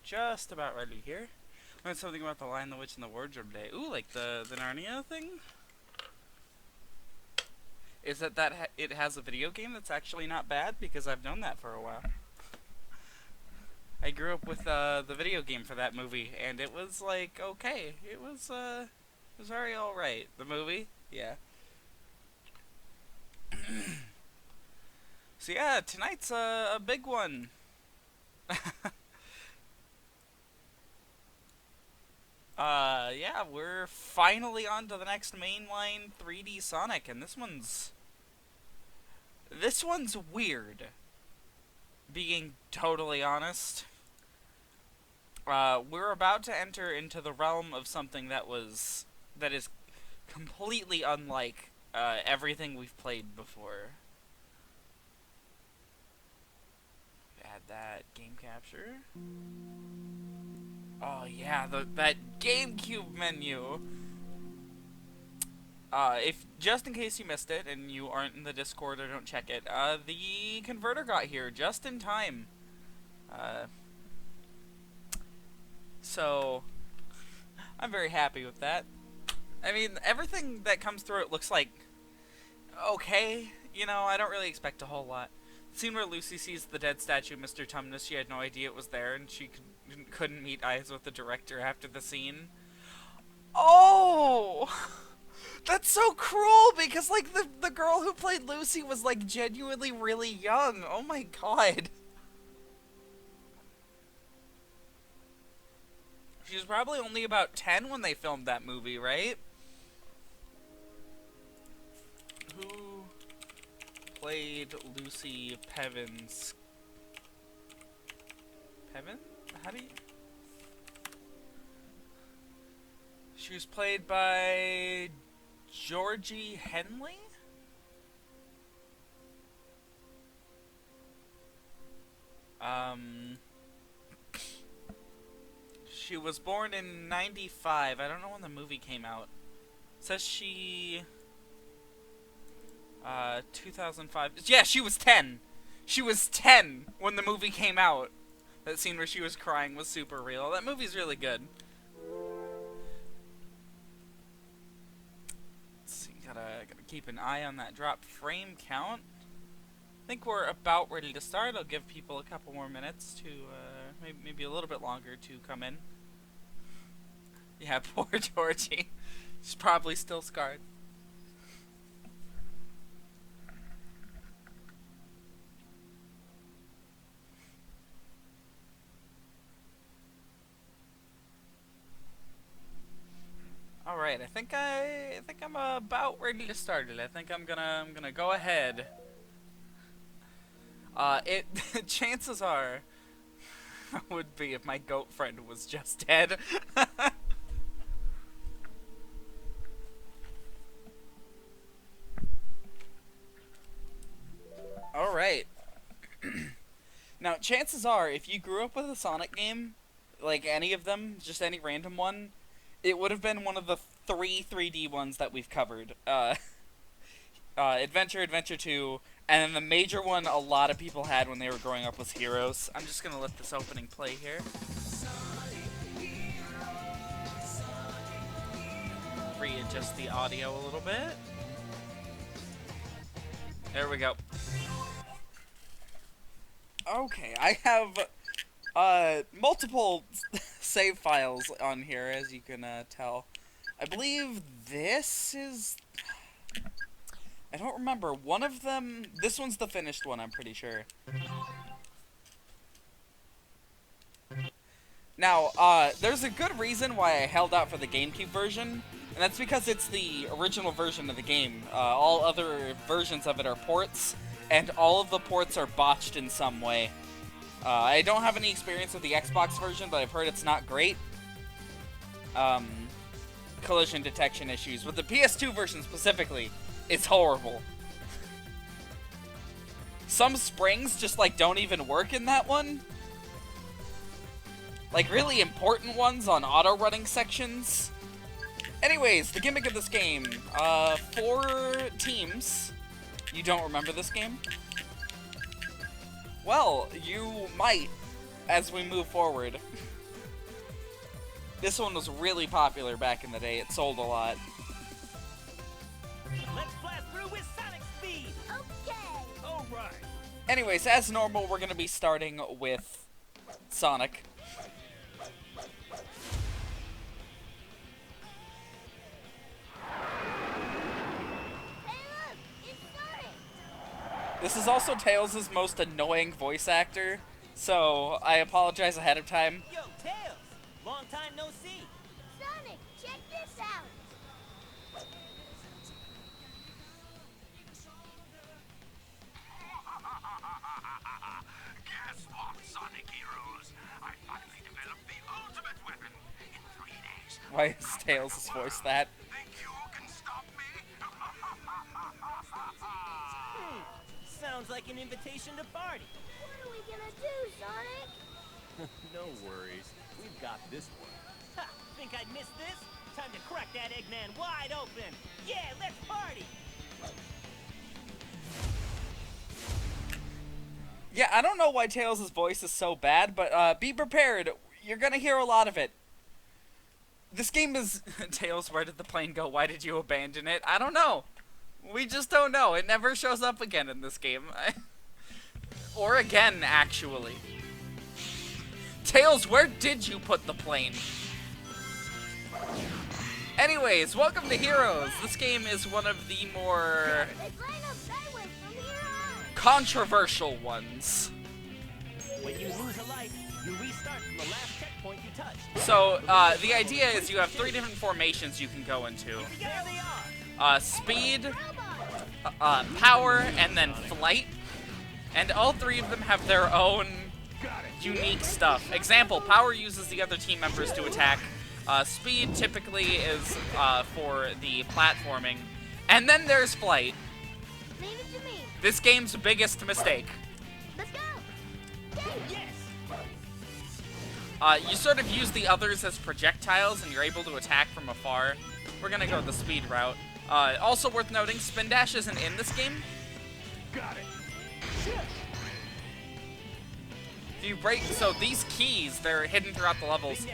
just about ready here. Learned something about the Lion, the Witch, and the Wardrobe today. Ooh, like the Narnia thing? Is that it has a video game that's actually not bad? Because I've known that for a while. I grew up with the video game for that movie, and it was like, okay. It was very alright. The movie? Yeah. So yeah, tonight's a big one. Yeah, we're finally on to the next mainline 3D Sonic, and this one's weird, being totally honest. We're about to enter into the realm of something that is completely unlike everything we've played before. Add that game capture. Oh yeah, that GameCube menu. If just in case you missed it and you aren't in the Discord or don't check it, the converter got here just in time. So I'm very happy with that. I mean, everything that comes through it looks like okay. You know, I don't really expect a whole lot. The scene where Lucy sees the dead statue of Mr. Tumnus, she had no idea it was there, and she couldn't meet eyes with the director after the scene. Oh! That's so cruel, because, like, the girl who played Lucy was, like, genuinely really young. Oh my god. She was probably only about 10 when they filmed that movie, right? Who played Lucy Pevins? Pevin? How do you... She was played by Georgie Henley? She was born in 95. I don't know when the movie came out. It says she... 2005. Yeah, she was 10. She was 10 when the movie came out. That scene where she was crying was super real. That movie's really good. Let's see, gotta keep an eye on that drop frame count. I think we're about ready to start. I'll give people a couple more minutes to, maybe a little bit longer to come in. Yeah, poor Georgie. She's probably still scarred. Alright, I think I'm about ready to start it. I think I'm gonna go ahead. Chances are would be if my goat friend was just dead. Alright. Now, chances are, if you grew up with a Sonic game, like any of them, just any random one, it would have been one of the 3D ones that we've covered. Adventure, Adventure 2, and then the major one a lot of people had when they were growing up was Heroes. I'm just gonna let this opening play here. Readjust the audio a little bit. There we go. Okay, I have multiple save files on here, as you can tell. I believe this is... I don't remember. One of them... This one's the finished one, I'm pretty sure. Now, there's a good reason why I held out for the GameCube version, and that's because it's the original version of the game. All other versions of it are ports, and all of the ports are botched in some way. I don't have any experience with the Xbox version, but I've heard it's not great. Collision detection issues. With the PS2 version specifically, it's horrible. Some springs just, like, don't even work in that one. Like, really important ones on auto-running sections. Anyways, the gimmick of this game. 4 teams. You don't remember this game? Well, you might, as we move forward. This one was really popular back in the day. It sold a lot. Let's blast through with Sonic speed. Okay. All right. Anyways, as normal, we're gonna be starting with Sonic. Hey, look, it's Sonic. This is also Tails' most annoying voice actor, so I apologize ahead of time. Yo, Tails. Long time no see. Sonic, check this out. Guess what, Sonic Heroes? I finally developed the ultimate weapon in 3 days. Why is Tails' voice that? Think you can stop me? Sounds like an invitation to party. What are we gonna do, Sonic? No worries. We've got this one. Ha! Think I'd miss this? Time to crack that Eggman wide open. Yeah, let's party. Yeah, I don't know why Tails' voice is so bad, but be prepared. You're gonna hear a lot of it. This game is... Tails, where did the plane go? Why did you abandon it? I don't know. We just don't know. It never shows up again in this game. Or again, actually. Tails, where did you put the plane? Anyways, welcome to Heroes. This game is one of the more It's line up sideways from here on. controversial ones. When you lose a life, you restart from the last checkpoint you touched. So, the idea is you have 3 different formations you can go into. There they are. Speed, Robot. power, and then flight. And all 3 of them have their own unique stuff. Example, power uses the other team members to attack. Speed typically is for the platforming. And then there's flight. Leave it to me. This game's biggest mistake. Let's go. Yes. You sort of use the others as projectiles, and you're able to attack from afar. We're gonna go the speed route. Also worth noting, Spin Dash isn't in this game. Got it. If you break, so these keys, they're hidden throughout the levels.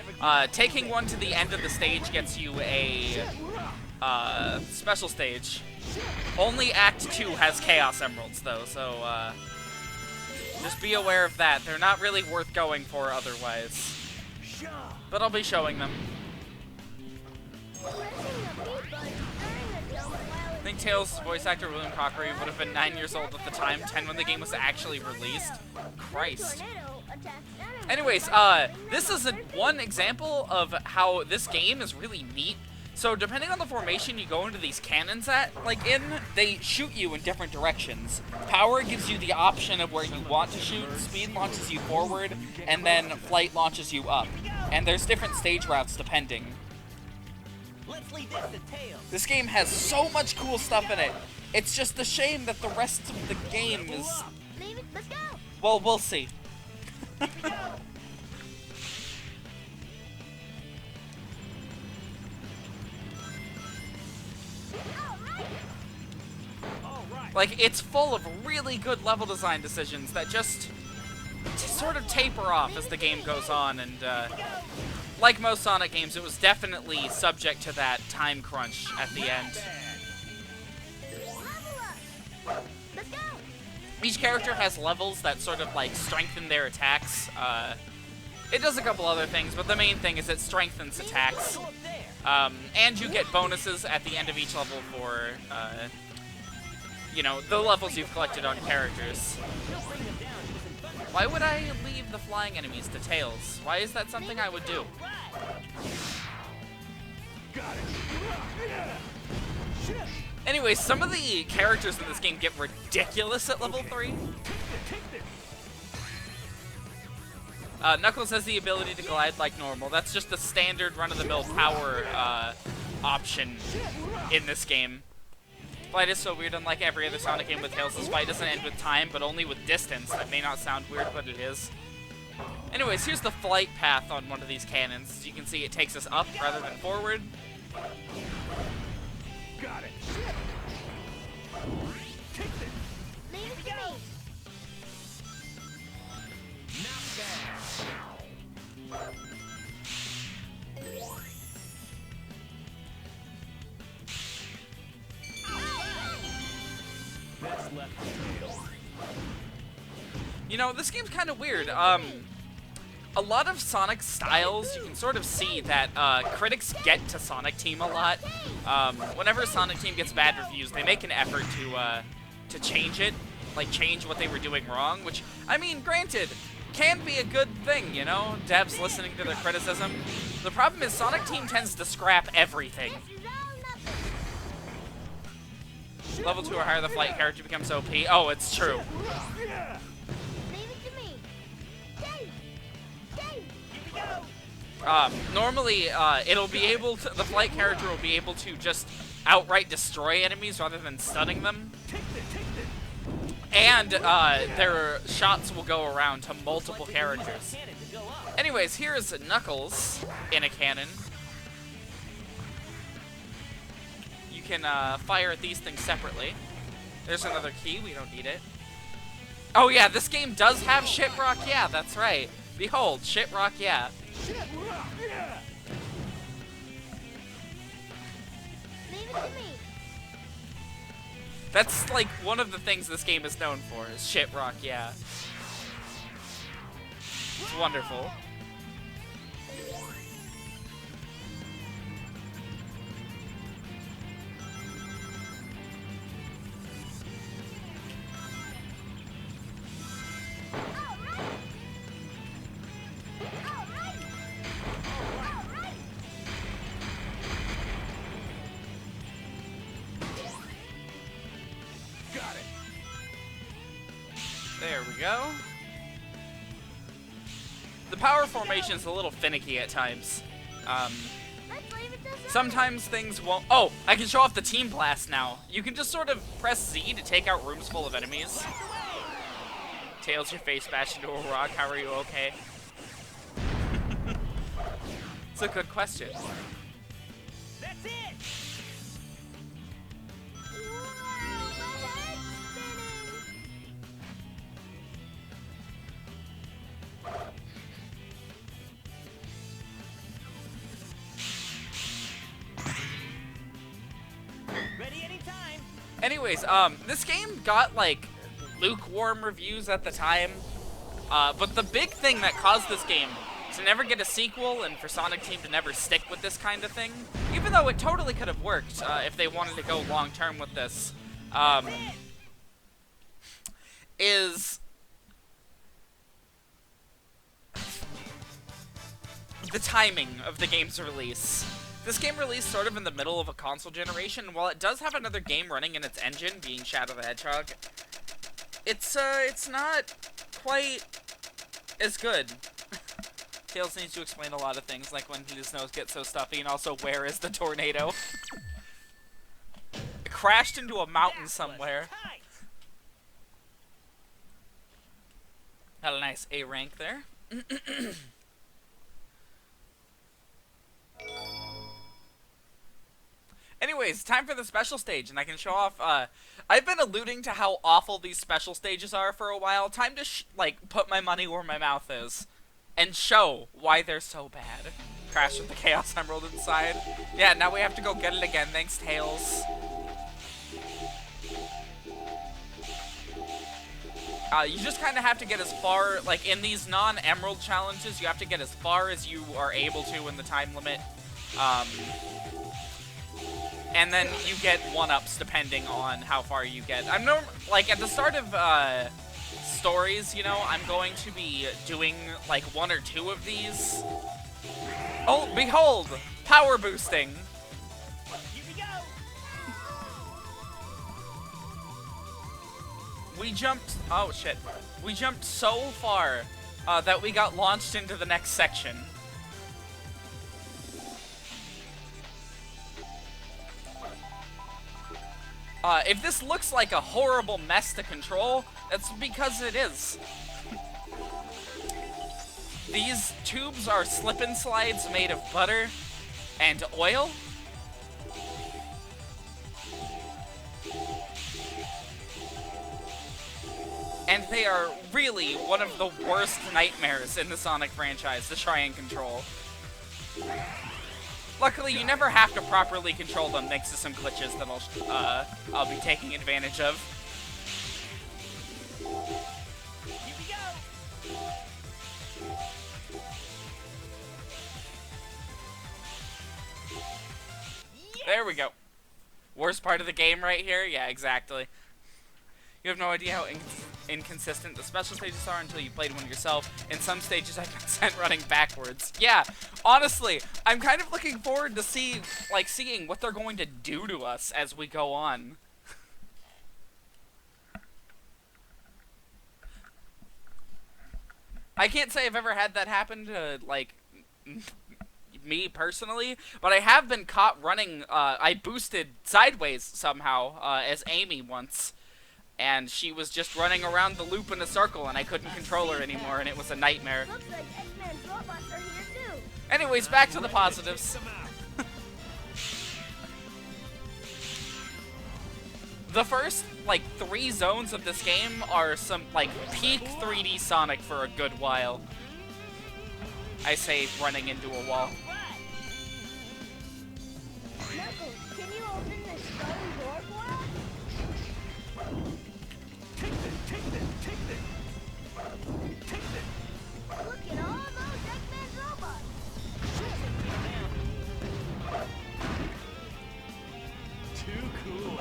Taking one to the end of the stage gets you a special stage. Only Act 2 has Chaos Emeralds, though, so just be aware of that. They're not really worth going for otherwise. But I'll be showing them. Pressing the B button during the jump while I think Tails' voice actor William Cockery would have been 9 years old at the time, 10 when the game was actually released. Christ. tornado attacks enemies. Anyways, this is one example of how this game is really neat. So depending on the formation you go into these cannons they shoot you in different directions. Power gives you the option of where you want to shoot, speed launches you forward, and then flight launches you up. And there's different stage routes depending. Let's leave this to Tails. This game has so much cool stuff in it. It's just a shame that the rest of the game is... Leave it. Let's go. Well, we'll see. All right. Like, it's full of really good level design decisions that just sort of taper off as the game goes on, and like most Sonic games, it was definitely subject to that time crunch at the end. Level up. Let's go. Each character has levels that sort of like strengthen their attacks. It does a couple other things, but the main thing is it strengthens attacks. Go up there. And you get bonuses at the end of each level for, you know, the levels you've collected on characters. She'll bring them down using thunder. Why would I leave the flying enemies to Tails? Why is that something I would do? Anyways, some of the characters in this game get ridiculous at level 3. Knuckles has the ability to glide like normal. That's just the standard run-of-the-mill power option in this game. Flight is so weird, unlike every other Sonic game with Tails. This fight doesn't end with time, but only with distance. That may not sound weird, but it is. Anyways, here's the flight path on one of these cannons. As you can see, it takes us up rather than forward. Got it. Leave it to me. You know, this game's kind of weird. A lot of Sonic styles, you can sort of see that critics get to Sonic Team a lot. Whenever Sonic Team gets bad reviews, they make an effort to change it, like change what they were doing wrong, which, I mean, granted, can be a good thing, you know? Devs listening to their criticism. The problem is Sonic Team tends to scrap everything. This is all nothing. Level 2 or higher, the flight character becomes OP. Oh, it's true. Leave it to me. Dave! Dave! Here we go. Normally, it'll be able to, the flight character will be able to just outright destroy enemies rather than stunning them. And their shots will go around to multiple characters. Cannon to go up. Anyways, here's Knuckles in a cannon. You can fire at these things separately. There's another key, we don't need it. Oh yeah, this game does have Shiprock, yeah, that's right. Behold, Shiprock, yeah. Leave it to me. That's like one of the things this game is known for, is Shiprock, yeah. It's wonderful. Got it. There we go. The power formation is a little finicky at times. Let's leave it to Sonic. Sometimes things won't... Oh, I can show off the Team Blast now. You can just sort of press Z to take out rooms full of enemies. Tails, your face bashed into a rock. How are you okay? It's a good question. That's it. Wow, my head's spinning. Ready anytime. Anyways, this game got, like, lukewarm reviews at the time. But the big thing that caused this game to never get a sequel and for Sonic Team to never stick with this kind of thing, even though it totally could have worked if they wanted to go long-term with this, is the timing of the game's release. This game released sort of in the middle of a console generation, and while it does have another game running in its engine, being Shadow the Hedgehog, it's not quite as good. Tails needs to explain a lot of things, like when his nose gets so stuffy, and also where is the tornado? It crashed into a mountain That was somewhere. tight. Got a nice A rank there. Anyways, time for the special stage, and I can show off, I've been alluding to how awful these special stages are for a while. Time to, like, put my money where my mouth is, and show why they're so bad. Crash with the Chaos Emerald inside. Yeah, now we have to go get it again, thanks, Tails. You just kind of have to get as far, like, in these non-Emerald challenges, you have to get as far as you are able to in the time limit. And then you get 1-ups depending on how far you get. Like, at the start of, stories, you know, I'm going to be doing, like, 1 or 2 of these. Oh, behold! Power boosting! Here we go. We jumped... Oh, shit. We jumped so far, that we got launched into the next section. If this looks like a horrible mess to control, that's because it is. These tubes are slip-and-slides made of butter and oil. And they are really one of the worst nightmares in the Sonic franchise to try and control. Luckily, you never have to properly control them thanks to some glitches that I'll be taking advantage of. Here we go. There we go. Worst part of the game right here? Yeah, exactly. You have no idea how inconsistent the special stages are until you played one yourself. In some stages, I've been sent running backwards. Yeah, honestly, I'm kind of looking forward to seeing what they're going to do to us as we go on. I can't say I've ever had that happen to, like, me personally, but I have been caught running, I boosted sideways somehow, as Amy once, and she was just running around the loop in a circle, and I couldn't control her anymore, and it was a nightmare. Looks like Eggman's robots are here too. Anyways, back to the positives. The first, like, 3 zones of this game are some, like, peak 3D Sonic for a good while. I say running into a wall. Knuckles, can you open this stone door for us? Look at all those Eggman robots. Too cool.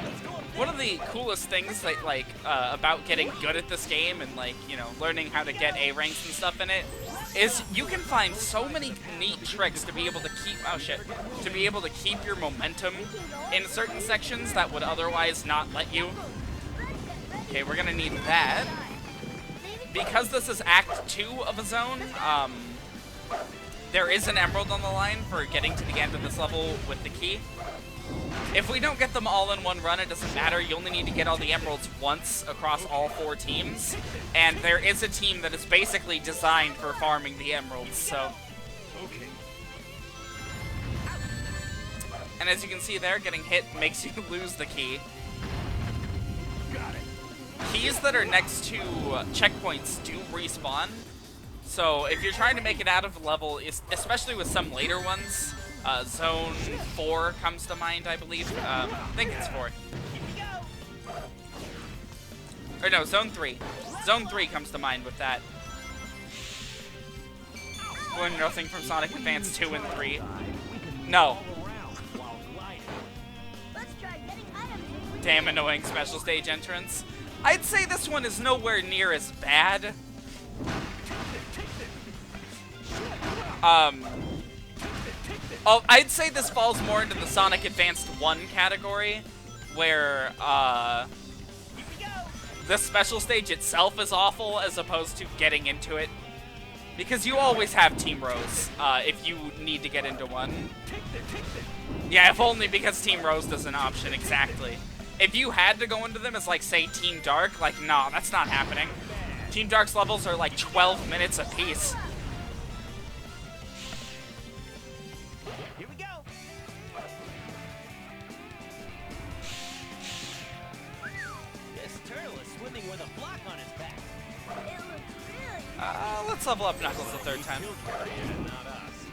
Let's go up there. One of the coolest things that, like, about getting good at this game and, like, you know, learning how to get A ranks and stuff in it is you can find so many neat tricks to be able to keep, oh shit, to be able to keep your momentum in certain sections that would otherwise not let you. Okay, we're gonna need that. Because this is Act 2 of a zone, there is an emerald on the line for getting to the end of this level with the key. If we don't get them all in one run, it doesn't matter. You only need to get all the emeralds once across all 4 teams. And there is a team that is basically designed for farming the emeralds, so. Okay. And as you can see there, getting hit makes you lose the key. Got it. Keys that are next to checkpoints do respawn. So if you're trying to make it out of the level, especially with some later ones, Zone 4 comes to mind, I believe. I think it's 4. Or no, Zone 3. Zone 3 comes to mind with that. Learn nothing from Sonic Advance 2 and 3. No. Let's try getting items. Damn annoying special stage entrance. I'd say this one is nowhere near as bad. I'd say this falls more into the Sonic Advanced 1 category, where, the special stage itself is awful as opposed to getting into it. Because you always have Team Rose, if you need to get into one. Yeah, if only because Team Rose is an option, exactly. If you had to go into them as, like, say, Team Dark, like, nah, that's not happening. Team Dark's levels are, like, 12 minutes apiece. Here we go. This turtle is swimming with a block on his back. It looks really Let's level up Knuckles the 3rd time. Not us.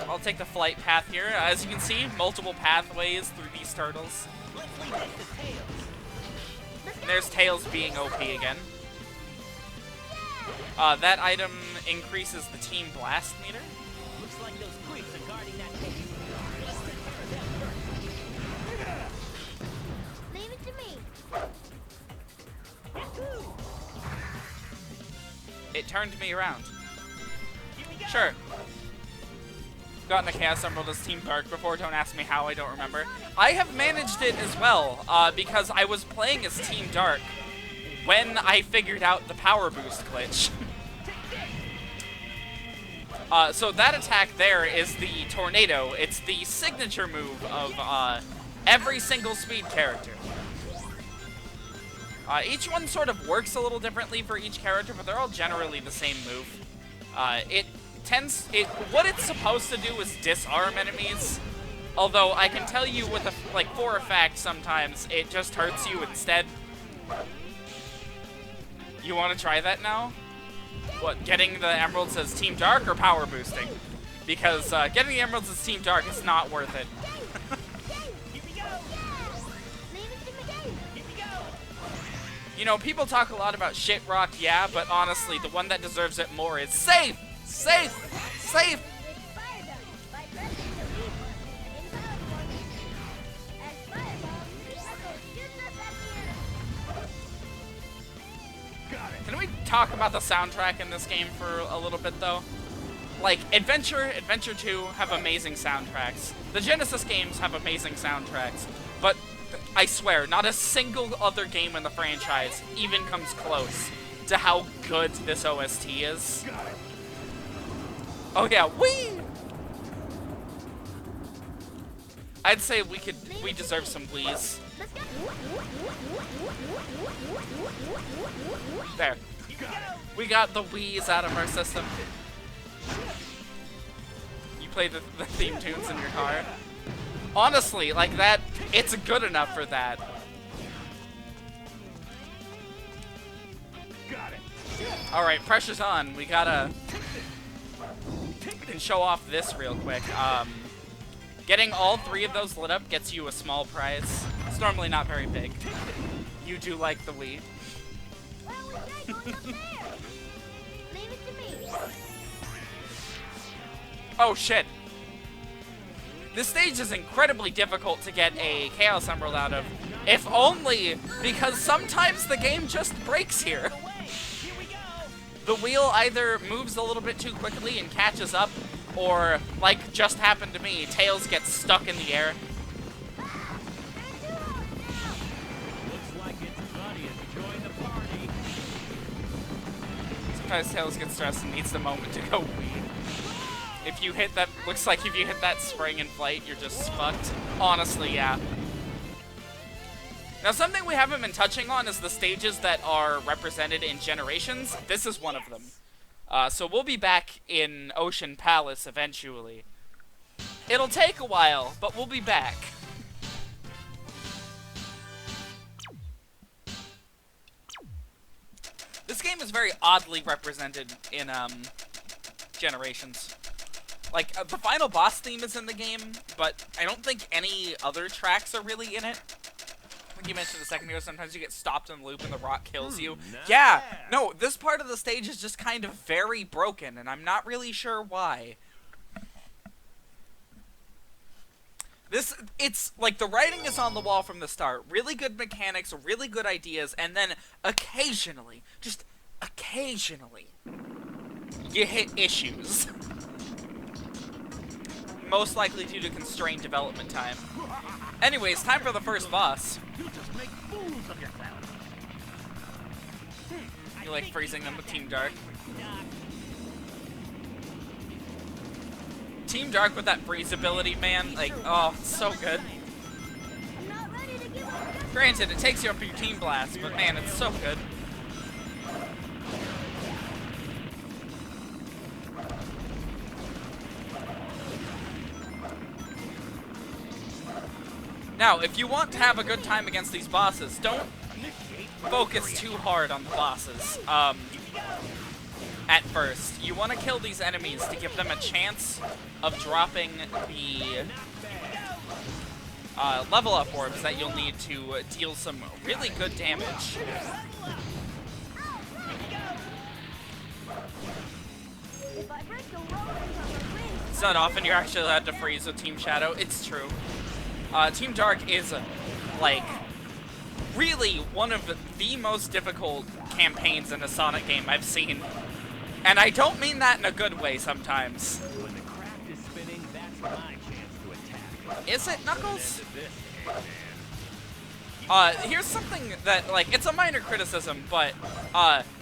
I'll take the flight path here. As you can see, multiple pathways through these turtles. Let's leave this to Tails. And there's Tails being OP again. That item increases the Team Blast meter. Looks like those creeps are guarding that cave. Let's take care of them first. leave it to me. Yahoo! It turned me around. Here we go. Sure. Gotten a Chaos Emerald as Team Dark before, don't ask me how, I don't remember. I have managed it as well, because I was playing as Team Dark when I figured out the power boost glitch. So that attack there is the Tornado. It's the signature move of every single Speed character. Each one sort of works a little differently for each character, but they're all generally the same move. What it's supposed to do is disarm enemies, although I can tell you with for a fact sometimes it just hurts you instead. You want to try that now? What, getting the emeralds as Team Dark or power boosting? Because getting the emeralds as Team Dark is not worth it. Here we go. Leave it to me. Here we go. You know, people talk a lot about shit rock, yeah, but honestly, the one that deserves it more is Safe! Safe! Safe! With fire dunk by pressing the B button. talk about the soundtrack in this game for a little bit, though? Like, Adventure 2 have amazing soundtracks. The Genesis games have amazing soundtracks. But I swear, not a single other game in the franchise even comes close to how good this OST is. Oh yeah, whee! I'd say we deserve some wheeze. There. We got the wheeze out of our system. You play the theme tunes in your car. Honestly, like that, it's good enough for that. Alright, pressure's on. We can show off this real quick. Getting all 3 of those lit up gets you a small prize. It's normally not very big. You do like the Wii. Well, we tried going up there. Leave it to me. Oh shit. This stage is incredibly difficult to get a Chaos Emerald out of. If only because sometimes the game just breaks here. The wheel either moves a little bit too quickly and catches up, or, like just happened to me, Tails gets stuck in the air. Looks like it's Buddy has joined the party. Sometimes Tails gets stressed and needs the moment to go wee. If you hit that, looks like if you hit that spring in flight, you're just fucked. Honestly, yeah. Now, something we haven't been touching on is the stages that are represented in Generations. This is one of them. So we'll be back in Ocean Palace eventually. It'll take a while, but we'll be back. This game is very oddly represented in Generations. Like, the final boss theme is in the game, but I don't think any other tracks are really in it. Like you mentioned a second ago, sometimes you get stopped in the loop and the rock kills you. Yeah, no, this part of the stage is just kind of very broken, and I'm not really sure why. It's like the writing is on the wall from the start. Really good mechanics, really good ideas, and then occasionally, just occasionally, you hit issues. Most likely due to constrained development time. Anyways, time for the first boss. You just make fools of yourself. You like freezing them with Team Dark? Team Dark with that freeze ability, man, like, oh, it's so good. I'm not ready to give up. Granted, it takes you up your Team Blast, but man, it's so good. Now, if you want to have a good time against these bosses, don't focus too hard on the bosses. At first, you want to kill these enemies to give them a chance of dropping the level up orbs that you'll need to deal some really good damage. If I break the rollers on the ring, It's not often you're actually allowed to freeze with Team Shadow. It's true. Team Dark is, like, really one of the most difficult campaigns in a Sonic game I've seen. And I don't mean that in a good way sometimes. When the craft is spinning, that's my chance to attack. Is it, Knuckles? Here's something that, like, it's a minor criticism, but,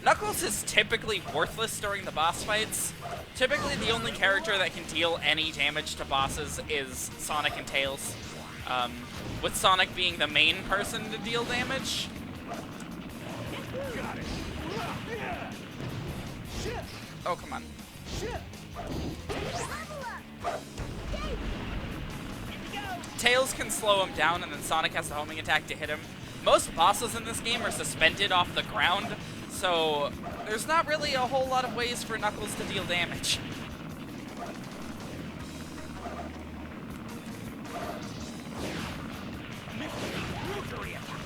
Knuckles is typically worthless during the boss fights. Typically, the only character that can deal any damage to bosses is Sonic and Tails. With Sonic being the main person to deal damage. Oh, come on. Tails can slow him down, and then Sonic has the homing attack to hit him. Most bosses in this game are suspended off the ground, so there's not really a whole lot of ways for Knuckles to deal damage.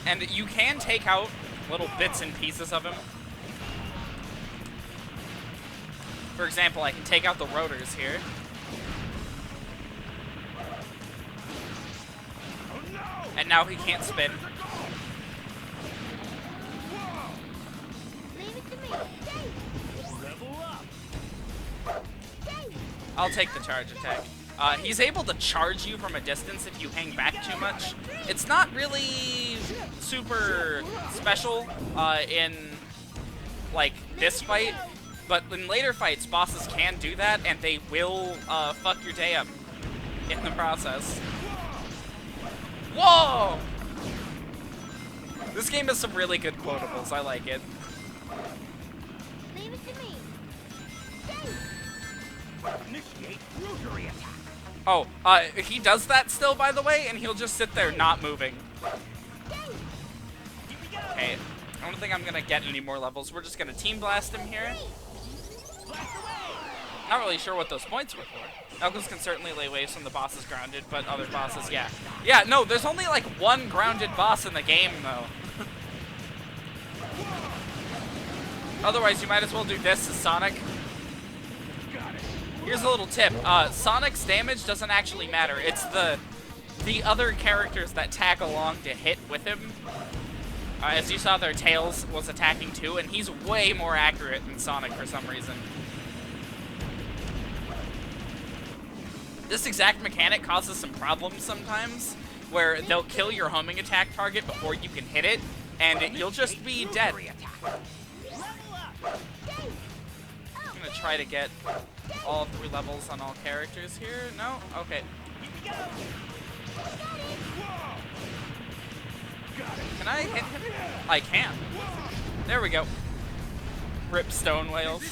And you can take out little bits and pieces of him. For example, I can take out the rotors here. And now he can't spin. leave it to me. I'll take the charge attack. He's able to charge you from a distance if you hang back too much. It's not really super special in, like, this fight, but in later fights, bosses can do that, and they will fuck your day up in the process. Whoa! This game has some really good quotables. I like it. Leave it to me. Initiate rotary attack. Oh, he does that still, by the way, and he'll just sit there not moving. Okay, I don't think I'm gonna get any more levels. We're just gonna team blast him here. Not really sure what those points were for. Knuckles can certainly lay waves when the boss is grounded, but other bosses, yeah. Yeah, no, there's only like one grounded boss in the game, though. Otherwise, you might as well do this as Sonic. Here's a little tip. Sonic's damage doesn't actually matter. It's the other characters that tag along to hit with him. As you saw, their Tails was attacking too, and he's way more accurate than Sonic for some reason. This exact mechanic causes some problems sometimes, where they'll kill your homing attack target before you can hit it, and you'll just be dead. I'm gonna try to get all 3 levels on all characters here. No? Okay. Can I hit him? I can. There we go. Rip stone whales.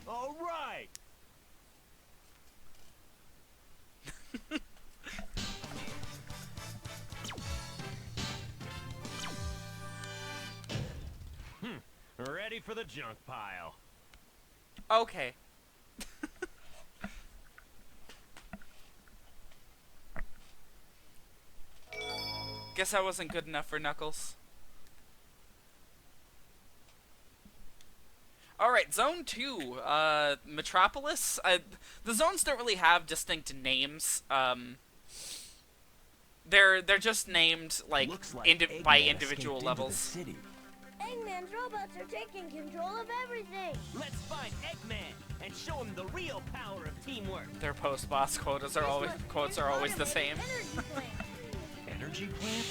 All right. Ready for the junk pile. Okay. Guess I wasn't good enough for Knuckles. Alright, Zone 2, Metropolis. The zones don't really have distinct names. They're just named, like by individual levels. Eggman's robots are taking control of everything. Let's find Eggman and show him the real power of teamwork. Their post-boss quotes are always the same. Energy plant?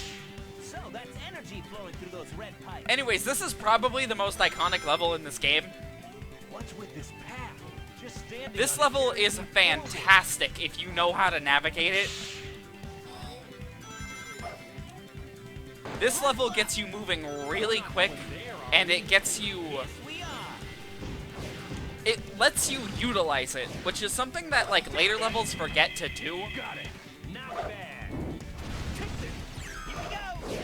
So that's energy flowing through those red pipes. Anyways, this is probably the most iconic level in this game. What's with this path? Just standing This on level it. is fantastic if you know how to navigate it. This level gets you moving really quick, and it gets you... We are. It lets you utilize it, which is something that, like, later levels forget to do. Got it. Not bad. Take this. Here we go. Those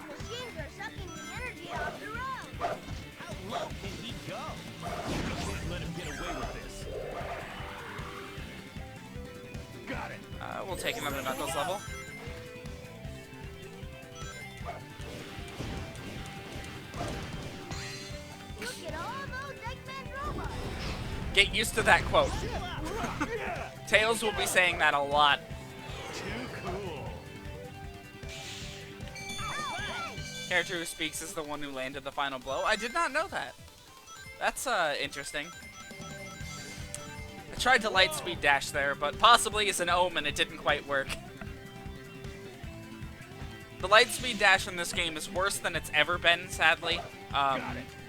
machines are sucking the energy off the road. How low can he go? We can't let him get away with this. Got it. We'll take another Knuckles level. Look at all those Eggman robots. Get used to that quote. Tails will be saying that a lot. Too cool. Character who speaks is the one who landed the final blow. I did not know that. That's interesting. I tried to light speed dash there, but possibly as an omen it didn't quite work. The light speed dash in this game is worse than it's ever been, sadly.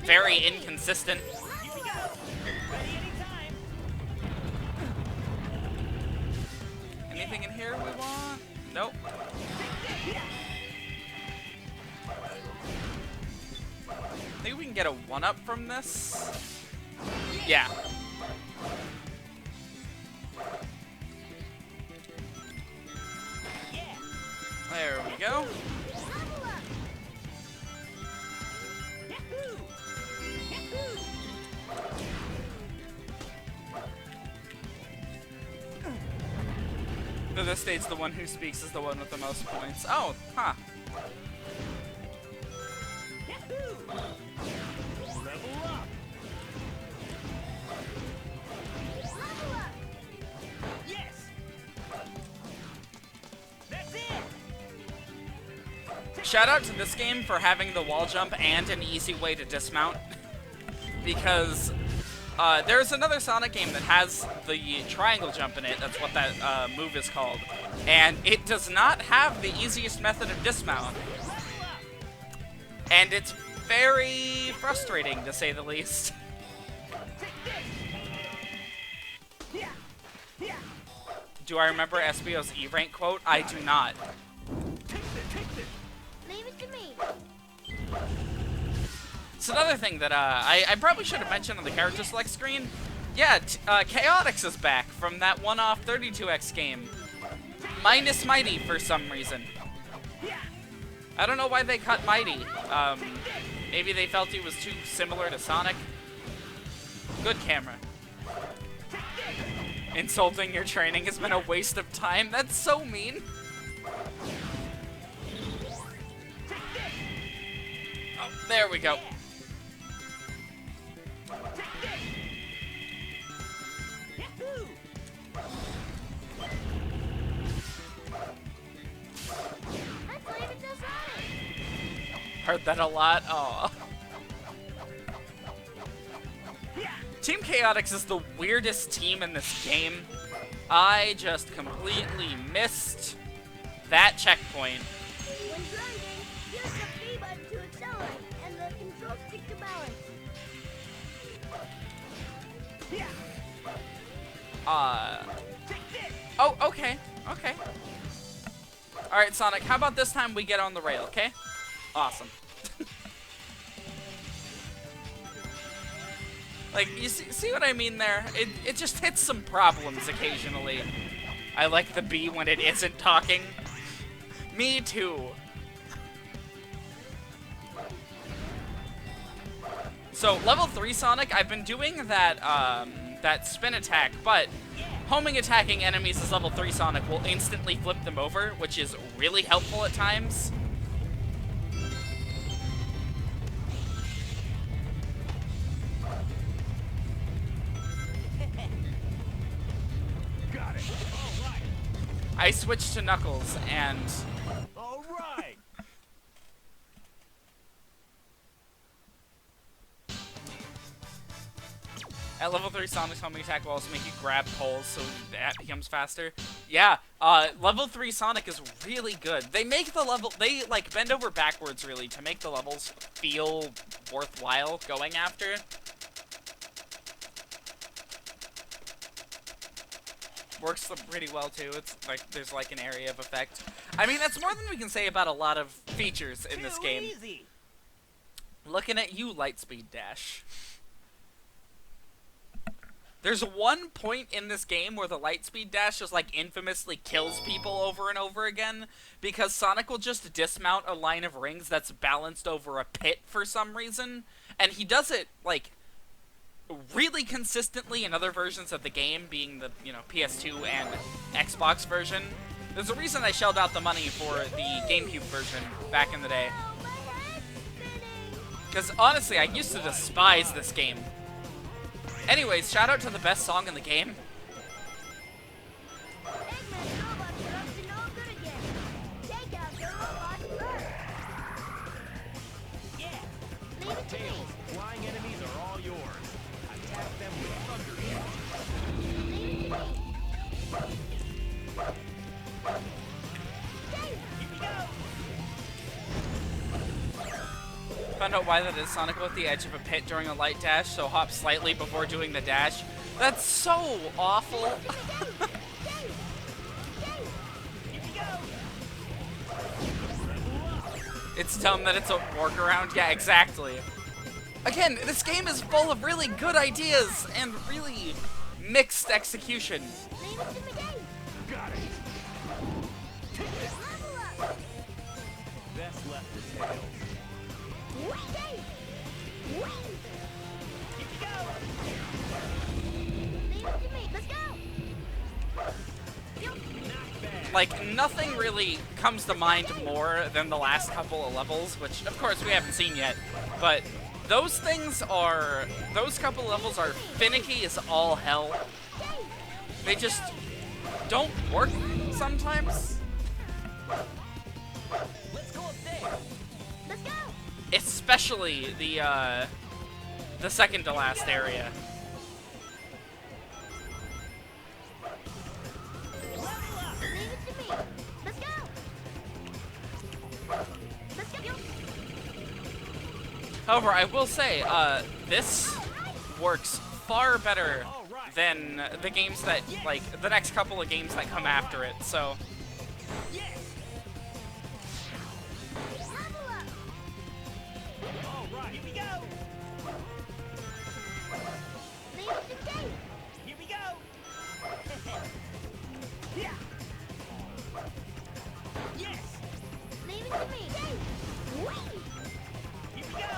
Very inconsistent. Here we go. Ready anytime. Anything in here we want? Nope. Maybe we can get a 1-up from this? Yeah. Yeah. There we go. Level up. Yahoo! Yahoo! For this stage, the one who speaks is the one with the most points. Oh, huh. Yahoo! Level up. Level up. Yes. That's it. Shout out to this game for having the wall jump and an easy way to dismount. Because There's another Sonic game that has the triangle jump in it. That's what that move is called. And it does not have the easiest method of dismount. And it's very frustrating, to say the least. Do I remember Espio's E-Rank quote? I do not. Leave it to me. It's another thing that I probably should have mentioned on the character select screen. Yeah, Chaotix is back from that one-off 32X game. Minus Mighty for some reason. I don't know why they cut Mighty. Maybe they felt he was too similar to Sonic. Good camera. Insulting your training has been a waste of time. That's so mean. Oh, there we go. Let's leave it to Sonic. Heard that a lot. Aw. Team Chaotix is the weirdest team in this game. I just completely missed that checkpoint. When grinding, use the B button to accelerate and the control stick to balance. Oh, okay. Okay. Alright, Sonic, how about this time we get on the rail, okay? Awesome. Like, you see what I mean there? It just hits some problems occasionally. I like the B when it isn't talking. Me too. So, level 3 Sonic, I've been doing that, that spin attack, but homing attacking enemies as level 3 Sonic will instantly flip them over, which is really helpful at times. Got it. All right. I switched to Knuckles, and All right. at level 3 Sonic's homing attack will also make you grab poles, so that becomes faster. Yeah, level 3 Sonic is really good. They make the level, they like bend over backwards really to make the levels feel worthwhile going after. Works pretty well too. It's like there's like an area of effect. I mean, that's more than we can say about a lot of features in this Too game. easy. Looking at you, Lightspeed Dash. There's one point in this game where the Lightspeed Dash just like infamously kills people over and over again because Sonic will just dismount a line of rings that's balanced over a pit for some reason, and he does it like really consistently in other versions of the game, being the, you know, PS2 and Xbox version. There's a reason I shelled out the money for the GameCube version back in the day. Oh, my head's spinning. Because honestly, I used to despise this game. Anyways, shout out to the best song in the game. Eggman's robots are up to no good again. Take out the robots first. Yeah. Leave it to me. Tails, flying enemies are all yours. Attack them with thunder. Leave it to me. Dave, Here we go. Found out why that is. Sonic will at the edge of a pit during a light dash, so hop slightly before doing the dash. That's so awful. Dave, Here we go. It's dumb that it's a workaround. Yeah, exactly. Again, this game is full of really good ideas and really mixed execution. leave it to me, Dave. Got it. Level up. Best left to Tails. Whee, Dave. Whee. Here we go. Leave it to me. Let's go. Not bad. Like, nothing really comes to mind more than the last couple of levels, which, of course, we haven't seen yet. But those couple of levels are finicky as all hell. They just don't work sometimes. Let's go up there. Let's go. Especially the second to last area. However, I will say, this works far better than the games that, like, the next couple of games that come after it, so... Yes. Level up. All right, here we go. Leave it to Dave. Here we go. Yeah. Yes. Leave it to me. Dave. Whee! Here we go.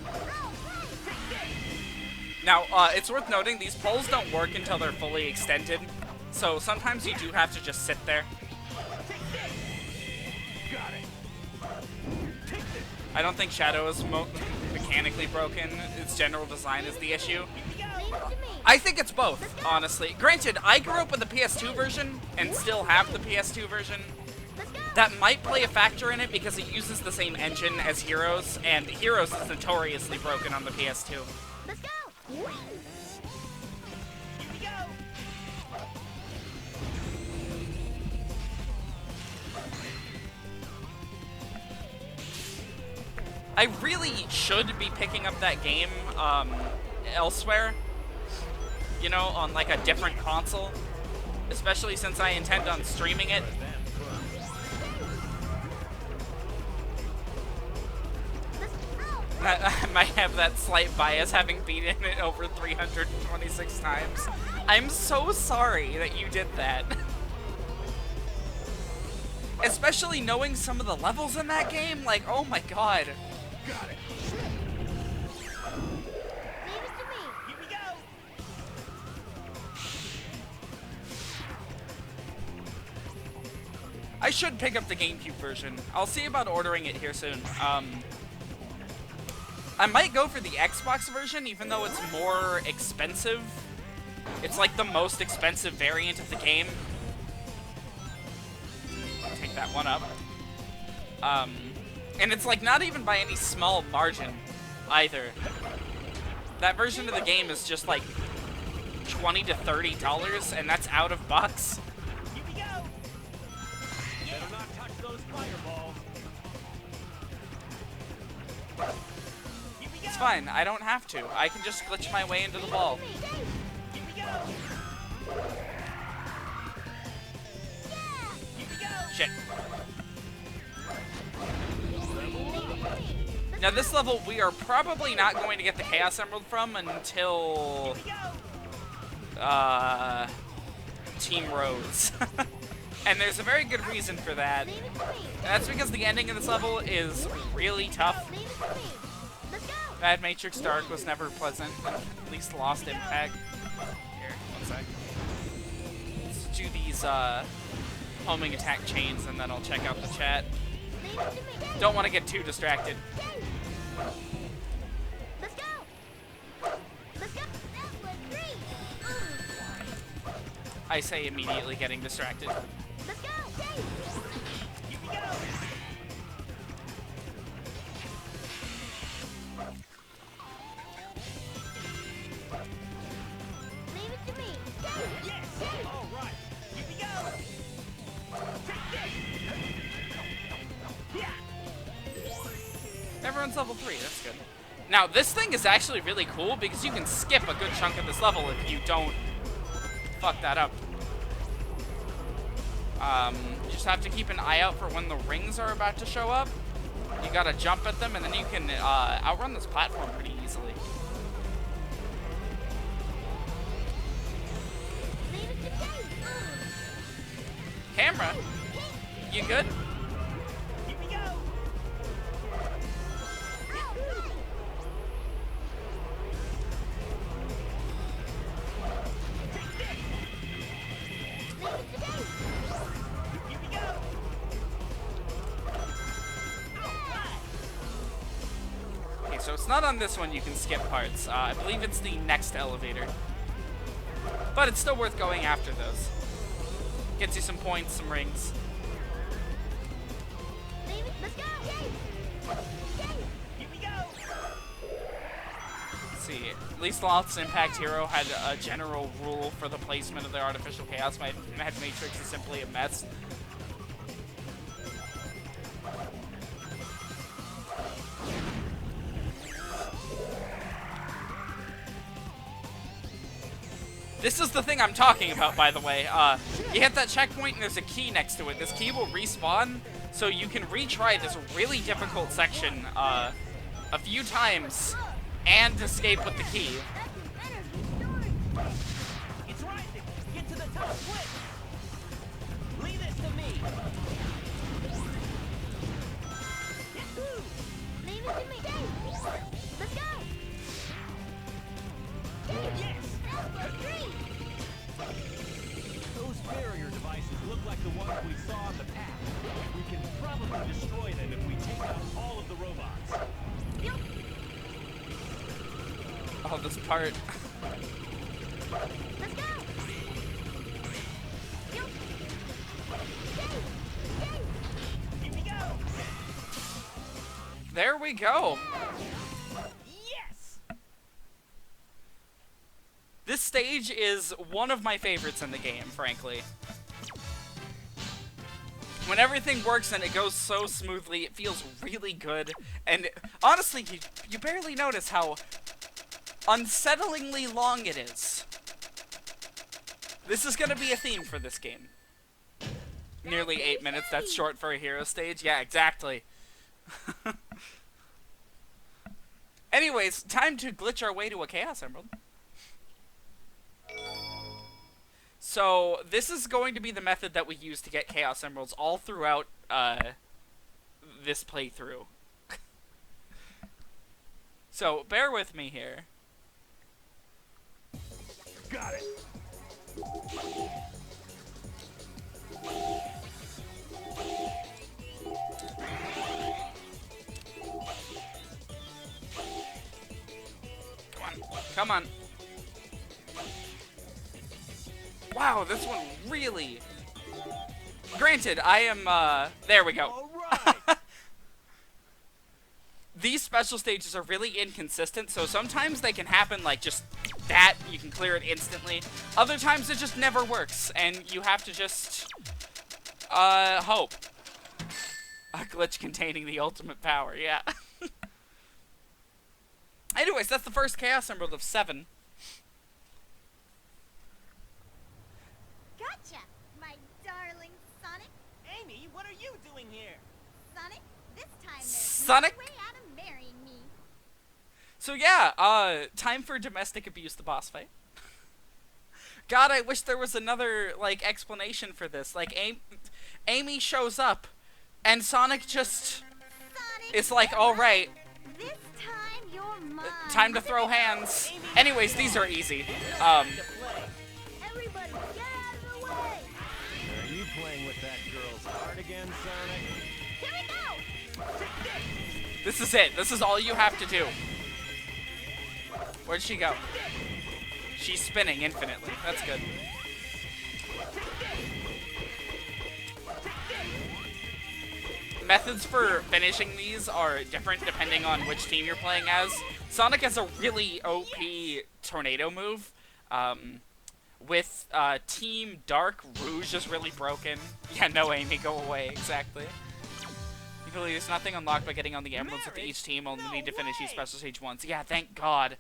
Roll, play. Take this. Now, it's worth noting, these poles don't work until they're fully extended, so sometimes you do have to just sit there. Take this. Got it. Take this. I don't think Shadow is mechanically broken, its general design is the issue. Here we go. Leave it to me. I think it's both, honestly. Granted, I grew up with the PS2 version, and still have the PS2 version. Let's go. That might play a factor in it because it uses the same engine as Heroes, and Heroes is notoriously broken on the PS2. Let's go. Whee! Here we go. I really should be picking up that game elsewhere, you know, on like a different console, especially since I intend on streaming it. I might have that slight bias having beaten it over 326 times. I'm so sorry that you did that. Especially knowing some of the levels in that game, like, oh my god. Got it. Leave it to me. Here we go. I should pick up the GameCube version. I'll see about ordering it here soon. I might go for the Xbox version, even though it's more expensive. It's like the most expensive variant of the game. I'll take that one up. And it's like not even by any small margin either. That version of the game is just like $20 to $30, and that's out of box. Here we go. Better not touch those fireballs. Here we go. It's fine, I don't have to. I can just glitch my way into the ball. Here we go. Here we go. Shit. Leave it to me. Now this level, we are probably not going to get the Chaos Emerald from until, Here we go. Team Rose. And there's a very good reason for that. Leave it to me. That's because the ending of this level is really tough. Leave it to me. Let's go. Bad Matrix Dark was never pleasant, at least Lost Impact. Here, one sec. Let's do these, homing attack chains, and then I'll check out the chat. Leave it to me. Dave. Don't want to get too distracted. Dave. Let's go. Let's go. That was great. I say immediately getting distracted. Let's go. Dave. Here we go. Leave it to me. Dave. Yes. All right. Here we go. Take this. Yeah. Everyone's level 3, that's good. Now, this thing is actually really cool because you can skip a good chunk of this level if you don't fuck that up. You just have to keep an eye out for when the rings are about to show up. You gotta jump at them, and then you can outrun this platform pretty easily. Leave it to Dave. Camera, you good? Here we go. Here we go. Okay, so it's not on this one you can skip parts. I believe it's the next elevator. But it's still worth going after those. Gets you some points, some rings. Leave it. Let's go. Dave. Dave. Here we go. Let's see, at least Lost Impact Hero had a general rule for the placement of their artificial chaos. Mad Matrix is simply a mess. This is the thing I'm talking about, by the way. You hit that checkpoint and there's a key next to it. This key will respawn, so you can retry this really difficult section a few times and escape with the key. It's rising. Get to the top quick. Leave it to me. Yahoo! Leave it to me. Dave, let's go. Yes. Green. Those barrier devices look like the ones we saw in the past. We can probably destroy them if we take out all of the robots. Oh, this part. Let's go. Dave. Here we go. There we go. Yes. This stage is one of my favorites in the game, frankly. When everything works and it goes so smoothly, it feels really good. And honestly, you barely notice how unsettlingly long it is. This is going to be a theme for this game. Nearly 8 minutes, that's short for a hero stage. Yeah, exactly. Anyways, time to glitch our way to a Chaos Emerald. So, this is going to be the method that we use to get Chaos Emeralds all throughout this playthrough. So, bear with me here. Got it. Come on. Wow, this one really... Granted, I am, there we go. All right. These special stages are really inconsistent, so sometimes they can happen like just that, you can clear it instantly. Other times it just never works, and you have to just, hope. A glitch containing the ultimate power, yeah. Anyways, that's the first Chaos Emerald of 7. Gotcha, my darling Sonic. Amy, what are you doing here? Sonic, this time there's Sonic? no way out of marrying me. So yeah, time for domestic abuse, the boss fight. God, I wish there was another, like, explanation for this. Like, Amy shows up, and Sonic just Sonic, is like, alright, this time you're mine. time to throw hands. Anyways, these are easy. To play. Everybody, get out of the way. Are you playing with that girl's heart again, Sonic? Here we go. This is it. This is all you have to do. Where'd she go? She's spinning infinitely. That's good. Methods for finishing these are different depending on which team you're playing as. Sonic has a really OP tornado move. With Team Dark, Rouge is really broken. Yeah, no, Amy, go away. Exactly. You believe there's nothing unlocked by getting on the emeralds with each team. Only need to finish each special stage once. Yeah, thank God.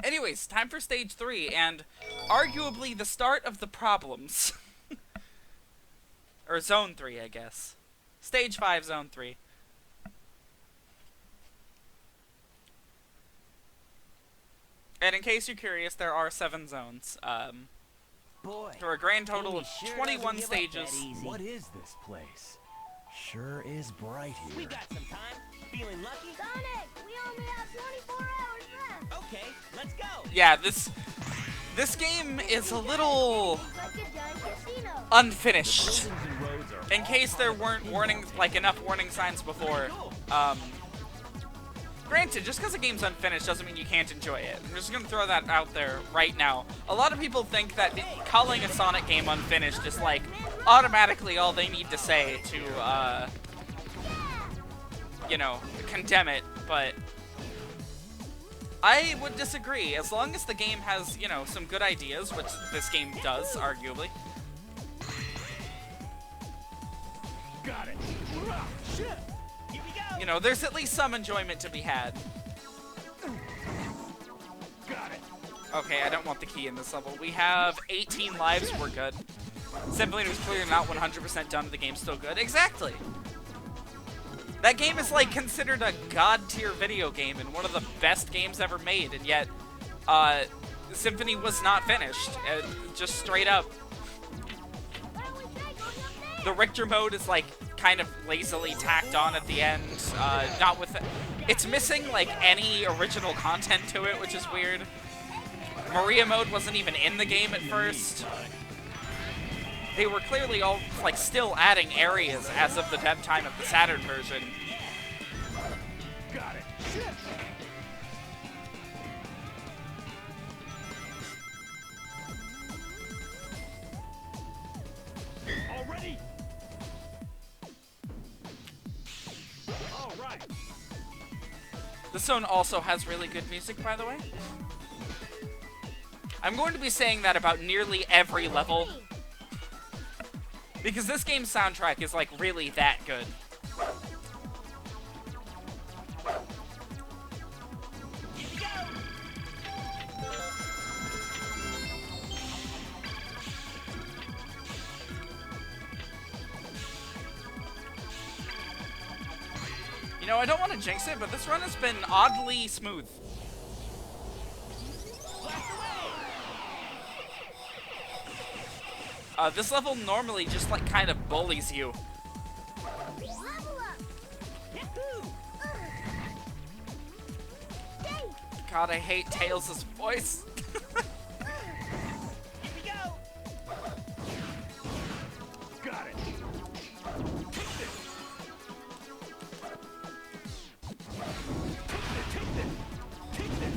Anyways, time for stage 3, and arguably the start of the problems. Or zone 3, I guess. Stage 5, zone 3. And in case you're curious, there are 7 zones. Boy, For a grand total Amy of sure 21 doesn't give up that stages. easy. What is this place? Sure is bright We here. got some time. Feeling lucky? Sonic, we only have 24 hours left. Okay, let's go. Yeah, this game is a little It's like a giant casino. unfinished. Buildings and roads are In case there weren't enough warning signs before. Granted, just because a game's unfinished doesn't mean you can't enjoy it. I'm just gonna throw that out there right now. A lot of people think that calling a Sonic game unfinished is like automatically all they need to say to, you know, condemn it, but I would disagree. As long as the game has, you know, some good ideas, which this game does, arguably. got it. Shit. Here we go. You know, there's at least some enjoyment to be had. Okay, I don't want the key in this level. We have 18 lives, we're good. Symphony was clearly not 100% done, the game's still good. Exactly! That game is, like, considered a god-tier video game and one of the best games ever made, and yet, Symphony was not finished. Just straight up. Why don't we try going up there? The Richter mode is, like, kind of lazily tacked on at the end, not with... It's missing, like, any original content to it, which is weird. Maria mode wasn't even in the game at first. They were clearly all, like, still adding areas as of the time of the Saturn version. Got it. Shit. All ready? All right. This zone also has really good music, by the way. I'm going to be saying that about nearly every level, because this game's soundtrack is, like, really that good. Here we go. You know, I don't want to jinx it, but this run has been oddly smooth. This level normally just, like, kind of bullies you. Level up. Yahoo! Stay. God, I hate Tails' voice. Here we go. Got it. Take this. Take this. Take this.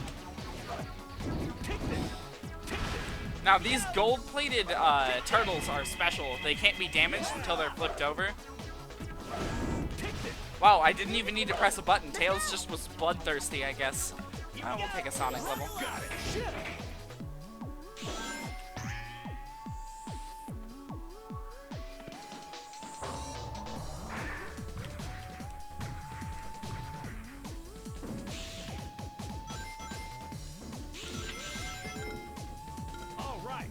Take this. Now, these gold-plated turtles are special. They can't be damaged until they're flipped over. Wow, I didn't even need to press a button. Tails just was bloodthirsty, I guess. Oh, we'll take a Sonic level. Got it. Shit. All right.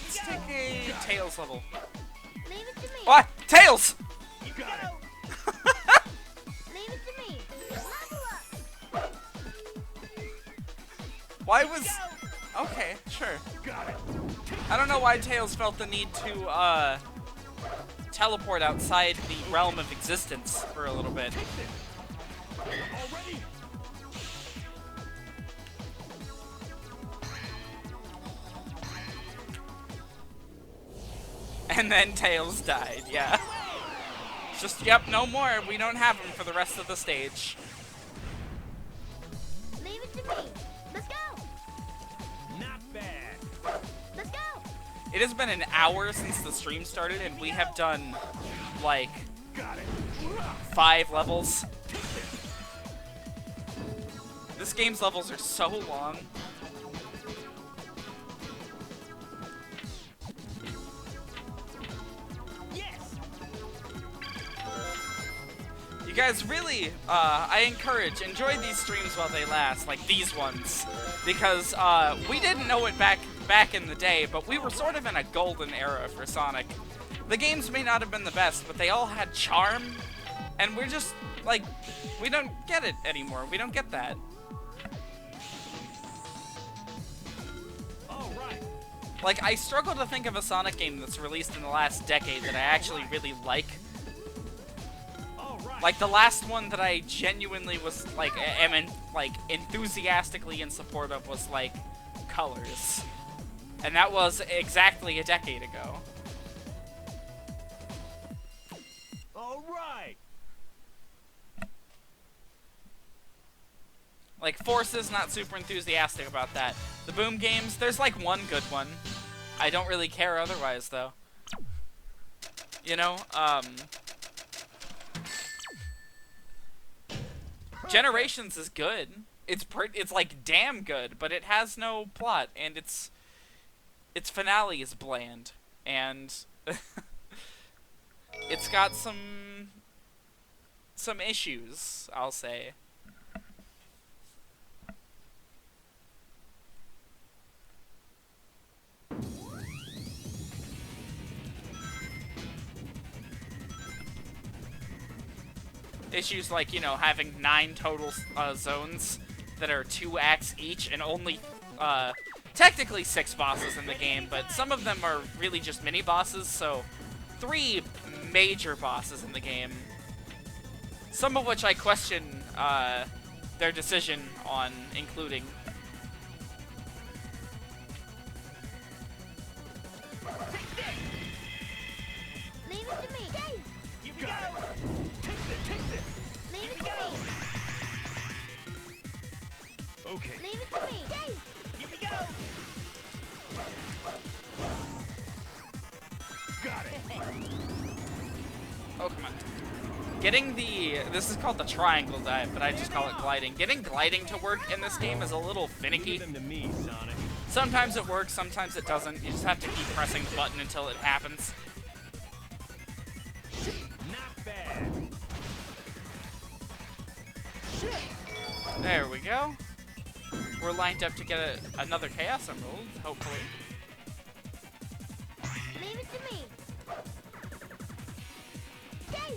Let's take a Tails level. Leave it to me. What? Tails! You got it. Leave it to me. Level up. Why was... Okay, sure. Got it. I don't know why Tails felt the need to, teleport outside the realm of existence for a little bit. Already? And then Tails died, yeah. Just, yep, no more. We don't have him for the rest of the stage. Leave it to me. Let's go. Not bad. Let's go. It has been an hour since the stream started, and we have done, like, Got it. 5 levels. This game's levels are so long. Yes. You guys really, I encourage, enjoy these streams while they last, like these ones. Because, we didn't know it back in the day, but we were sort of in a golden era for Sonic. The games may not have been the best, but they all had charm, and we're just, like, we don't get it anymore. We don't get that. All right. Like, I struggle to think of a Sonic game that's released in the last decade that I actually really like. All right. Like, the last one that I genuinely was, like, enthusiastically in support of was, like, Colors. And that was exactly a decade ago. All right. Like, Force is not super enthusiastic about that. The Boom games, there's, like, one good one. I don't really care otherwise, though. You know, Generations is good. It's like damn good, but it has no plot, and it's its finale is bland, and it's got some issues, I'll say. Issues like, you know, having 9 total zones that are 2 acts each, and only technically 6 bosses in the game, but some of them are really just mini bosses, so 3 major bosses in the game. Some of which I question their decision on including. Leave it to me. Hey, Here we go. Take this. leave it to me. Okay. Leave it to me. Hey, Here we go. Got it. Oh, come on. Getting this is called the triangle dive, but I just call it gliding. Getting gliding to work in this game is a little finicky. Leave them to me, Sonic. Sometimes it works, sometimes it doesn't. You just have to keep pressing the button until it happens. Not bad. There we go. We're lined up to get another Chaos Emerald, hopefully. leave it to me. Hey,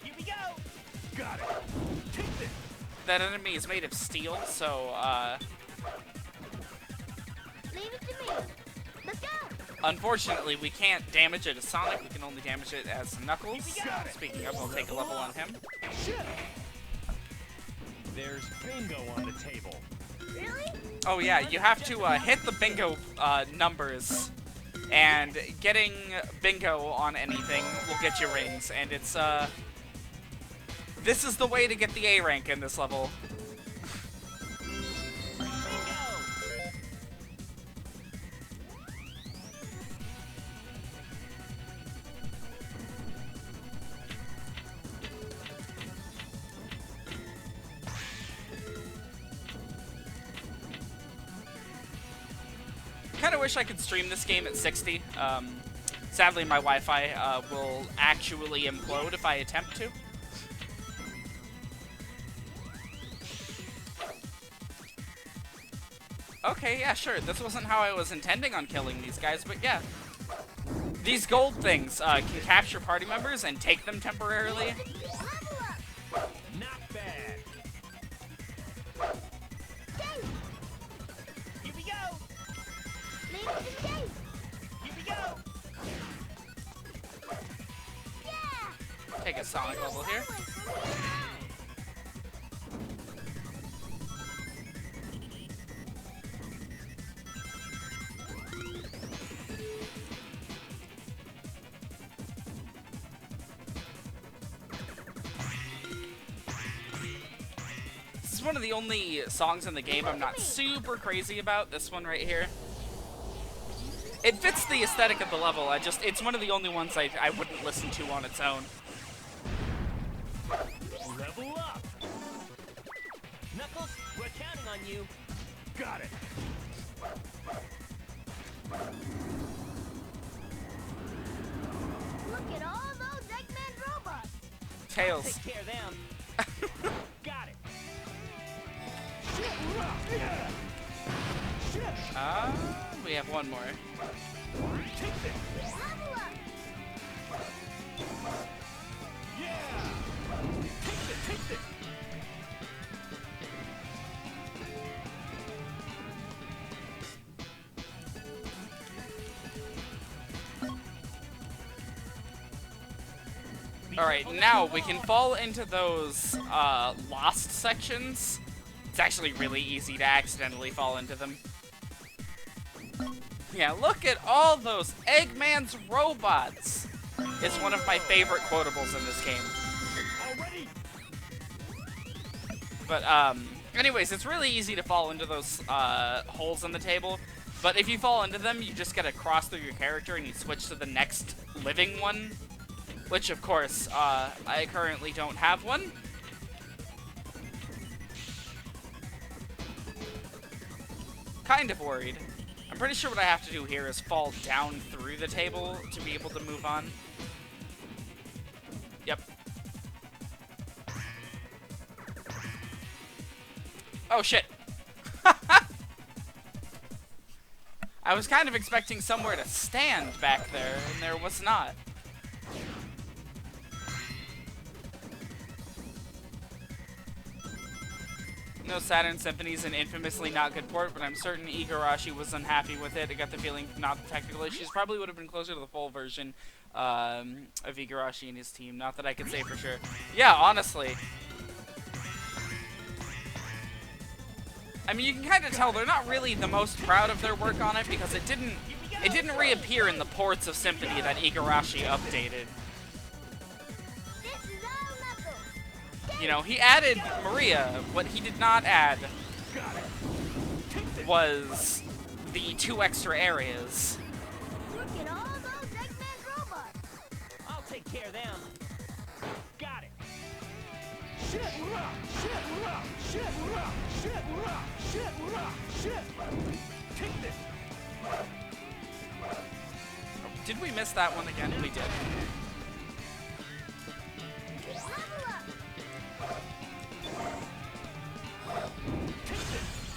Here we go. Got it. Take this. That enemy is made of steel, so, leave it to me. Let's go. unfortunately, we can't damage it as Sonic. We can only damage it as Knuckles. Got it. Speaking of, we'll take a level on him. There's bingo on the table. Really? Oh yeah, you have to hit the bingo numbers, and getting bingo on anything will get you rings, and it's this is the way to get the A rank in this level. Kind of wish I could stream this game at 60. Sadly, my Wi-Fi will actually implode if I attempt to. Okay, yeah, sure. This wasn't how I was intending on killing these guys, but yeah. These gold things can capture party members and take them temporarily. Level up. Not bad. Hey, Here we go. leave it to me. Here we go. Yeah. Take a Sonic level here. That was from here. This is one of the only songs in the game I'm not super crazy about, this one right here. It fits the aesthetic of the level, it's one of the only ones I wouldn't listen to on its own. Level up. Knuckles, we're counting on you. Got it. Look at all those Eggman robots. Tails. Take care of them. Got it. We have one more. Take this. Level up. Yeah. Take this. Alright, now we can fall into those lost sections. It's actually really easy to accidentally fall into them. Yeah, look at all those Eggman's robots. It's one of my favorite quotables in this game. Already. But, anyways, it's really easy to fall into those holes in the table. But if you fall into them, you just gotta cross through your character and you switch to the next living one. Which, of course, I currently don't have one. Kind of worried. I'm pretty sure what I have to do here is fall down through the table to be able to move on. Yep. Oh, shit. I was kind of expecting somewhere to stand back there, and there was not. No, Saturn Symphony's an infamously not good port, but I'm certain Igarashi was unhappy with it. I got the feeling not the technical issues. Probably would have been closer to the full version of Igarashi and his team. Not that I can say for sure. Yeah, honestly. I mean, you can kind of tell they're not really the most proud of their work on it because it didn't reappear in the ports of Symphony that Igarashi updated. You know, he added Maria. What he did not add was the 2 extra areas. Look at all those Eggman robots. I'll take care of them. Got it. Shit, rock, shit, rock, shit, rock, shit, rock, shit, rock, shit. Take this. Did we miss that one again? We did.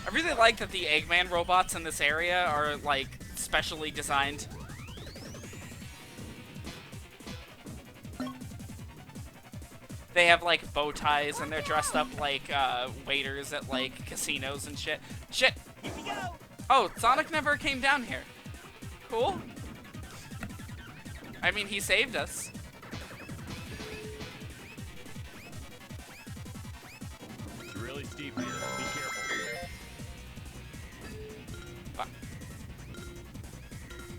I really like that the Eggman robots in this area are, like, specially designed. They have, like, bow ties, and they're dressed up like, waiters at, like, casinos and shit. Shit! Here we go. Oh, Sonic never came down here. Cool. I mean, he saved us. It's really steep here. Be careful.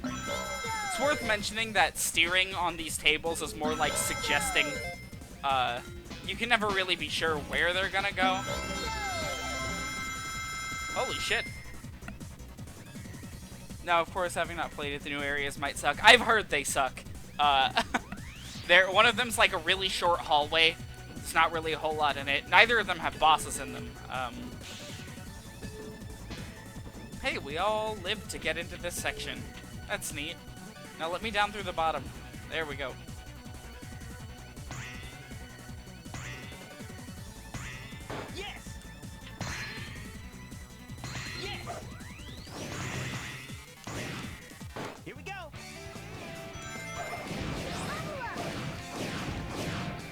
It's worth mentioning that steering on these tables is more like suggesting, you can never really be sure where they're gonna go. Holy shit. Now, of course, having not played it, the new areas might suck. I've heard they suck. One of them's like a really short hallway. There's not really a whole lot in it. Neither of them have bosses in them. Hey, we all lived to get into this section. That's neat. Now let me down through the bottom. There we go. Yes. Yes. Here we go.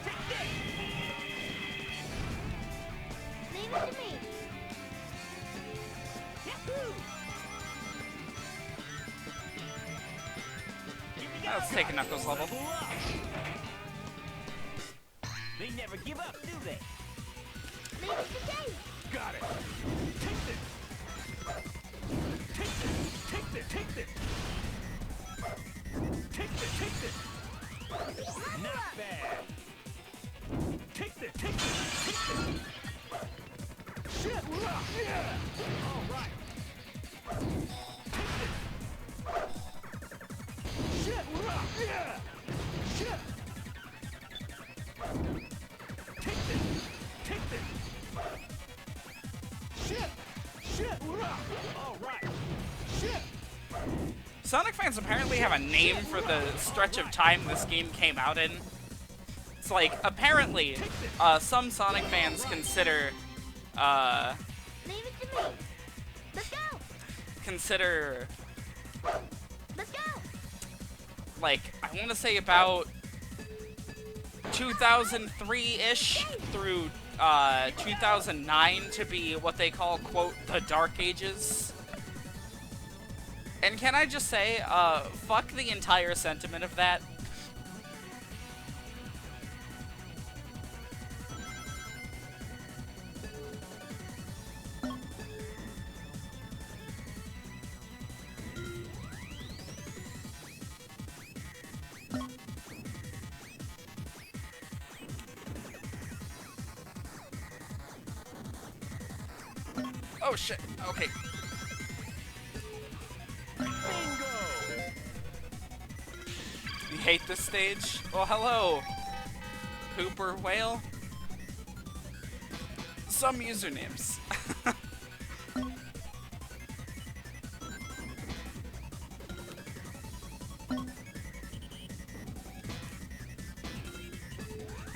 Take this. Leave it to me. Yahoo! Here we go. Let's take a Knuckles level. Level up. They never give up, do they? Leave it to Dave. Got it. Take this. Take this. Take this. Take this. Take this. Take this. Not bad. Take this. Take this. Take this. Shit, rock. Yeah. All right. Take this. Shit, rock. Yeah. Shit. Take this. Take this. Shit. Shit, rock. All right. Shit. Sonic fans apparently have a name for the stretch of time this game came out in. It's like, apparently, some Sonic fans consider, Leave it to me. Let's go. Let's go. Like, I want to say about 2003-ish through 2009 to be what they call, quote, the Dark Ages. And can I just say, fuck the entire sentiment of that. Oh shit, okay. Bingo. You hate this stage? Well, hello, Hooper Whale. Some usernames.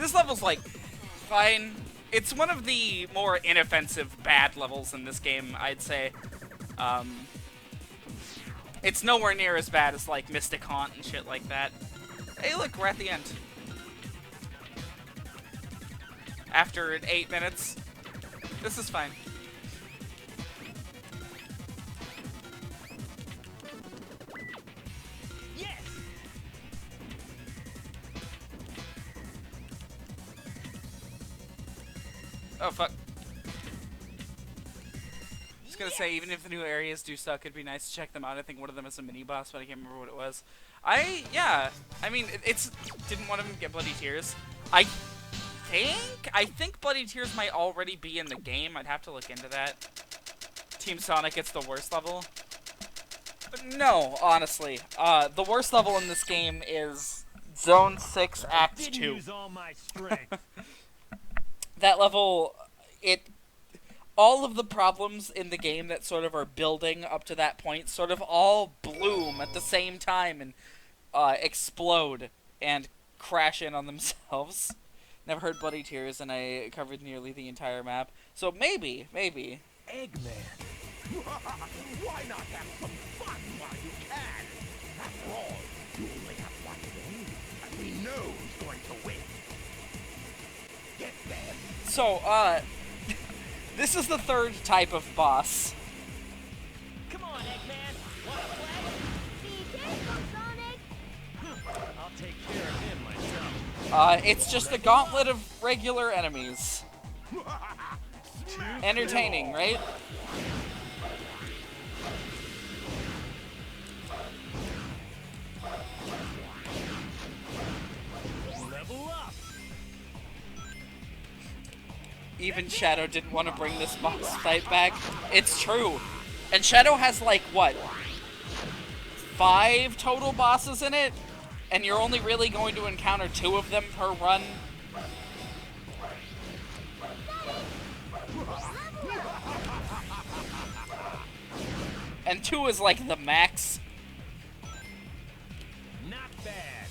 This level's, like, fine. It's one of the more inoffensive bad levels in this game, I'd say. It's nowhere near as bad as, like, Mystic Haunt and shit like that. Hey, look, we're at the end. After 8 minutes. This is fine. Yes! Oh, fuck. Just gonna say, even if the new areas do suck, it'd be nice to check them out. I think one of them is a mini-boss, but I can't remember what it was. Yeah. I mean, it's... Didn't one of them get Bloody Tears? I think Bloody Tears might already be in the game. I'd have to look into that. Team Sonic gets the worst level. But no, honestly. The worst level in this game is Zone 6, Act 2. Didn't use all my strength. That level, all of the problems in the game that sort of are building up to that point sort of all bloom at the same time and explode and crash in on themselves. Never heard Bloody Tears, and I covered nearly the entire map. So maybe. Eggman. Why not have some fun while you can? After all, you only have one game, and we know who's going to win. Get them. So, this is the third type of boss. Come on, Eggman. Wanna play? Be careful, Sonic. I'll take care of him myself. It's just a gauntlet of regular enemies. Entertaining, right? Level up. Even Shadow didn't want to bring this boss fight back. It's true. And Shadow has, like, what? 5 total bosses in it? And you're only really going to encounter 2 of them per run? And 2 is, like, the max. Not bad.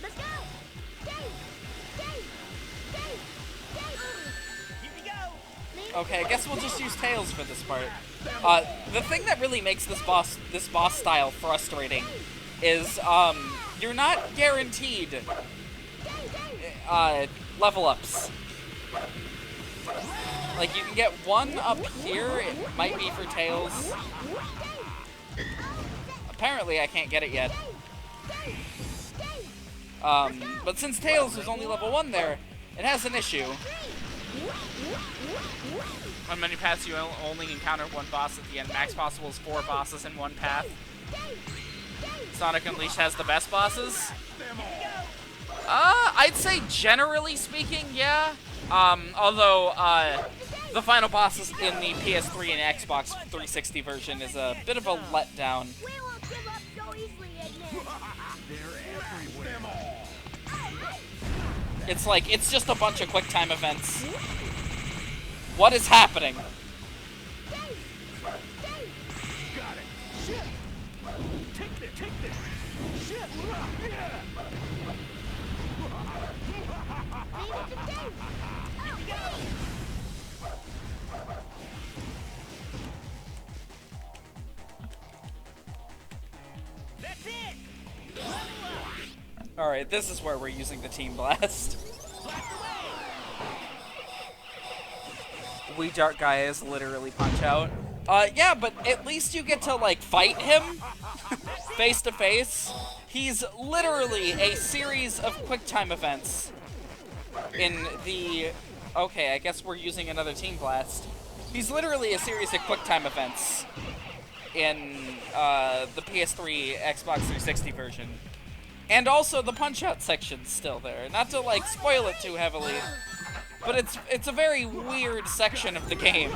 Let's go. Dave. Here we go. Okay, I guess we'll just use Tails for this part. The thing that really makes this boss style frustrating is, you're not guaranteed, level ups. Like, you can get 1 up here, it might be for Tails. Apparently I can't get it yet. But since Tails was only level 1 there, it has an issue. On many paths, you only encounter 1 boss at the end. Max possible is 4 bosses in 1 path. Sonic Unleashed has the best bosses. I'd say generally speaking, yeah. Although, the final bosses in the PS3 and Xbox 360 version is a bit of a letdown. We won't give up so easily, Eggman. They're everywhere. It's like, it's just a bunch of QuickTime events. What is happening? Got it. Shit. Take this. Shit. Yeah. Leave it to Dave. Oh, Dave. That's it. Alright, this is where we're using the Team Blast. Wee Dark Guy is literally Punch-Out. Yeah, but at least you get to, like, fight him face to face. He's literally a series of QuickTime events in the... Okay, I guess we're using another Team Blast. He's literally a series of QuickTime events in the PS3, Xbox 360 version. And also the Punch-Out section's still there. Not to, like, spoil it too heavily, but it's a very weird section of the game.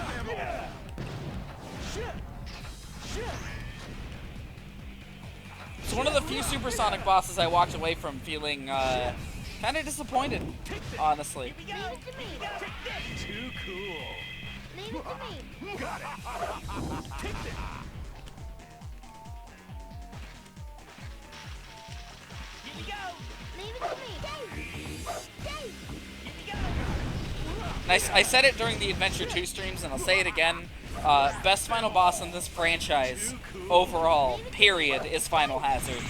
It's one of the few Supersonic bosses I walked away from feeling kind of disappointed, honestly. Leave it to me. Too cool. Leave it to me. Got it. Take this. Here we go. Leave it to me. Dave. Nice. I said it during the Adventure 2 streams, and I'll say it again. Best final boss in this franchise, overall, period, is Final Hazard.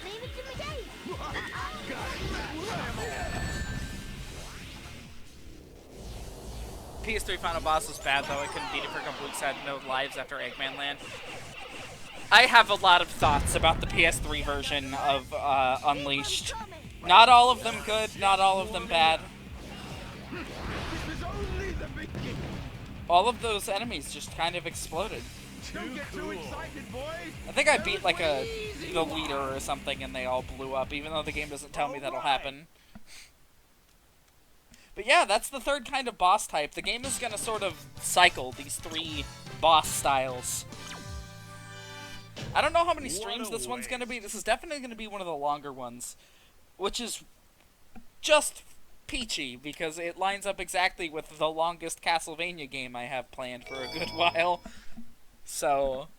Leave it to me, Dave. PS3 final boss was bad, though. I couldn't beat it for a couple weeks. I had no lives after Eggman Land. I have a lot of thoughts about the PS3 version of Unleashed. Not all of them good, not all of them bad. This is only the beginning. All of those enemies just kind of exploded. Don't get too excited, boys. I think I beat like the leader or something and they all blew up, even though the game doesn't tell me that'll happen. But yeah, that's the third kind of boss type. The game is gonna sort of cycle these 3 boss styles. I don't know how many streams this one's gonna be. This is definitely gonna be one of the longer ones, which is just peachy because it lines up exactly with the longest Castlevania game I have planned for a good while. So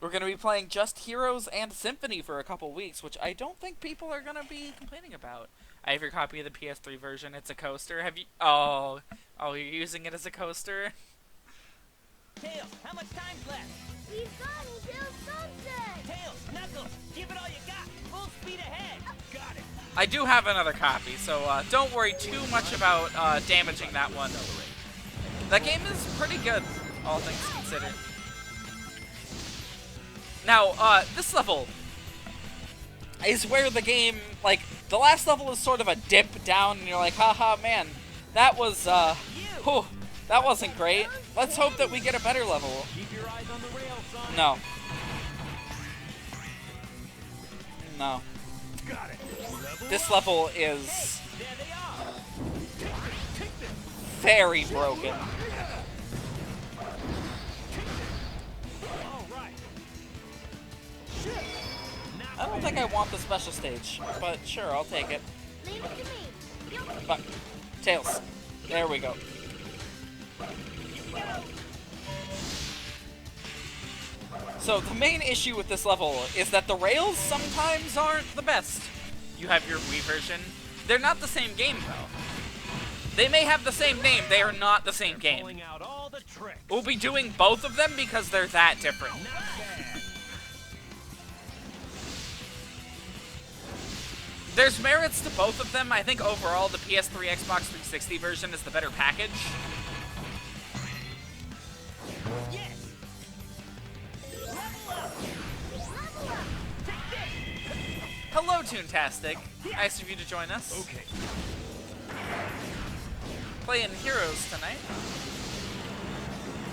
we're gonna be playing just Heroes and Symphony for a couple weeks, which I don't think people are gonna be complaining about. I have your copy of the PS3 version. It's a coaster. Have you? Oh, you're using it as a coaster? Tails, how much time's left? We've gone until sunset. Tails, Knuckles, give it all you got. Full speed ahead. Got it. I do have another copy, so don't worry too much about damaging that one. That game is pretty good, all things considered. Now, this level is where the game, like, the last level is sort of a dip down, and you're like, haha, man, that was, whew, that wasn't great. Let's hope that we get a better level. Keep your eyes on the rail, son. No. No. Got it. This level is There they are. very broken. All right. I don't think I want the special stage, but sure, I'll take it. Leave it to me. Yup. But, Tails. There we go. So, the main issue with this level is that the rails sometimes aren't the best. You have your Wii version. They're not the same game, though. They may have the same name, they are not the same game. Pulling out all the tricks. We'll be doing both of them because they're that different. Not bad. There's merits to both of them. I think overall the PS3 Xbox 360 version is the better package. Yes. Level up. Take this. Hello, Toontastic. Nice of you to join us. Okay. Playing Heroes tonight.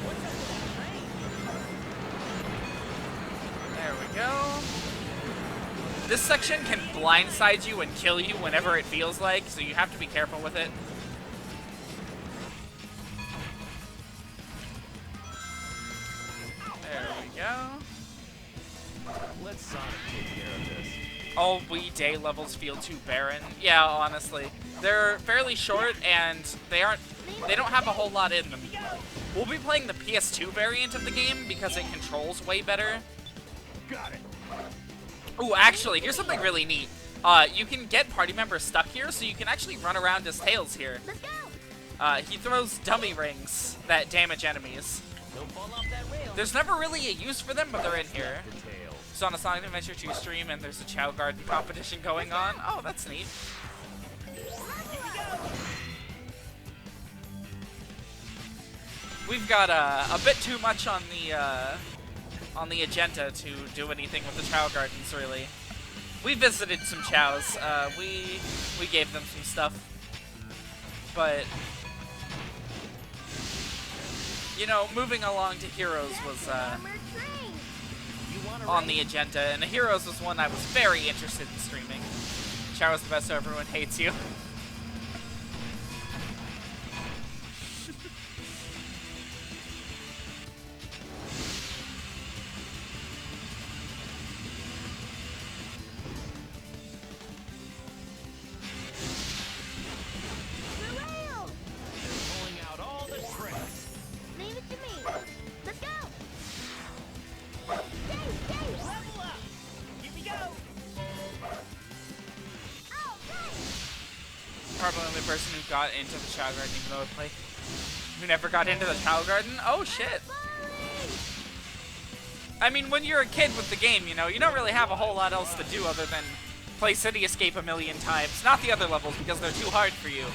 What's up with that train? There we go. This section can blindside you and kill you whenever it feels like, so you have to be careful with it. There we go. Let Sonic take care of this. All Wii Day levels feel too barren. Yeah, honestly. They're fairly short and they don't have a whole lot in them. We'll be playing the PS2 variant of the game because it controls way better. Got it. Ooh, actually, here's something really neat. You can get party members stuck here, so you can actually run around as Tails here. Let's go. He throws dummy rings that damage enemies. Don't fall off that rail. There's never really a use for them, but they're in here. The tail. It's on a Sonic Adventure 2 stream, and there's a Chow Garden competition going on. Oh, that's neat. We've got a bit too much on the agenda to do anything with the Chow Gardens, really. We visited some Chows. We gave them some stuff, but you know, moving along to Heroes was Armored train. You want on the agenda, and Heroes was one I was very interested in streaming. Chow is the best, so everyone hates you. The rail. pulling out all the tricks. Leave it to me. Let's go. probably the only person who got into the Chao Garden, even though I played. Who never got into the Chao Garden? Oh shit! I mean, when you're a kid with the game, you know, you don't really have a whole lot else to do other than play City Escape a million times. Not the other levels because they're too hard for you,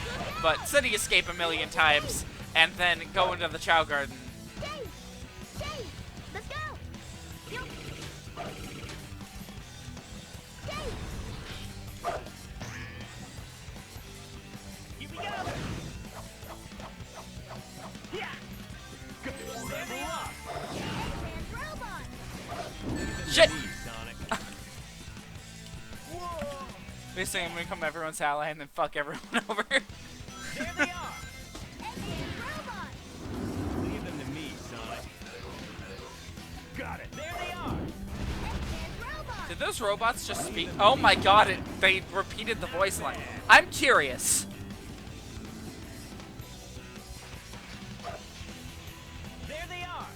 but City Escape a million times and then go into the Chao Garden. Dave! Dave! Let's go! Yo! Dave! Here we go. Yeah. There they are. Eggman's robot! Shit! Sonic. This thing, I'm gonna become everyone's ally and then fuck everyone over. There they are. Eggman's robot! Leave them to me, Sonic. Got it. There they are. Eggman's robot! Did those robots just speak? Oh my god, they repeated the voice line. I'm curious. There they are.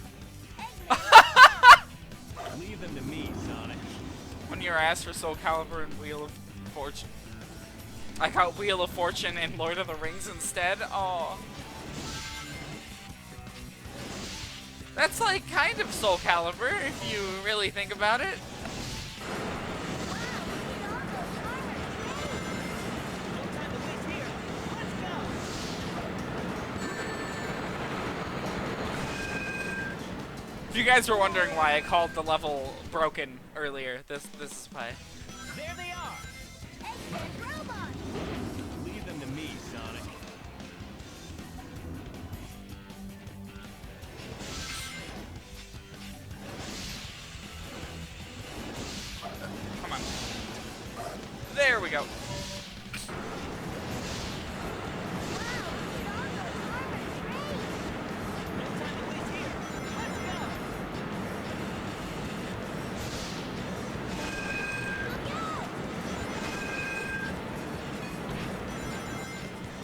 Leave them to me, Sonic. When you're asked for Soul Calibur and Wheel of Fortune. I got Wheel of Fortune and Lord of the Rings instead. Oh. That's like kind of Soul Calibur if you really think about it. No time to waste here. Let's go. If you guys were wondering why I called the level broken earlier, this is why. There they are. Eggman's robot! Leave them to me, Sonic. Come on. There we go. No time to waste here. Let's go.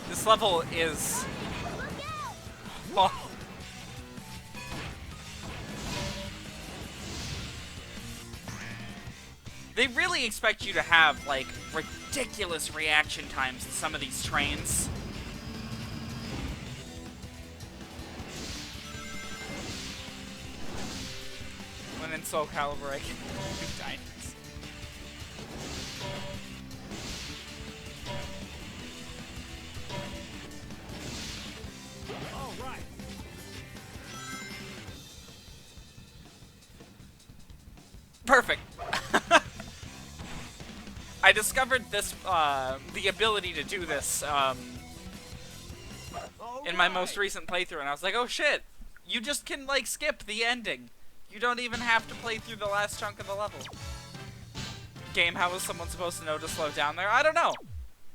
This level is long. They really expect you to have, like, ridiculous reaction times to some of these trains. When in Soul Calibur, I can do diamonds. All right. Perfect. I discovered this, the ability to do this, in my most recent playthrough, and I was like, oh shit, you just can, like, skip the ending. You don't even have to play through the last chunk of the level. Game, how was someone supposed to know to slow down there? I don't know.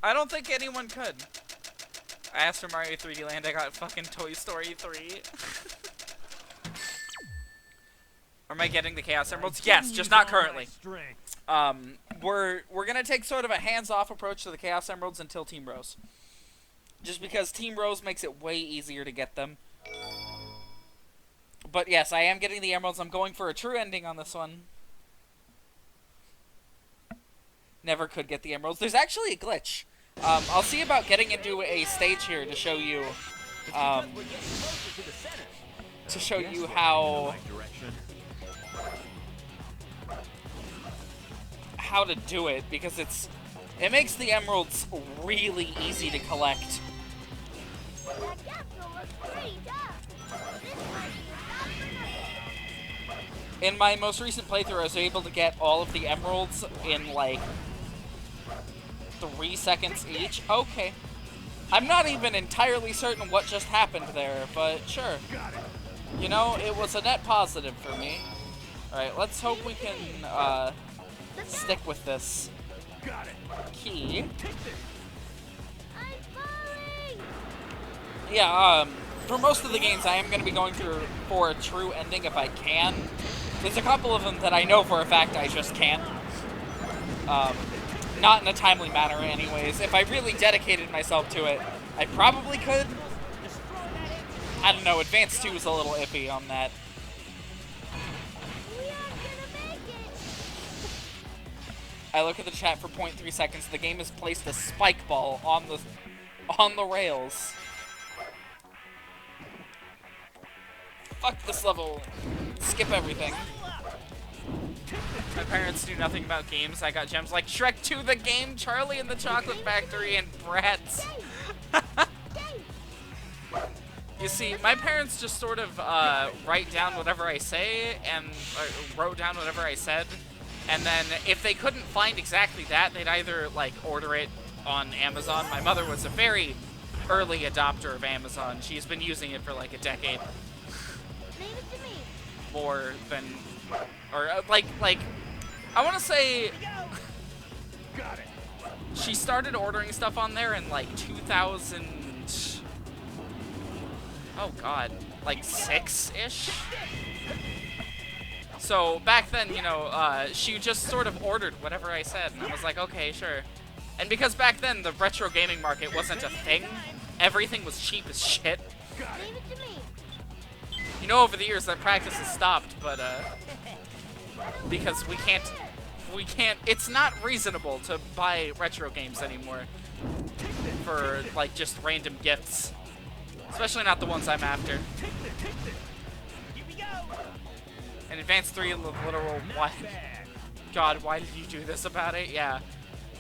I don't think anyone could. I asked for Mario 3D Land, I got fucking Toy Story 3. Or am I getting the Chaos Emeralds? Yes, just not currently. We're gonna take sort of a hands-off approach to the Chaos Emeralds until Team Rose. Just because Team Rose makes it way easier to get them. But yes, I am getting the emeralds. I'm going for a true ending on this one. Never could get the emeralds. There's actually a glitch. I'll see about getting into a stage here to show you, how to do it, because it makes the emeralds really easy to collect. That capsule looks pretty tough. This might be a stop for nothing. In my most recent playthrough, I was able to get all of the emeralds in, like, 3 seconds each. Okay. I'm not even entirely certain what just happened there, but sure. You know, it was a net positive for me. Alright, let's hope we can, stick with this key. I'm falling! Yeah, for most of the games, I am going to be going through for a true ending if I can. There's a couple of them that I know for a fact I just can't. Not in a timely manner anyways. If I really dedicated myself to it, I probably could. I don't know, Advance 2 is a little iffy on that. We aren't gonna make it! I look at the chat for 0.3 seconds. The game has placed a spike ball on the on the rails. Fuck this level. Skip everything. My parents knew nothing about games. I got gems like Shrek 2 the game, Charlie and the Chocolate Factory, and Bratz. You see, my parents just sort of write down whatever I say and wrote down whatever I said. And then if they couldn't find exactly that, they'd either like order it on Amazon. My mother was a very early adopter of Amazon. She's been using it for like a decade. More than, or like I want to say Got it. she started ordering stuff on there in like 2000, oh god, like 6-ish. So back then, you know, she just sort of ordered whatever I said, and I was like, okay, sure. And because back then the retro gaming market wasn't a thing, everything was cheap as shit. Got it. You know, over the years that practice has stopped, but because we can't, it's not reasonable to buy retro games anymore for like just random gifts, especially not the ones I'm after. Here we go. And Advance 3 literal, why, God, why did you do this about it? Yeah.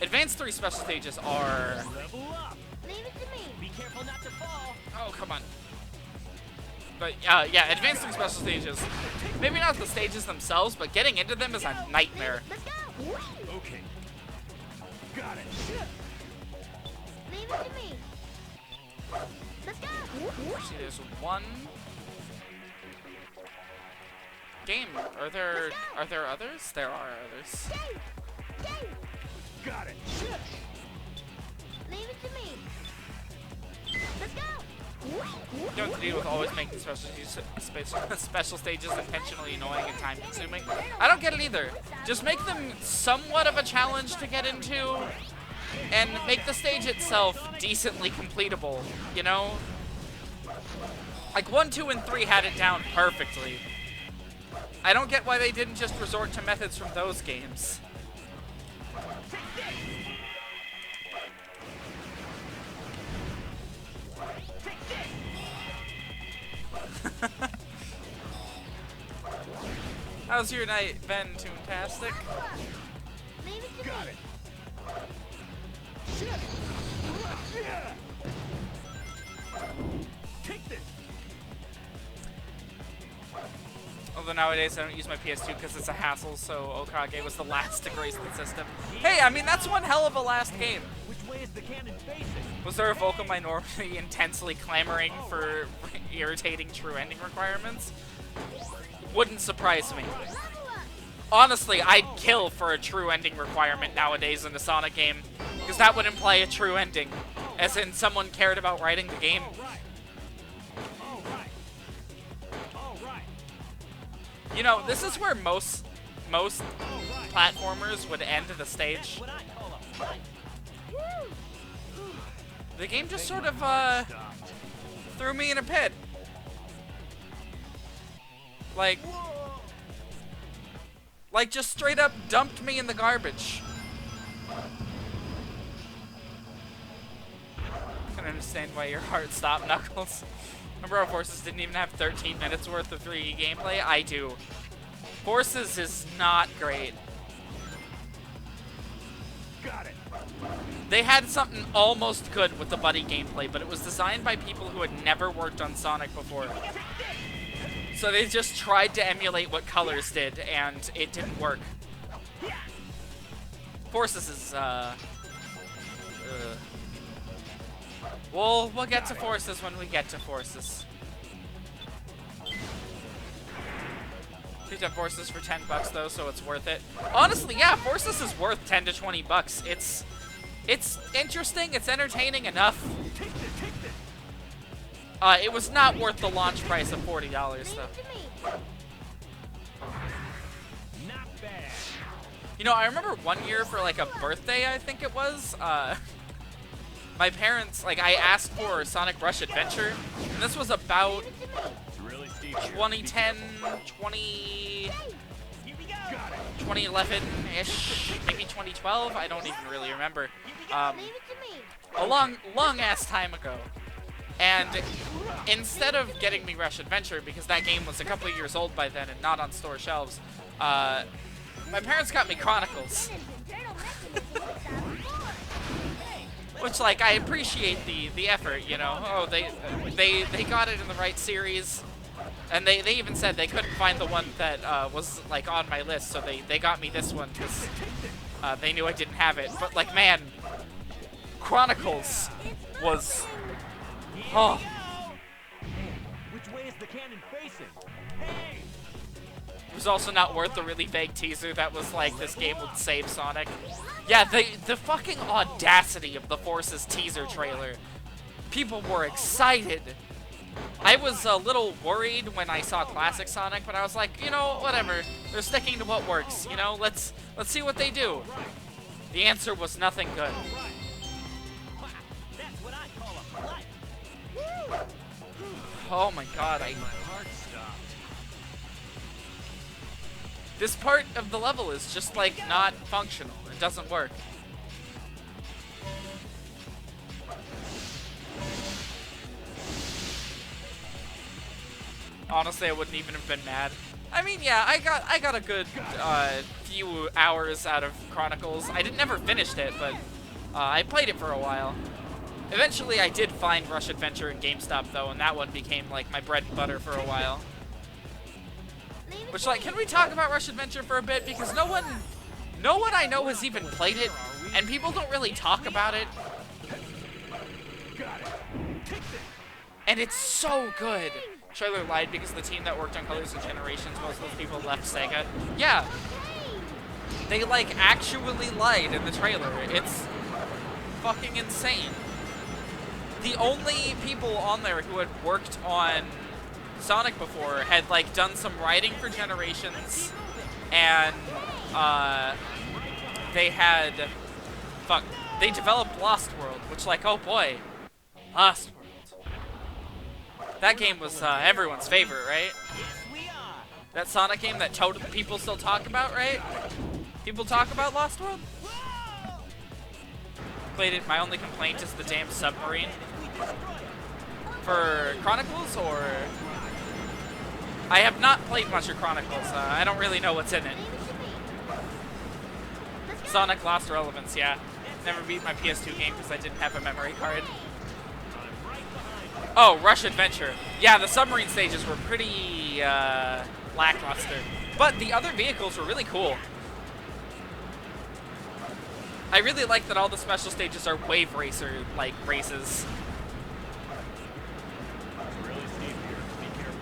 Advance 3 special stages are, Level up. Leave it to me. Be careful not to fall. oh, come on. But yeah, Advanced 3 special stages, maybe not the stages themselves, but getting into them is a nightmare. Let's go. Okay. Got it. Leave it to me. Let's go. See, there's one game. Are there others? There are others. Got it. Leave it to me. Let's go. You don't have to deal with always making special stages intentionally annoying and time consuming. I don't get it either. Just make them somewhat of a challenge to get into, and make the stage itself decently completable, you know? Like 1, 2, and 3 had it down perfectly. I don't get why they didn't just resort to methods from those games. How's your night been, Toontastic? Leave it to Got me. it. Take this. Although nowadays I don't use my PS2 because it's a hassle, so Okage was the last to grace the system. Hey, I mean, that's one hell of a last game. Which way is the cannon facing? Was there a vocal minority intensely clamoring for irritating true ending requirements? Wouldn't surprise me. Honestly, I'd kill for a true ending requirement nowadays in a Sonic game, because that would imply a true ending, as in someone cared about writing the game. All right. All right. You know, this is where most platformers would end the stage. What I call a fight. The game just sort of threw me in a pit. Like just straight up dumped me in the garbage. I can understand why your heart stopped, Knuckles. Remember how Forces didn't even have 13 minutes worth of 3D gameplay? I do. Forces is not great. Got it. They had something almost good with the buddy gameplay, but it was designed by people who had never worked on Sonic before. So they just tried to emulate what Colors did, and it didn't work. Forces is, we'll get to Forces when we get to Forces. Picked up Forces for $10 though, so it's worth it. Honestly, yeah, Forces is worth 10 to 20 bucks. It's interesting, it's entertaining enough. It was not worth the launch price of $40 though. Leave it to me. Not bad. You know, I remember one year for like a birthday, I think it was, my parents, like, I asked for Sonic Rush Adventure, and this was about Leave it to me. It's really steep. 2010, 20... Here we go. Got it. 2011-ish, maybe 2012. I don't even really remember. Leave it to me. A long ass time ago. And instead of getting me Rush Adventure, because that game was a couple of years old by then and not on store shelves, my parents got me Chronicles. Which, like, I appreciate the effort, you know. Oh, they got it in the right series. And they even said they couldn't find the one that was, like, on my list, so they got me this one, because they knew I didn't have it. But, like, man, Chronicles was... Oh. Which way is the cannon facing? Hey! It was also not worth the really vague teaser that was like, this game would save Sonic. Yeah, the fucking audacity of the Forces teaser trailer. People were excited. I was a little worried when I saw Classic Sonic, but I was like, you know, whatever. They're sticking to what works, you know? Let's see what they do. The answer was nothing good. That's what I call a flight. Oh my god, My heart stopped. This part of the level is just, like, not functional. It doesn't work. Honestly, I wouldn't even have been mad. I mean, yeah, I got a good few hours out of Chronicles. I never finished it, but I played it for a while. Eventually, I did find Rush Adventure in GameStop, though, and that one became, like, my bread and butter for a while. Which, like, can we talk about Rush Adventure for a bit? Because no one I know has even played it, and people don't really talk about it. And it's so good. Trailer lied because the team that worked on Colors and Generations, most of those people left Sega. Yeah. They, like, actually lied in the trailer. It's fucking insane. The only people on there who had worked on Sonic before had, like, done some writing for Generations, and they developed Lost World, which, like, oh boy, Lost World. That game was everyone's favorite, right? That Sonic game that people still talk about, right? People talk about Lost World? Played it. My only complaint is the damn submarine. For Chronicles, or... I have not played much of Chronicles. I don't really know what's in it. Sonic Lost Relevance, yeah. Never beat my PS2 game because I didn't have a memory card. Oh, Rush Adventure. Yeah, the submarine stages were pretty lackluster. But the other vehicles were really cool. I really like that all the special stages are Wave Racer-like races. It's really safe here. Be careful.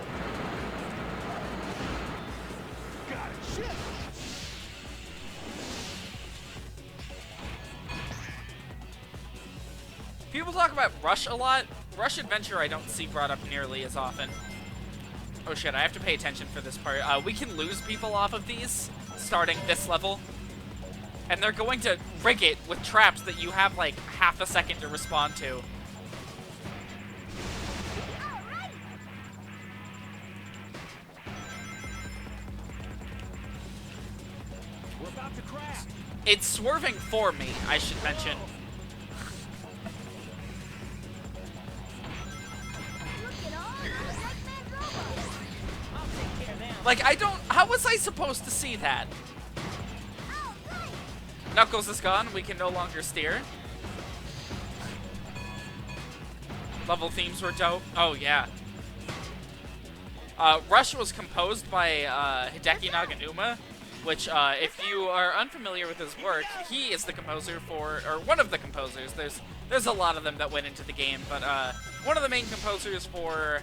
Got it. Shit. People talk about Rush a lot. Rush Adventure I don't see brought up nearly as often. Oh shit, I have to pay attention for this part. We can lose people off of these, starting this level. And they're going to rig it with traps that you have, like, half a second to respond to. We're about to crash. It's swerving for me, I should mention. Look at all those Eggman robots. I'll take care of them. Like, how was I supposed to see that? Oh, right. Knuckles is gone, we can no longer steer. Level themes were dope. Oh, yeah. Rush was composed by Hideki Naganuma, which, if you are unfamiliar with his work, he is the composer for, or one of the composers. There's a lot of them that went into the game, but one of the main composers for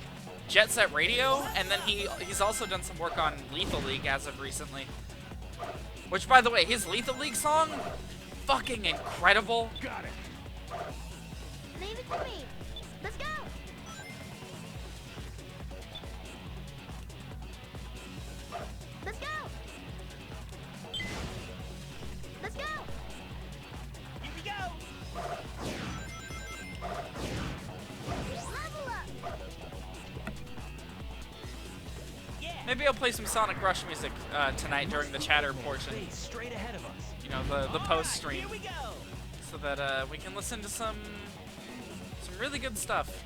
Jet Set Radio, and then he's also done some work on Lethal League as of recently. Which, by the way, his Lethal League song, fucking incredible. Got it. Leave it to me. Let's go. Let's go. Let's go. Here we go. Level up. Yeah, Maybe I'll play some Sonic Rush music tonight during the chatter portion. Base straight ahead of us. You know, the post stream, Here we go. so that we can listen to some really good stuff.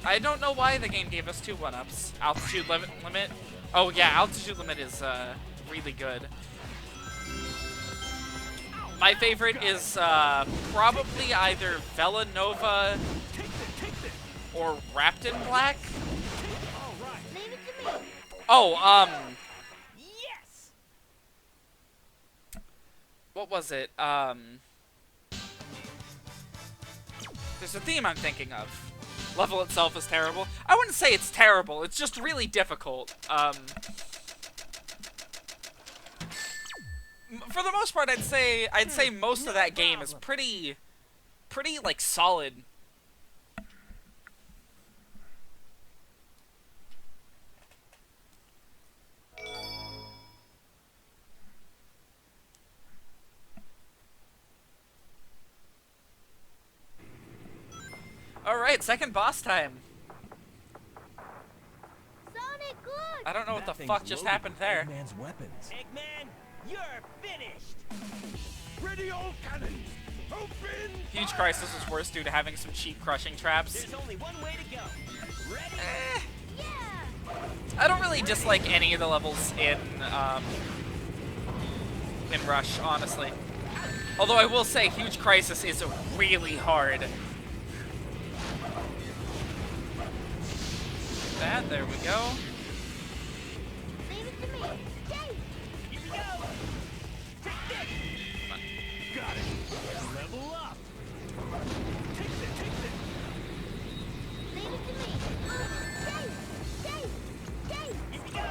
I don't know why the game gave us 2 1-ups. Altitude limit. Oh yeah, altitude limit is really good. My favorite is probably either Velanova or Wrapped in Black. Leave it to me. Oh, Yes. what was it? There's a theme I'm thinking of. Level itself is terrible. I wouldn't say it's terrible, it's just really difficult. For the most part, I'd say most of that game is pretty like solid. Alright, second boss time. Sonic, look! I don't know what the That thing's fuck just loaded happened with there. Eggman's weapons. Eggman, you're finished. Ready all cannons! Open! Huge Crisis was worse due to having some cheap crushing traps. There's only one way to go. Ready? Yeah! I don't really dislike any of the levels in Rush, honestly. Although I will say, Huge Crisis is really hard. That, there we go. Leave it to me. Jake! Here we go. Take this. Got it. Level up. Take this. Leave it to me. Jake! Jake! Jake! Here we go.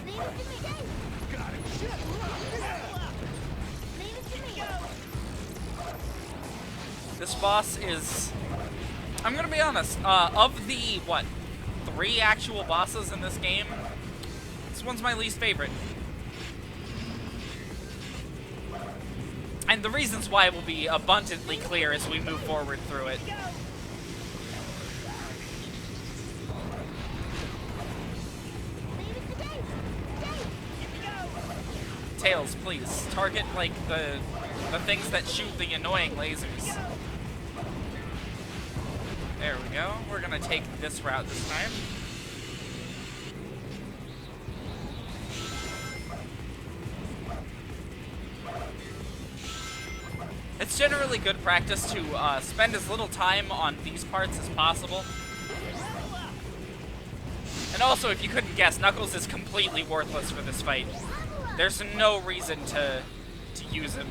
Leave it to me. Jake! Got it! Shit! Level up. Leave it to me. This boss is... I'm gonna be honest, of the, 3 actual bosses in this game, this one's my least favorite. And the reasons why will be abundantly clear as we move forward through it. Leave it to Jake! Jake! Tails, please, target, like, the things that shoot the annoying lasers. There we go. We're gonna take this route this time. It's generally good practice to spend as little time on these parts as possible. And also, if you couldn't guess, Knuckles is completely worthless for this fight. There's no reason to use him.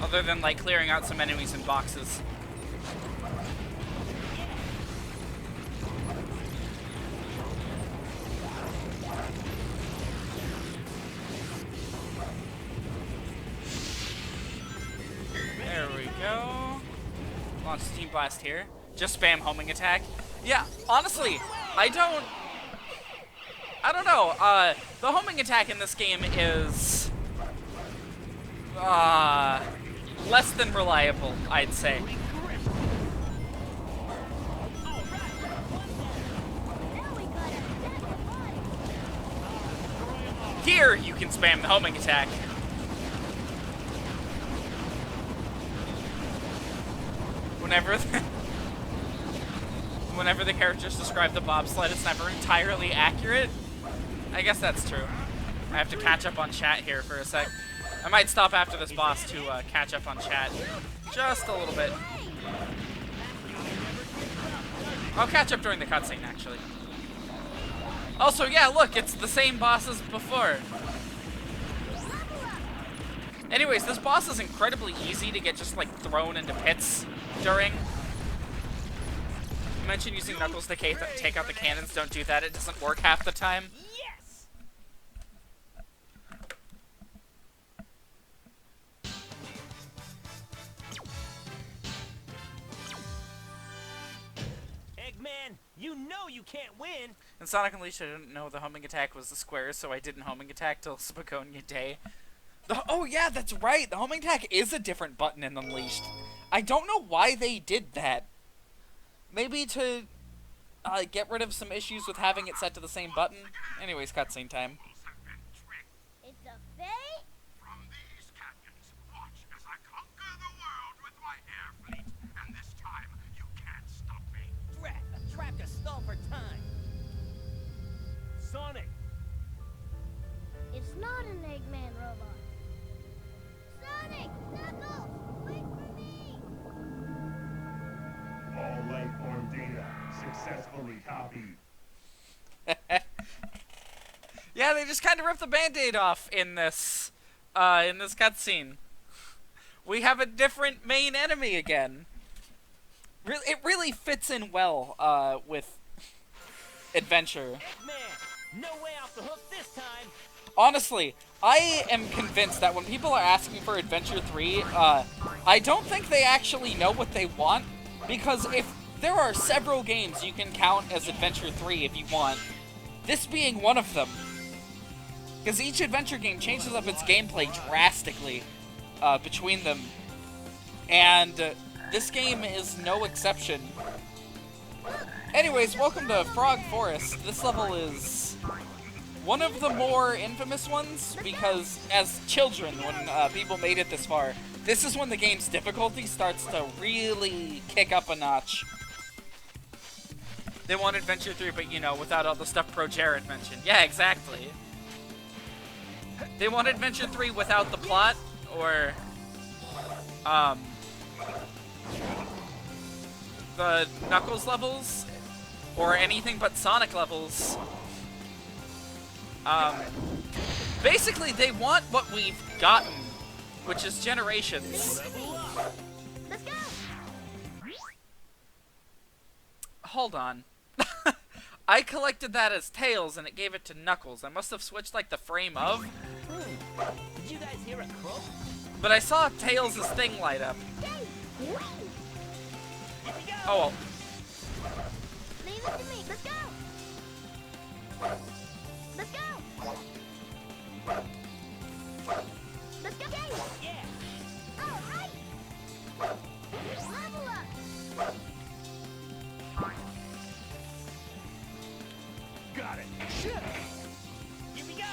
Other than, like, clearing out some enemies in boxes. There we go. Launch Steam Blast here. Just spam homing attack. Yeah, honestly, I don't know. The homing attack in this game is less than reliable, I'd say. Now we gotta set the fun. Here, you can spam the homing attack. Whenever the characters describe the bobsled, it's never entirely accurate. I guess that's true. I have to catch up on chat here for a sec. I might stop after this boss to catch up on chat. Just a little bit. I'll catch up during the cutscene, actually. Also, yeah, look, it's the same boss as before. Anyways, this boss is incredibly easy to get just, like, thrown into pits during. You mentioned using Knuckles to take out the cannons. Don't do that. It doesn't work half the time. Yes. Eggman, you know you can't win. In Sonic Unleashed, I didn't know the homing attack was the squares, so I didn't homing attack till Spagonia Day. Oh yeah, that's right. The homing attack is a different button in Unleashed. I don't know why they did that. Maybe to get rid of some issues with having it set to the same button. Anyways, cutscene time. Have been tricked. It's a fae? From these canyons, watch as I conquer the world with my air fleet. And this time, you can't stop me. Drat, a trap to stall for time. Sonic! It's not an Eggman robot. Sonic! Knuckles! Wait for me! All life form data successfully copied. Yeah, they just kind of ripped the Band-Aid off in this cutscene. We have a different main enemy again. It really fits in well with Adventure. Eggman! No way off the hook this time! Honestly, I am convinced that when people are asking for Adventure 3, I don't think they actually know what they want, because if there are several games you can count as Adventure 3 if you want, this being one of them. Because each Adventure game changes up its gameplay drastically between them, and this game is no exception. Anyways, welcome to Frog Forest. This level is one of the more infamous ones, because as children, when people made it this far, this is when the game's difficulty starts to really kick up a notch. They want Adventure 3, but you know, without all the stuff Pro Jared mentioned. Yeah, exactly. They want Adventure 3 without the plot, or, the Knuckles levels, or anything but Sonic levels. Basically, they want what we've gotten, which is Generations. Let's go! Hold on. I collected that as Tails, and it gave it to Knuckles. I must have switched, like, the frame of. Did you guys hear a croak? But I saw Tails' thing light up. Here we go! Oh, well. Leave it to me. Let's go! Let's go! Let's go! Yeah! All right! Level up! Got it. Here we go!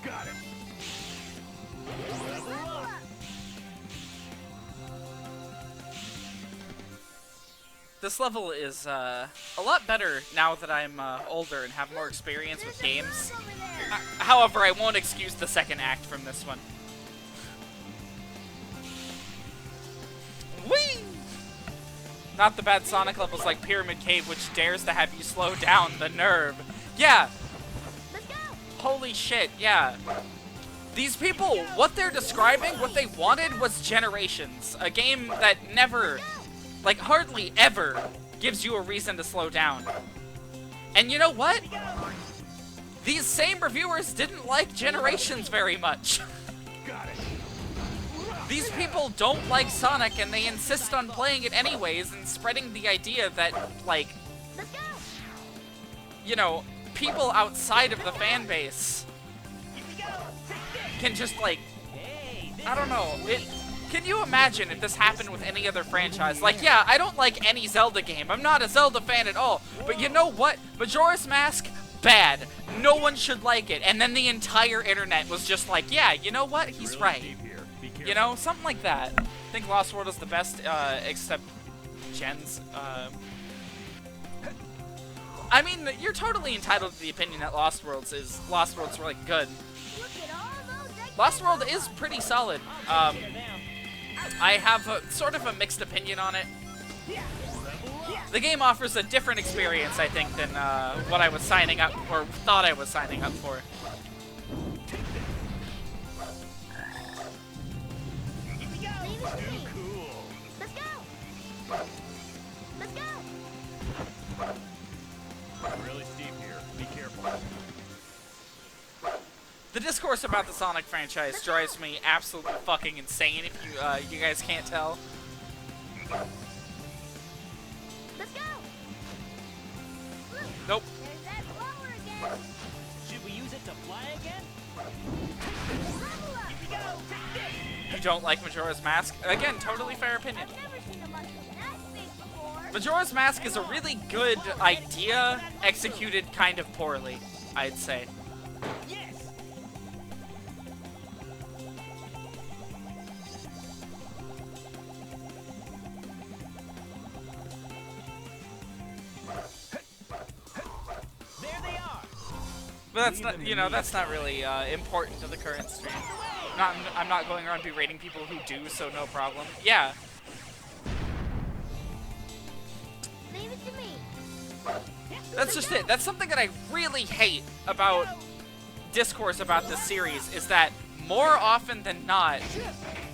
Got it. Level up! This level is a lot better now that I'm older and have more experience with games. Over there! However, I won't excuse the second act from this one. Whee! Not the bad Sonic levels like Pyramid Cave, which dares to have you slow down the nerve. Yeah, Let's go! holy shit, yeah. These people, what they're describing, what they wanted was Generations. A game that never, like hardly ever, gives you a reason to slow down. And you know what? These same reviewers didn't like Generations very much. Got it. These people don't like Sonic, and they insist on playing it anyways and spreading the idea that, like, Let's go! you know, people outside of the fan base Here we go! Take this! can just, like, Hey, this I don't is know. sweet. Can you imagine if this happened with any other franchise? Like, yeah, I don't like any Zelda game. I'm not a Zelda fan at all. But you know what? Majora's Mask, bad. No one should like it. And then the entire internet was just like, yeah, you know what? He's right. You know, something like that. I think Lost World is the best, except Jen's. I mean, you're totally entitled to the opinion that Lost World's really good. Look at all those eggs! Lost World is pretty solid. Here now. I have sort of a mixed opinion on it. The game offers a different experience, I think, than what I was signing up, or thought I was signing up for. Here we go! Leave it to me. Cool. Let's go! Let's go! Really steep here. Be careful. The discourse about the Sonic franchise drives me absolutely fucking insane, if you guys can't tell. Let's go! Look, Nope. there's that blower again! Should we use it to fly again? you don't like Majora's Mask. Again, totally fair opinion. I've never seen a mushroom that big before. Majora's Mask is a really good idea, executed kind of poorly, I'd say. Yes. There they are. But that's not, you know, that's not really important to the current stream. I'm not going around berating people who do, so no problem. Yeah. Leave it to me. That's just it. That's something that I really hate about discourse about this series, is that more often than not...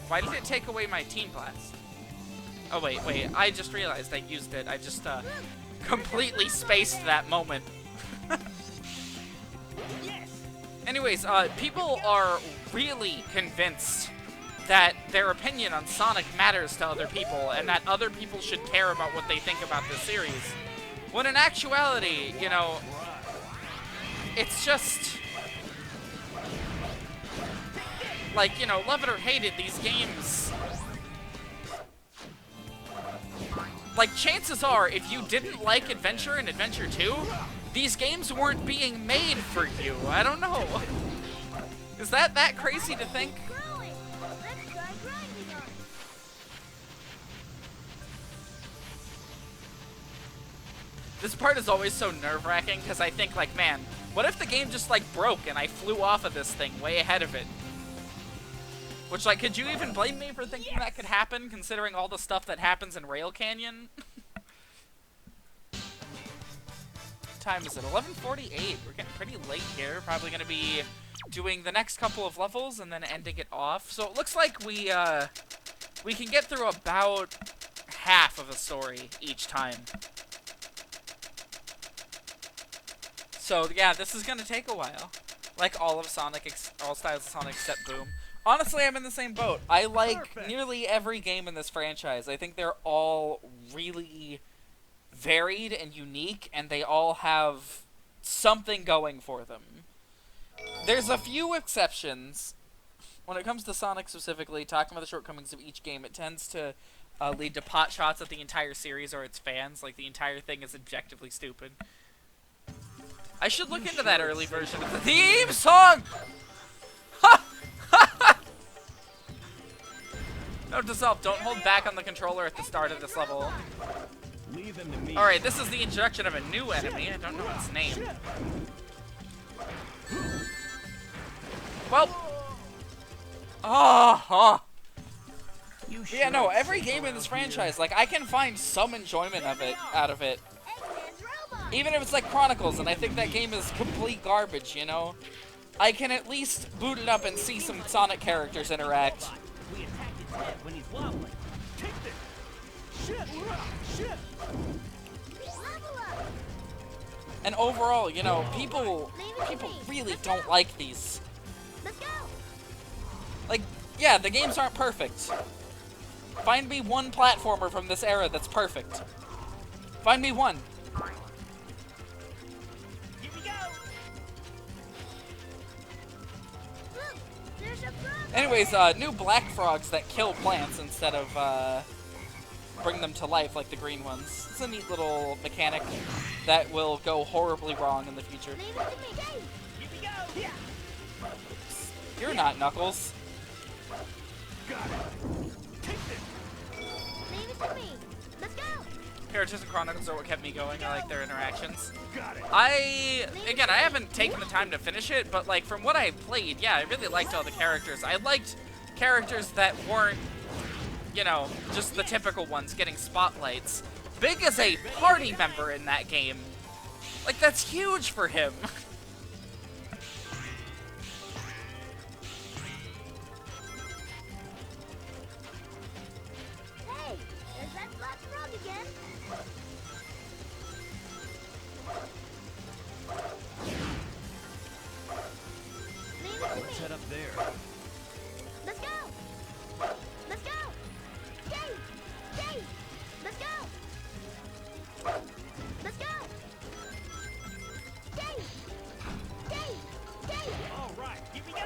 Why did it take away my Team Blast? Oh, wait. I just realized I used it. I just, completely spaced that moment. Yes. Anyways, people are really convinced that their opinion on Sonic matters to other people, and that other people should care about what they think about this series. When in actuality, you know, it's just... Like, you know, love it or hate it, these games... Like, chances are, if you didn't like Adventure and Adventure 2, these games weren't being made for you. I don't know. Is that crazy to think? Growing. Let's try grinding on it. This part is always so nerve-wracking, because I think, like, man, what if the game just, like, broke and I flew off of this thing way ahead of it? Which, like, could you even blame me for thinking that could happen, considering all the stuff that happens in Rail Canyon? Time is it? 11:48. We're getting pretty late here. Probably going to be doing the next couple of levels and then ending it off. So it looks like we can get through about half of a story each time. So yeah, this is going to take a while. Like all of Sonic, all styles of Sonic except Boom. Honestly, I'm in the same boat. I like nearly every game in this franchise. I think they're all really varied and unique, and they all have something going for them. There's a few exceptions. When it comes to Sonic specifically, talking about the shortcomings of each game, it tends to lead to pot shots at the entire series or its fans. Like, the entire thing is objectively stupid. I should look into that early version of the theme song! Note to self, don't hold back on the controller at the start of this level. Leave them to me. Alright, this is the introduction of a new enemy. I don't know its name. Well. Yeah, no, every game in this franchise, like, I can find some enjoyment of it, out of it. Eggman's robot. Even if it's like Chronicles, and I think that game is complete garbage, you know? I can at least boot it up and see some Sonic characters interact. We attacked its head when he's wobbling. Take this. Shit. Level up. And overall, you know, people really don't like these. Let's go. Like, yeah, the games aren't perfect. Find me one platformer from this era that's perfect. Find me one. Here we go. Look, there's a frog. Anyways, new black frogs that kill plants instead of, bring them to life like the green ones. It's a neat little mechanic that will go horribly wrong in the future. Leave it to me. Hey, Here we go. Yeah. You're not Knuckles. Got it. Take this. leave it to me. Let's go. Characters in Chronicles are what kept me going. I like their interactions. Got it. I haven't taken the time to finish it, but like from what I played, yeah, I really liked all the characters. I liked characters that weren't, you know, just the typical ones getting spotlights. Big is a party member in that game. Like, that's huge for him. Hey, there's that black frog again. Leave it to What's me. that up there? Let's go. Let's go. Dave. Dave. Let's go. Let's go. Dave. Dave. Dave. All right. Here we go.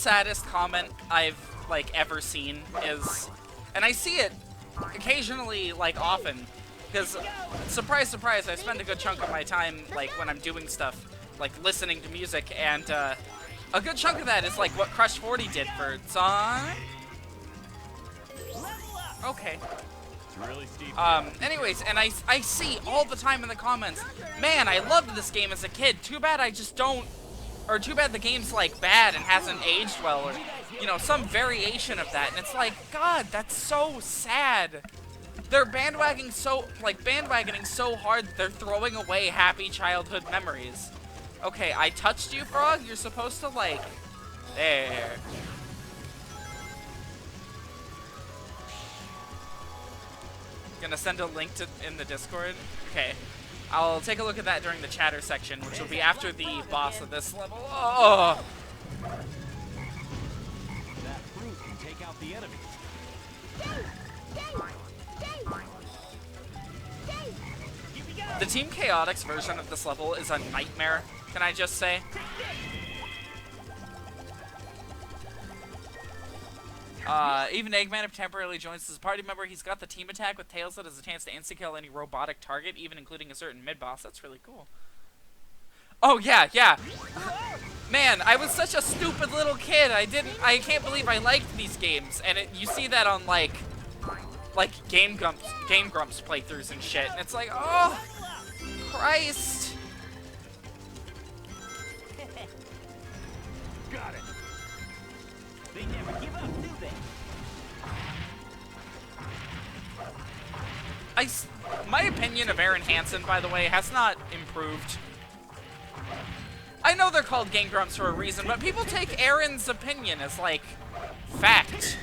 saddest comment I've, like, ever seen is, and I see it occasionally, like, often, because, surprise, surprise, I spend a good chunk of my time, like, when I'm doing stuff, like, listening to music, and, a good chunk of that is, like, what Crush 40 did for Sonic. Okay. It's really steep. Anyways, and I see all the time in the comments, man, I loved this game as a kid, too bad I just don't, or too bad the game's, like, bad and hasn't aged well, or, you know, some variation of that, and it's like, God, that's so sad. They're bandwagoning so hard, they're throwing away happy childhood memories. Okay, I touched you, Frog, you're supposed to, like, there. Gonna send a link to in the Discord. Okay, I'll take a look at that during the chatter section, which will be after the boss of this level. Oh, That fruit can take out the enemy. Here we go. the Team Chaotix version of this level is a nightmare. Can I just say? Even Eggman, if temporarily joins as a party member, he's got the team attack with Tails that has a chance to insta-kill any robotic target, even including a certain mid-boss. That's really cool. Oh, yeah, yeah. Man, I was such a stupid little kid. I can't believe I liked these games. And you see that on, like Game Grumps playthroughs and shit. And it's like, oh, Christ. Got it. They never give up, do they? My opinion of Aaron Hansen, by the way, has not improved. I know they're called Game Grumps for a reason, but people take Aaron's opinion as, like, fact.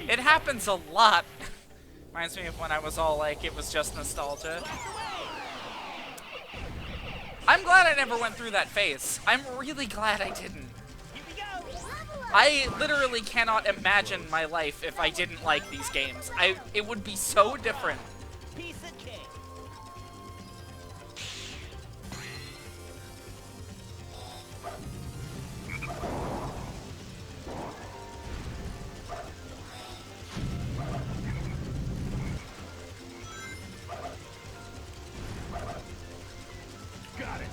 It happens a lot. Reminds me of when I was all like, it was just nostalgia. I'm glad I never went through that phase. I'm really glad I didn't. Here we go. I literally cannot imagine my life if I didn't like these games. It would be so different. Piece of cake. Got it.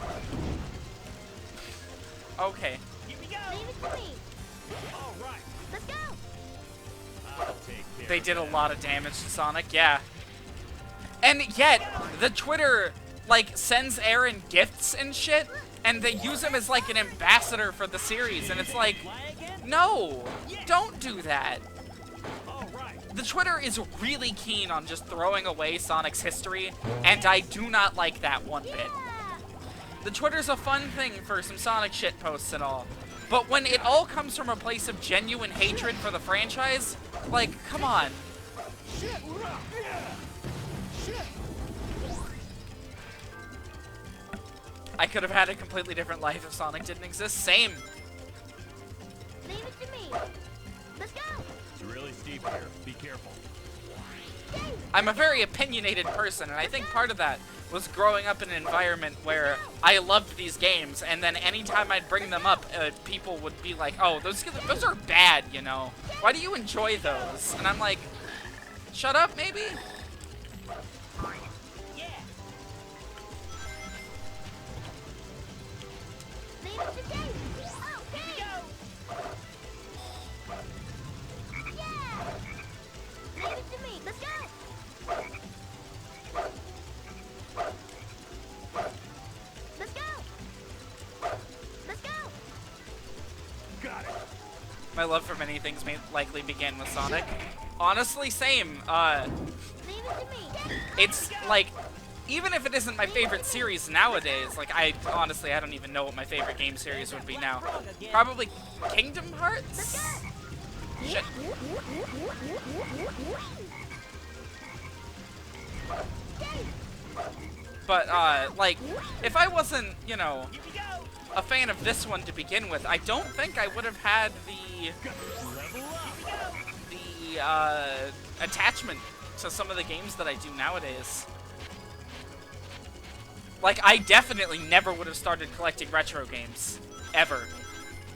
Okay. Here we go. Leave it to me. All right. Let's go. I'll take care They of did a that. lot of damage to Sonic, yeah. And yet, the Twitter, like, sends Aaron gifts and shit, and they use him as, like, an ambassador for the series, and it's like, Fly again? no, don't do that. All right. The Twitter is really keen on just throwing away Sonic's history, and I do not like that one bit. The Twitter's a fun thing for some Sonic shit posts and all, but when it all comes from a place of genuine hatred for the franchise, like, come on. I could have had a completely different life if Sonic didn't exist. Same. Leave it to me. Let's go. It's really steep here. Be careful. I'm a very opinionated person, and I think part of that was growing up in an environment where I loved these games, and then anytime I'd bring them up, people would be like, oh, those are bad, you know? Why do you enjoy those? And I'm like, shut up, maybe? Yeah. Leave it to Dave. Okay. Yeah. Leave it to me. Let's go. Let's go. Let's go. Got it. My love for many things may likely began with Sonic. Honestly, same. Leave it to me. It's like, even if it isn't my favorite series nowadays, like, I don't even know what my favorite game series would be now. Probably Kingdom Hearts? Shit. But, like, if I wasn't, you know, Here we go. a fan of this one to begin with, I don't think I would have had the attachment to some of the games that I do nowadays. Like, I definitely never would have started collecting retro games. Ever.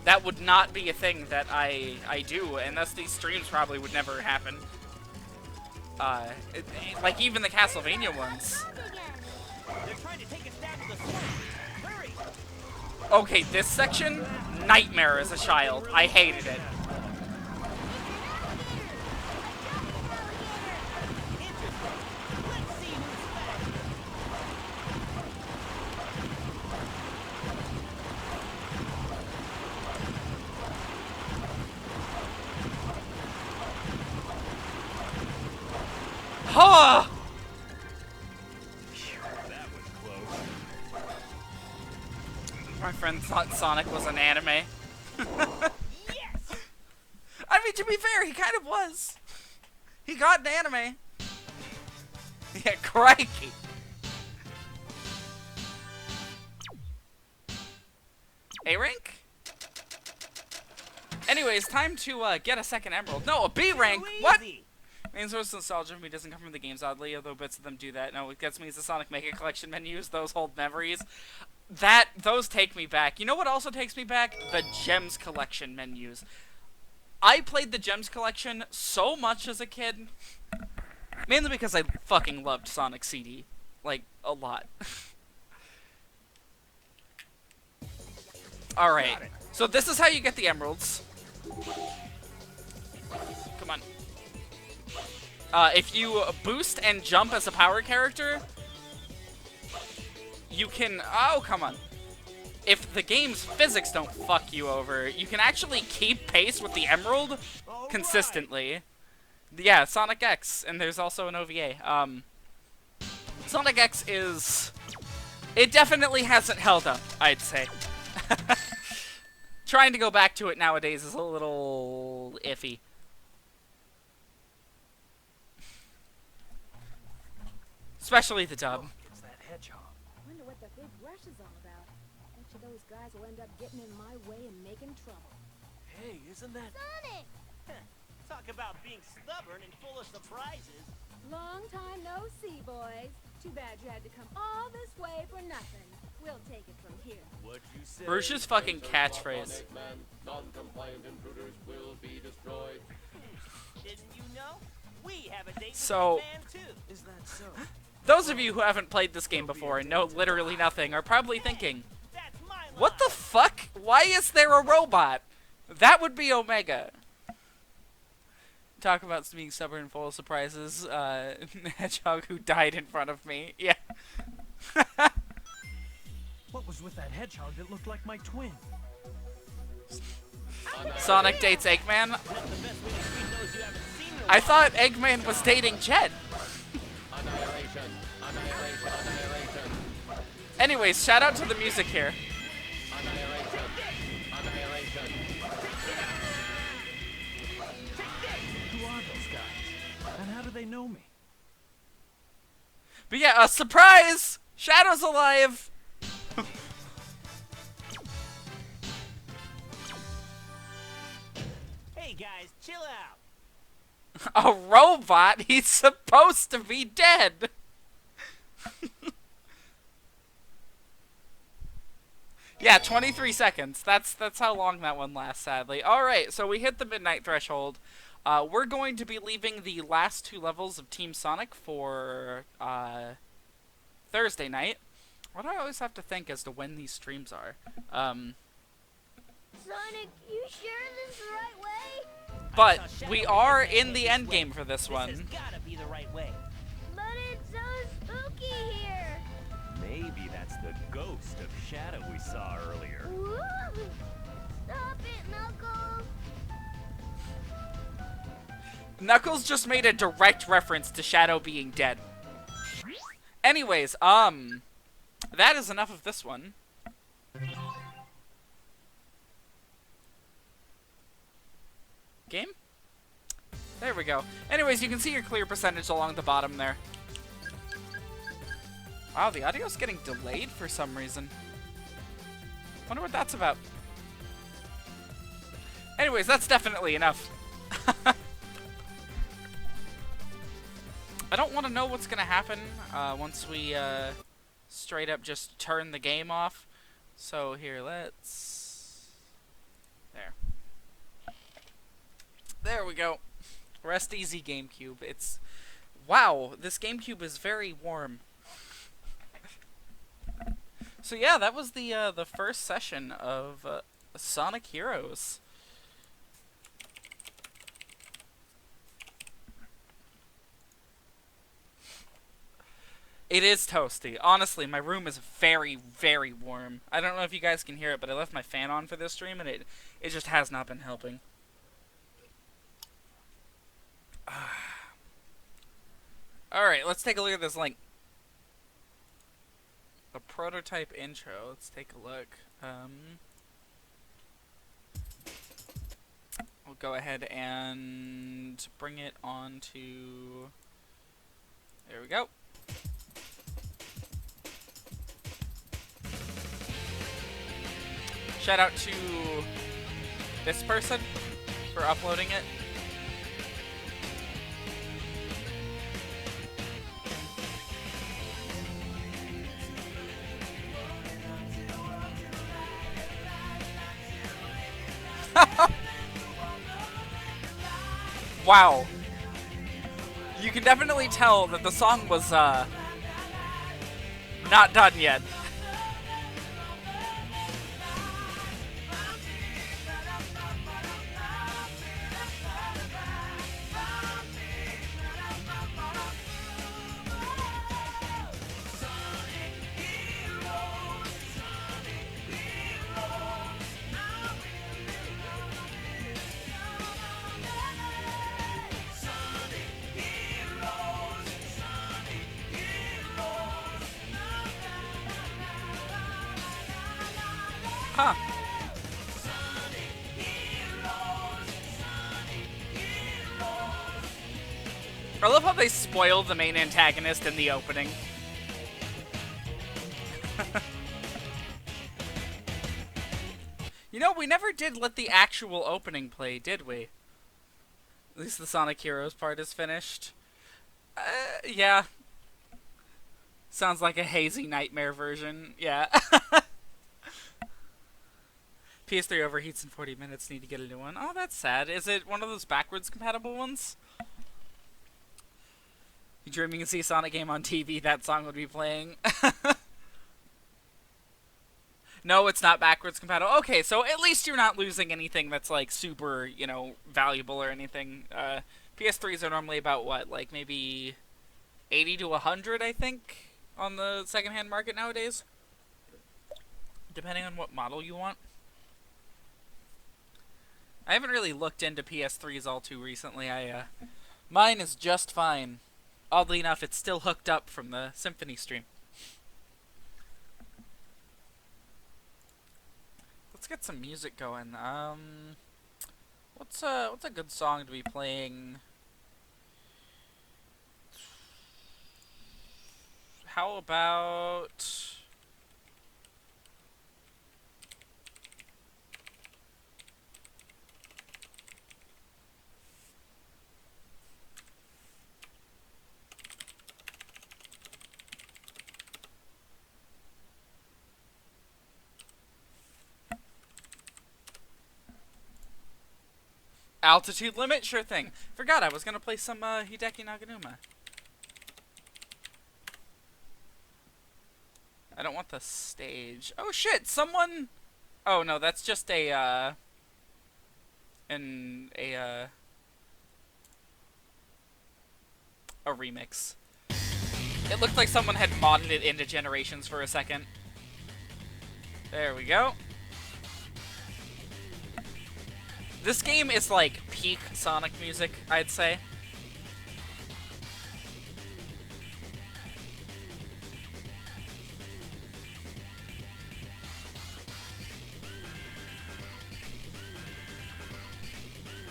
That would not be a thing that I do, and thus these streams probably would never happen. Like even the Castlevania ones. They're trying to take us down to the swamp. Hurry! Okay, this section, nightmare as a child. I hated it. Interesting. Let's see who's fast. Ha! That was close. My friend thought Sonic was an anime. Yes! I mean, to be fair, he kind of was. He got an anime. Yeah, crikey. A rank? Anyways, time to get a second emerald. No, a B rank. What? Easy. Main source of nostalgia for me doesn't come from the games, oddly, although bits of them do that. No, what gets me is the Sonic Mega Collection menus. Those hold memories. Those take me back. You know what also takes me back? The Gems Collection menus. I played the Gems Collection so much as a kid. Mainly because I fucking loved Sonic CD. Like, a lot. Alright. So this is how you get the emeralds. Come on. If you boost and jump as a power character, you can... Oh, come on. If the game's physics don't fuck you over, you can actually keep pace with the emerald consistently. Yeah, Sonic X, and there's also an OVA. Sonic X is... It definitely hasn't held up, I'd say. Trying to go back to it nowadays is a little iffy. Especially the dub. It's that hedgehog. Wonder what the big rush is all about. Bet you those guys will end up getting in my way and making trouble. Hey, isn't that... Sonic! Talk about being stubborn and full of surprises. Long time no see, boys. Too bad you had to come all this way for nothing. We'll take it from here. What'd you say? Bruce's fucking catchphrase. Non-compliant intruders will be destroyed. Didn't you know? We have a date So- with man too. Is that so? Those of you who haven't played this game before and know literally nothing are probably thinking, That's my line. what the fuck? Why is there a robot? That would be Omega. Talk about being stubborn and full of surprises. Hedgehog who died in front of me. Yeah. What was with that hedgehog that looked like my twin? Sonic dates Eggman. That's the best way to treat those you haven't seen in a I thought Eggman was dating Jet. Annihilation. Annihilation. Annihilation. Anyways, shout out to the music here. Annihilation. Annihilation. Who are those guys? And how do they know me? But yeah, a surprise! Shadow's alive! Hey guys, chill out. A robot? He's supposed to be dead! Yeah, 23 seconds. That's how long that one lasts, sadly. Alright, so we hit the midnight threshold. We're going to be leaving the last 2 levels of Team Sonic for Thursday night. What do I always have to think as to when these streams are? Sonic, you sure this is the right way? But we are in the end game for this This has one. gotta be the right way. But it's so spooky here. Maybe that's the ghost of Shadow we saw earlier. Woo! Stop it, Knuckles. Knuckles just made a direct reference to Shadow being dead. Anyways, that is enough of this one. Game? There we go. Anyways, you can see your clear percentage along the bottom there. Wow, the audio's getting delayed for some reason. Wonder what that's about. Anyways, that's definitely enough. I don't want to know what's going to happen once we straight up just turn the game off. So here, let's... There we go. Rest easy, GameCube. It's... Wow, this GameCube is very warm. So yeah, that was the first session of Sonic Heroes. It is toasty. Honestly, my room is very, very warm. I don't know if you guys can hear it, but I left my fan on for this stream, and it just has not been helping. Alright, let's take a look at this link. The prototype intro. Let's take a look. We'll go ahead and bring it on to... There we go. Shout out to this person for uploading it. Wow. You can definitely tell that the song was not done yet. Huh. I love how they spoiled the main antagonist in the opening. You know, we never did let the actual opening play, did we? At least the Sonic Heroes part is finished. Yeah. Sounds like a hazy nightmare version. Yeah. PS3 overheats in 40 minutes, need to get a new one. Oh, that's sad. Is it one of those backwards compatible ones? You dreaming to see a Sonic game on TV, that song would be playing. No, it's not backwards compatible. Okay, so at least you're not losing anything that's, like, super, you know, valuable or anything. PS3s are normally about, what, like, maybe 80 to 100, I think, on the secondhand market nowadays? Depending on what model you want. I haven't really looked into PS3s all too recently. Mine is just fine. Oddly enough, it's still hooked up from the Symphony stream. Let's get some music going. What's a good song to be playing? How about... Altitude Limit? Sure thing. Forgot I was gonna play some Hideki Naganuma. I don't want the stage. Oh shit, someone... Oh no, that's just a remix. It looked like someone had modded it into Generations for a second. There we go. This game is like peak Sonic music, I'd say.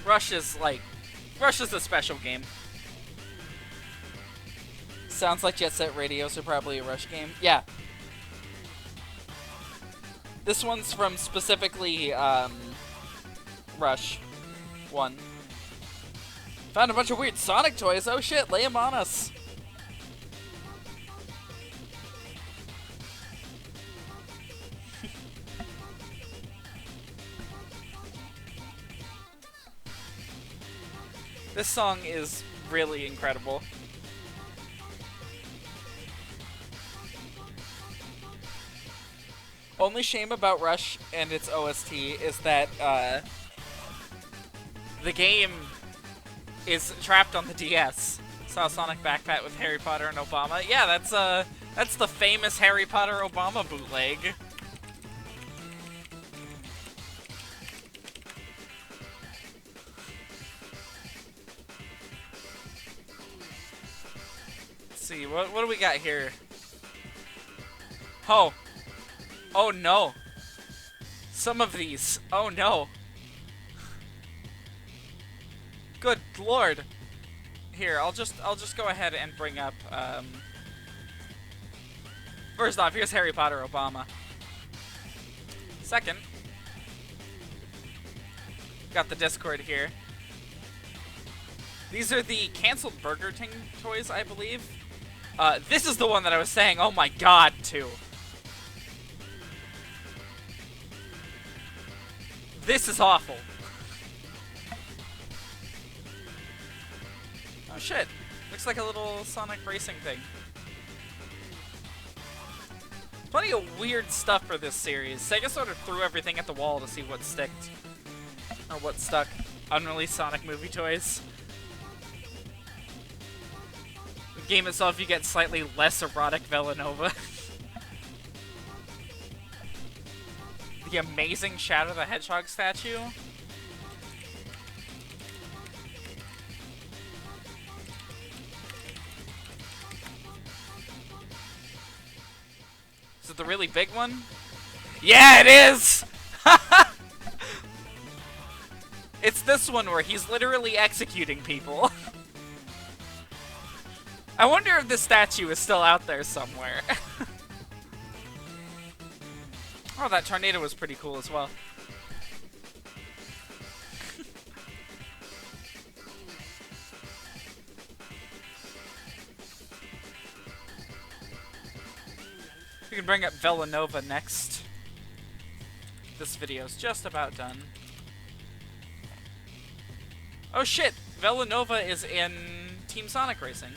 Rush is a special game. Sounds like Jet Set Radio, so probably a Rush game. Yeah. This one's from specifically, Rush 1. Found a bunch of weird Sonic toys. Oh shit, lay them on us. This song is really incredible. Only shame about Rush and its OST is that the game is trapped on the DS. Saw Sonic Backpack with Harry Potter and Obama. Yeah, that's the famous Harry Potter Obama bootleg. Let's see, what do we got here? Oh. Oh no. Some of these. Oh no. Good lord. Here, I'll just go ahead and bring up first off, here's Harry Potter Obama. Second, got the Discord here. These are the canceled Burger King toys, I believe. This is the one that I was saying, oh my god, to. This is awful. Oh shit. Looks like a little Sonic racing thing. Plenty of weird stuff for this series. Sega sort of threw everything at the wall to see what sticked. Or what stuck. Unreleased Sonic movie toys. The game itself, you get slightly less erotic Villanova. The amazing Shadow the Hedgehog statue. Is it the really big one? Yeah, it is! It's this one where he's literally executing people. I wonder if this statue is still out there somewhere. Oh, that tornado was pretty cool as well. We can bring up Villanova next. This video's just about done. Oh shit! Villanova is in Team Sonic Racing.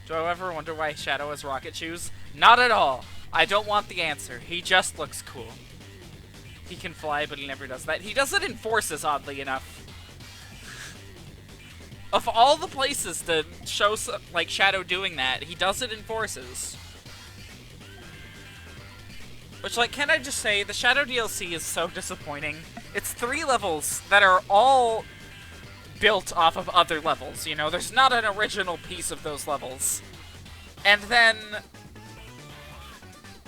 Do I ever wonder why Shadow has rocket shoes? Not at all! I don't want the answer. He just looks cool. He can fly, but he never does that. He does it in Forces, oddly enough. Of all the places to show, like, Shadow doing that, he does it in Forces. Which, like, can I just say, the Shadow DLC is so disappointing. It's 3 levels that are all built off of other levels, you know? There's not an original piece of those levels. And then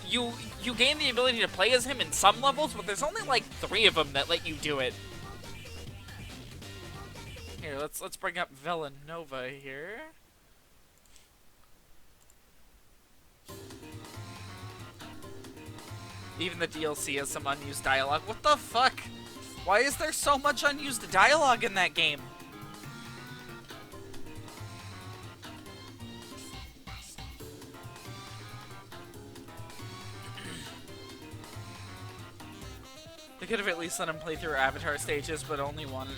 you gain the ability to play as him in some levels, but there's only like 3 of them that let you do it. Here, let's bring up Villanova here. Even the DLC has some unused dialogue. What the fuck? Why is there so much unused dialogue in that game? They could have at least let him play through Avatar stages, but only one.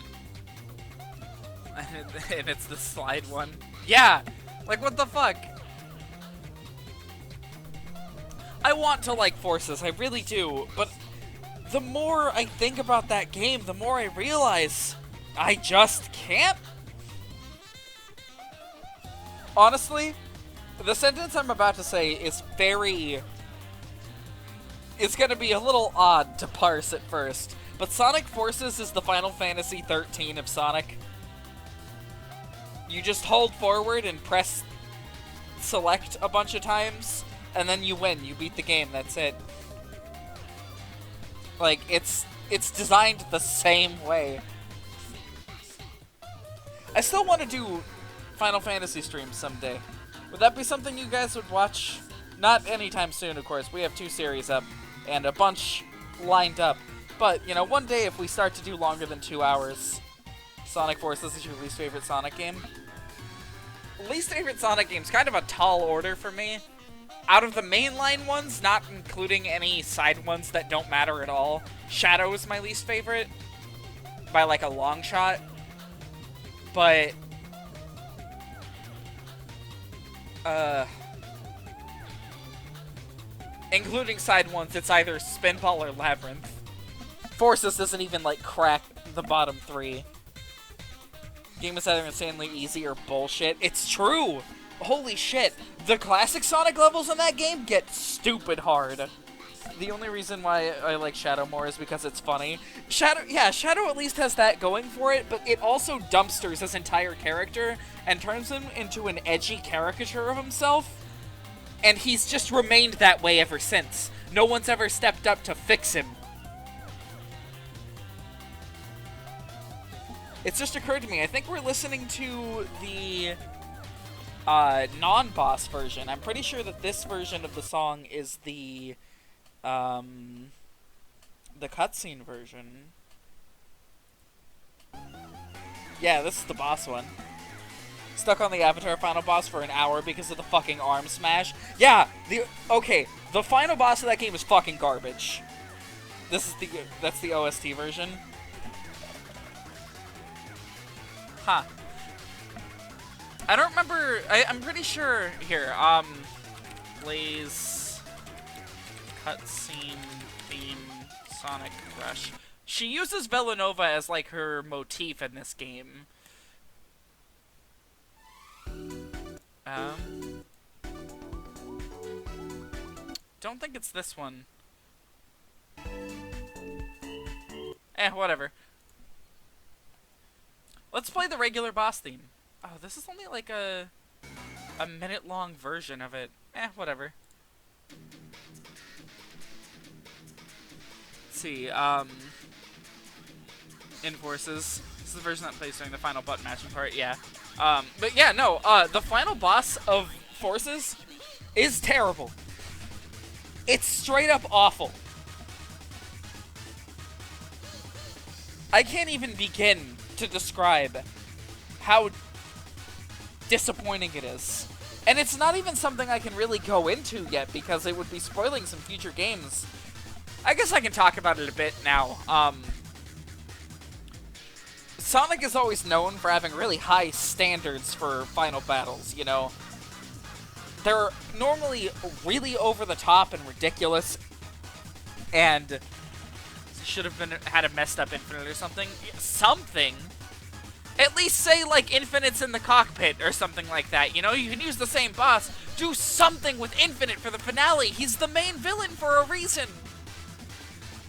And it's the slide one. Yeah! Like, what the fuck? I want to like Forces, I really do, but the more I think about that game, the more I realize I just can't. Honestly, the sentence I'm about to say is it's gonna be a little odd to parse at first, but Sonic Forces is the Final Fantasy 13 of Sonic. You just hold forward and press select a bunch of times, and then you win. You beat the game. That's it. Like, it's designed the same way. I still want to do Final Fantasy streams someday. Would that be something you guys would watch? Not anytime soon, of course. We have 2 series up and a bunch lined up. But, you know, one day if we start to do longer than 2 hours, Sonic Forces is your least favorite Sonic game? Least favorite Sonic game's kind of a tall order for me. Out of the mainline ones, not including any side ones that don't matter at all, Shadow is my least favorite, by like a long shot. But Including side ones, it's either Spinball or Labyrinth. Forces doesn't even, like, crack the bottom 3. Game is either insanely easy or bullshit. It's true! Holy shit. The classic Sonic levels in that game get stupid hard. The only reason why I like Shadow more is because it's funny. Shadow at least has that going for it, but it also dumpsters his entire character and turns him into an edgy caricature of himself. And he's just remained that way ever since. No one's ever stepped up to fix him. It's just occurred to me, I think we're listening to the non-boss version. I'm pretty sure that this version of the song is the cutscene version. Yeah, this is the boss one. Stuck on the Avatar final boss for an hour because of the fucking arm smash. Yeah, the final boss of that game is fucking garbage. That's the OST version. Huh. I don't remember, I'm pretty sure, here, Blaze, cutscene, theme, Sonic Rush. She uses Villanova as, like, her motif in this game. Don't think it's this one. Whatever. Let's play the regular boss theme. Oh, this is only like a minute-long version of it. Whatever. Let's see, in Forces. This is the version that plays during the final button matching part, yeah. But yeah, no, the final boss of Forces is terrible. It's straight up awful. I can't even begin to describe how disappointing it is. And it's not even something I can really go into yet because it would be spoiling some future games. I guess I can talk about it a bit now. Sonic is always known for having really high standards for final battles, you know? They're normally really over the top and ridiculous, and should have had a messed up Infinite or something. Something! At least say, like, Infinite's in the cockpit or something like that, you know? You can use the same boss. Do something with Infinite for the finale! He's the main villain for a reason!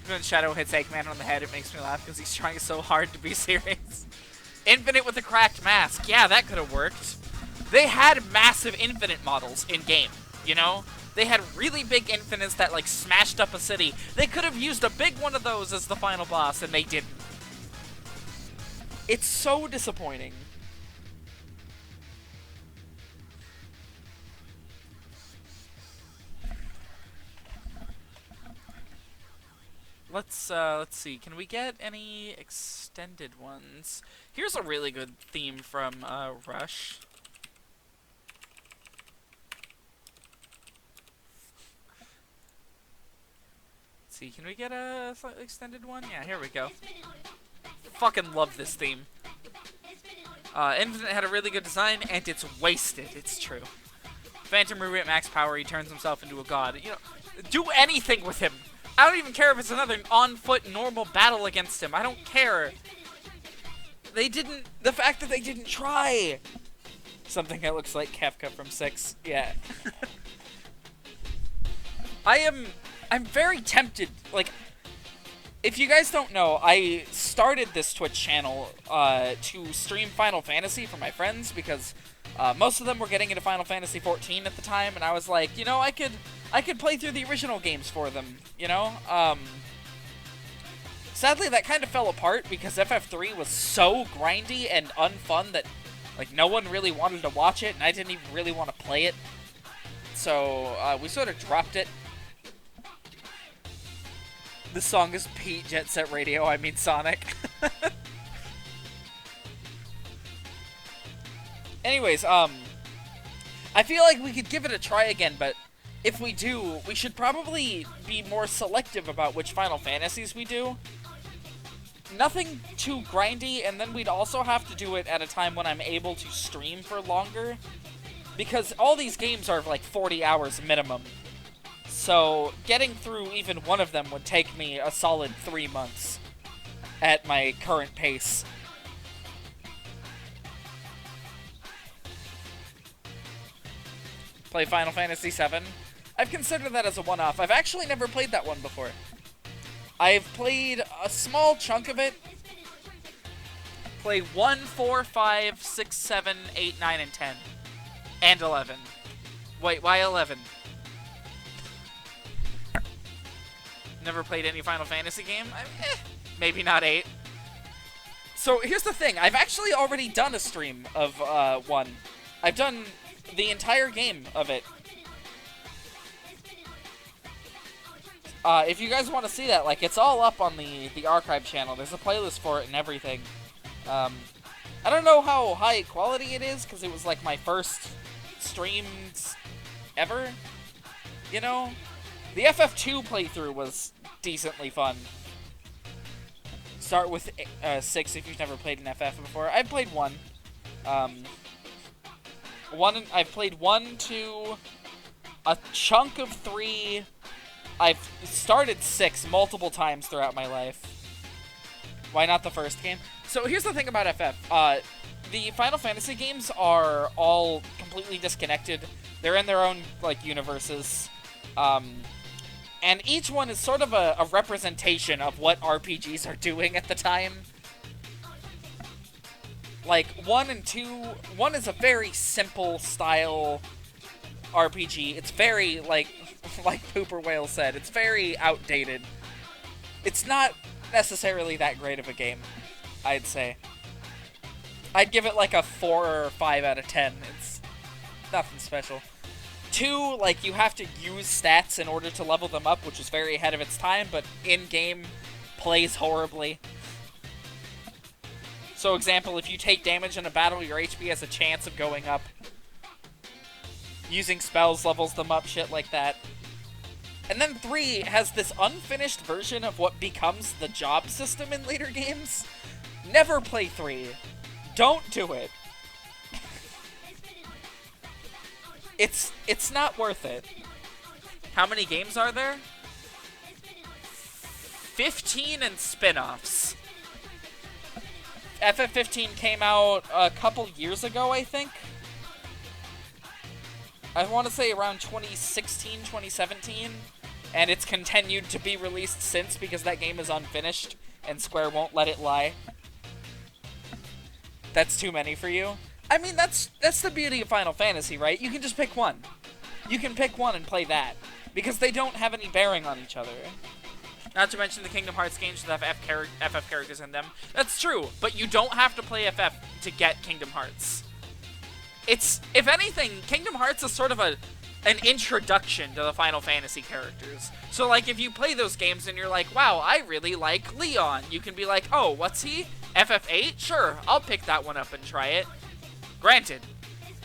When Shadow hits Eggman on the head, it makes me laugh because he's trying so hard to be serious. Infinite with a cracked mask. Yeah, that could have worked. They had massive Infinite models in-game, you know? They had really big Infinites that, like, smashed up a city. They could have used a big one of those as the final boss, and they didn't. It's so disappointing. Let's see. Can we get any extended ones? Here's a really good theme from Rush. Let's see. Can we get a slightly extended one? Yeah, here we go. Fucking love this theme. Infinite had a really good design, and it's wasted. It's true. Phantom Ruby at max power, he turns himself into a god. You know, do anything with him. I don't even care if it's another on-foot normal battle against him. I don't care. They didn't... The fact that they didn't try. Something that looks like Kefka from 6. Yeah. I'm very tempted. Like, if you guys don't know, I started this Twitch channel to stream Final Fantasy for my friends because most of them were getting into Final Fantasy 14 at the time, and I was like, you know, I could play through the original games for them, you know? Sadly, that kind of fell apart because FF3 was so grindy and unfun that, like, no one really wanted to watch it, and I didn't even really want to play it. So, we sort of dropped it. This song is Pete Jet Set Radio, I mean Sonic. Anyways, I feel like we could give it a try again, but if we do, we should probably be more selective about which Final Fantasies we do. Nothing too grindy, and then we'd also have to do it at a time when I'm able to stream for longer. because all these games are like 40 hours minimum. So getting through even one of them would take me a solid 3 months at my current pace. Play Final Fantasy VII. I've considered that as a one-off. I've actually never played that one before. I've played a small chunk of it. Play 1, 4, 5, 6, 7, 8, 9, and 10. And 11. Wait, why 11? Never played any Final Fantasy game? Maybe not 8. So here's the thing. I've actually already done a stream of 1. I've done the entire game of it. If you guys want to see that, like, it's all up on the archive channel. There's a playlist for it and everything. I don't know how high quality it is, because it was, like, my first streams ever, you know? The FF2 playthrough was decently fun. Start with 6 if you've never played an FF before. I've played 1. I've played 1, 2, a chunk of 3. I've started 6 multiple times throughout my life. Why not the first game? So here's the thing about FF. The Final Fantasy games are all completely disconnected. They're in their own, like, universes. And each one is sort of a representation of what RPGs are doing at the time. Like, 1 and 2... 1 is a very simple style RPG. It's very, like Pooper Whale said, it's very outdated. It's not necessarily that great of a game, I'd say. I'd give it like a 4 or 5 out of 10. It's nothing special. 2, like, you have to use stats in order to level them up, which is very ahead of its time, but in-game plays horribly. So, example, if you take damage in a battle, your HP has a chance of going up. Using spells levels them up, shit like that. And then 3 has this unfinished version of what becomes the job system in later games. Never play 3. Don't do it. It's not worth it. How many games are there? 15 and spin-offs. FF15 came out a couple years ago, I think. I want to say around 2016, 2017. And it's continued to be released since because that game is unfinished and Square won't let it lie. That's too many for you? I mean, that's the beauty of Final Fantasy, right? You can just pick one. You can pick one and play that. Because they don't have any bearing on each other. Not to mention the Kingdom Hearts games that have FF characters in them. That's true, but you don't have to play FF to get Kingdom Hearts. It's, if anything, Kingdom Hearts is sort of an introduction to the Final Fantasy characters. So, like, if you play those games and you're like, wow, I really like Leon, you can be like, oh, what's he? FF8? Sure, I'll pick that one up and try it. Granted,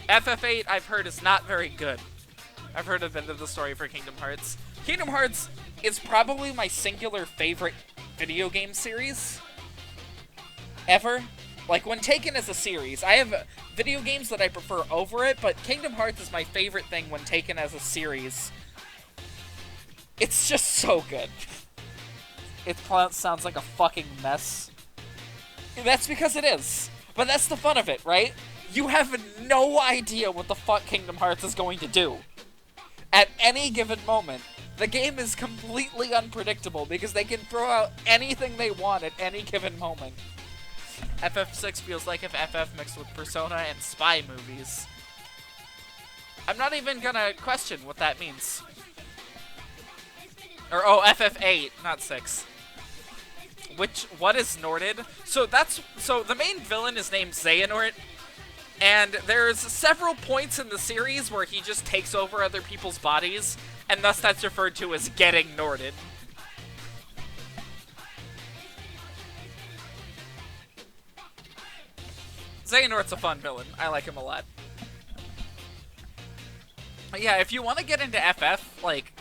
FF8, I've heard, is not very good. I've heard a bit of the story for Kingdom Hearts. Kingdom Hearts is probably my singular favorite video game series ever. Like, when taken as a series, I have video games that I prefer over it, but Kingdom Hearts is my favorite thing when taken as a series. It's just so good. It sounds like a fucking mess. That's because it is. But that's the fun of it, right? You have no idea what the fuck Kingdom Hearts is going to do. At any given moment, the game is completely unpredictable because they can throw out anything they want at any given moment. FF6 feels like if FF mixed with Persona and spy movies. I'm not even gonna question what that means. Or, oh, FF8, not 6. What is Norded? So the main villain is named Xehanort, and there's several points in the series where he just takes over other people's bodies, and thus that's referred to as getting Norded. Xehanort's a fun villain. I like him a lot. But yeah, if you want to get into FF, like,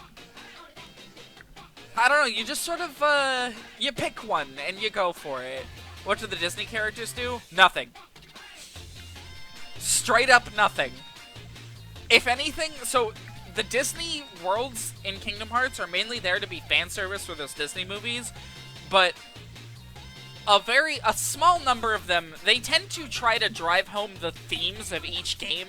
I don't know, you just sort of, you pick one and you go for it. What do the Disney characters do? Nothing. Straight up nothing. If anything, so the Disney worlds in Kingdom Hearts are mainly there to be fan service for those Disney movies, but a small number of them, they tend to try to drive home the themes of each game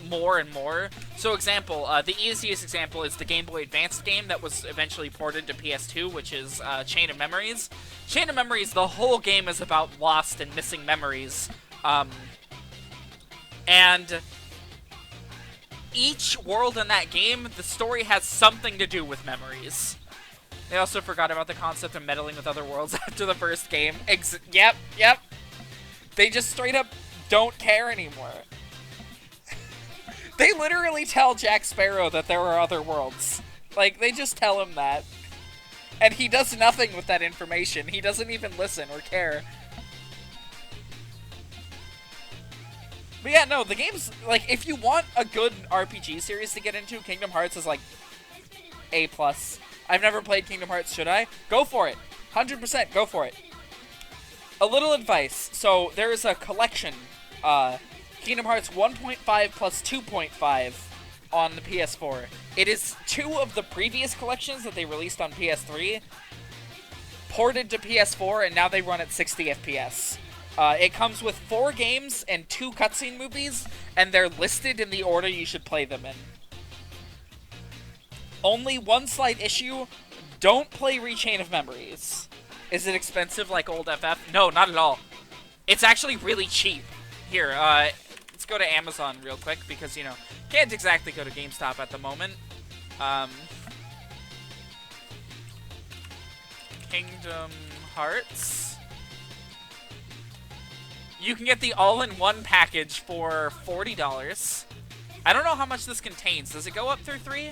more and more. So example, the easiest example is the Game Boy Advance game that was eventually ported to PS2, which is Chain of Memories. Chain of Memories, the whole game is about lost and missing memories. And each world in that game, the story has something to do with memories. They also forgot about the concept of meddling with other worlds after the first game. Yep. They just straight up don't care anymore. They literally tell Jack Sparrow that there are other worlds. Like, they just tell him that. And he does nothing with that information. He doesn't even listen or care. But yeah, no, the game's, like, if you want a good RPG series to get into, Kingdom Hearts is, like, A+. I've never played Kingdom Hearts, should I? Go for it. 100% go for it. A little advice. So, there is a collection, Kingdom Hearts 1.5 plus 2.5 on the PS4. It is 2 of the previous collections that they released on PS3, ported to PS4, and now they run at 60 FPS. It comes with 4 games and 2 cutscene movies, and they're listed in the order you should play them in. Only one slight issue, don't play Rechain of Memories. Is it expensive like old FF? No, not at all. It's actually really cheap. Here, let's go to Amazon real quick, because, you know, can't exactly go to GameStop at the moment. Kingdom Hearts. You can get the all-in-one package for $40. I don't know how much this contains. Does it go up through 3?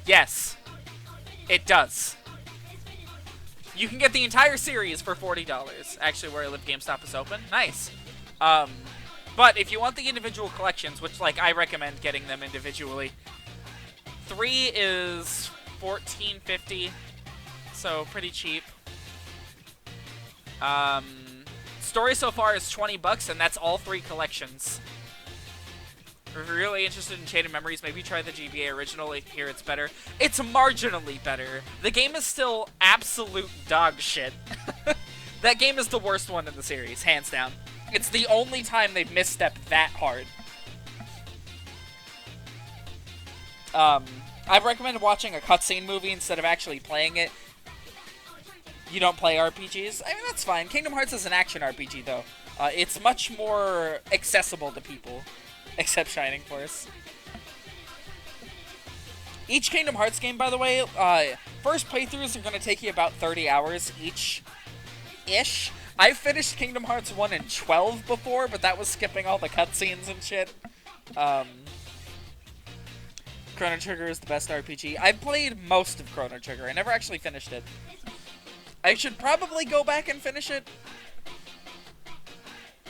Yes, it does. You can get the entire series for $40. Actually, where I live, GameStop is open. Nice. But if you want the individual collections, which, like, I recommend getting them individually, 3 is $14.50, so pretty cheap. Story so far is $20, and that's all 3 collections. If you're really interested in Chain of Memories, maybe try the GBA original. Here it's better. It's marginally better. The game is still absolute dog shit. That game is the worst one in the series, hands down. It's the only time they've misstepped that hard. I've recommended watching a cutscene movie instead of actually playing it. You don't play RPGs? I mean, that's fine. Kingdom Hearts is an action RPG, though. It's much more accessible to people. Except Shining Force. Each Kingdom Hearts game, by the way, first playthroughs are going to take you about 30 hours each-ish. I've finished Kingdom Hearts 1 in 12 before, but that was skipping all the cutscenes and shit. Chrono Trigger is the best RPG. I played most of Chrono Trigger. I never actually finished it. I should probably go back and finish it.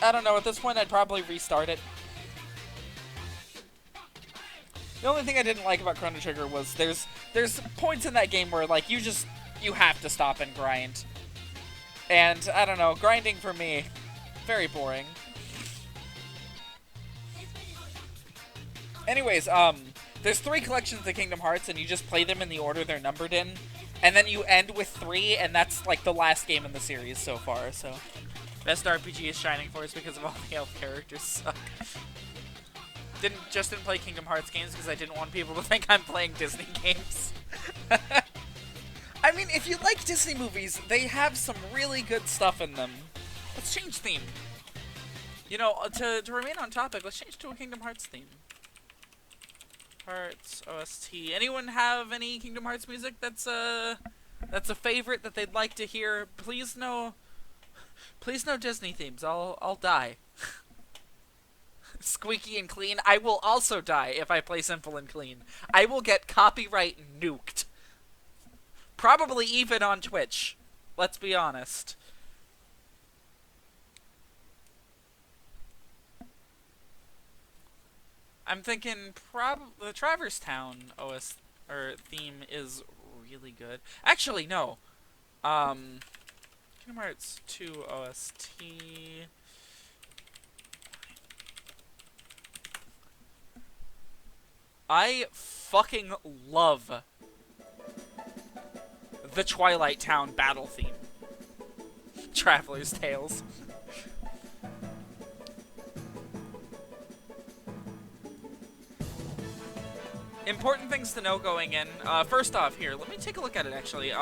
I don't know, at this point I'd probably restart it. The only thing I didn't like about Chrono Trigger was there's points in that game where, like, you have to stop and grind. And, I don't know, grinding for me, very boring. Anyways, there's 3 collections of Kingdom Hearts, and you just play them in the order they're numbered in. And then you end with 3, and that's, like, the last game in the series so far, so. Best RPG is Shining Force because of all the elf characters suck. Didn't play Kingdom Hearts games because I didn't want people to think I'm playing Disney games. I mean, if you like Disney movies, they have some really good stuff in them. Let's change theme. You know, to remain on topic, let's change to a Kingdom Hearts theme. Hearts OST. Anyone have any Kingdom Hearts music that's a favorite that they'd like to hear? Please no Disney themes. I'll die. Squeaky and Clean. I will also die if I play Simple and Clean. I will get copyright nuked. Probably even on Twitch. Let's be honest. I'm thinking the Traverse Town OS or theme is really good. Actually, no. Kingdom Hearts 2 OST. I fucking love the Twilight Town battle theme. Traveler's Tales. Important things to know going in. First off, here, let me take a look at it actually.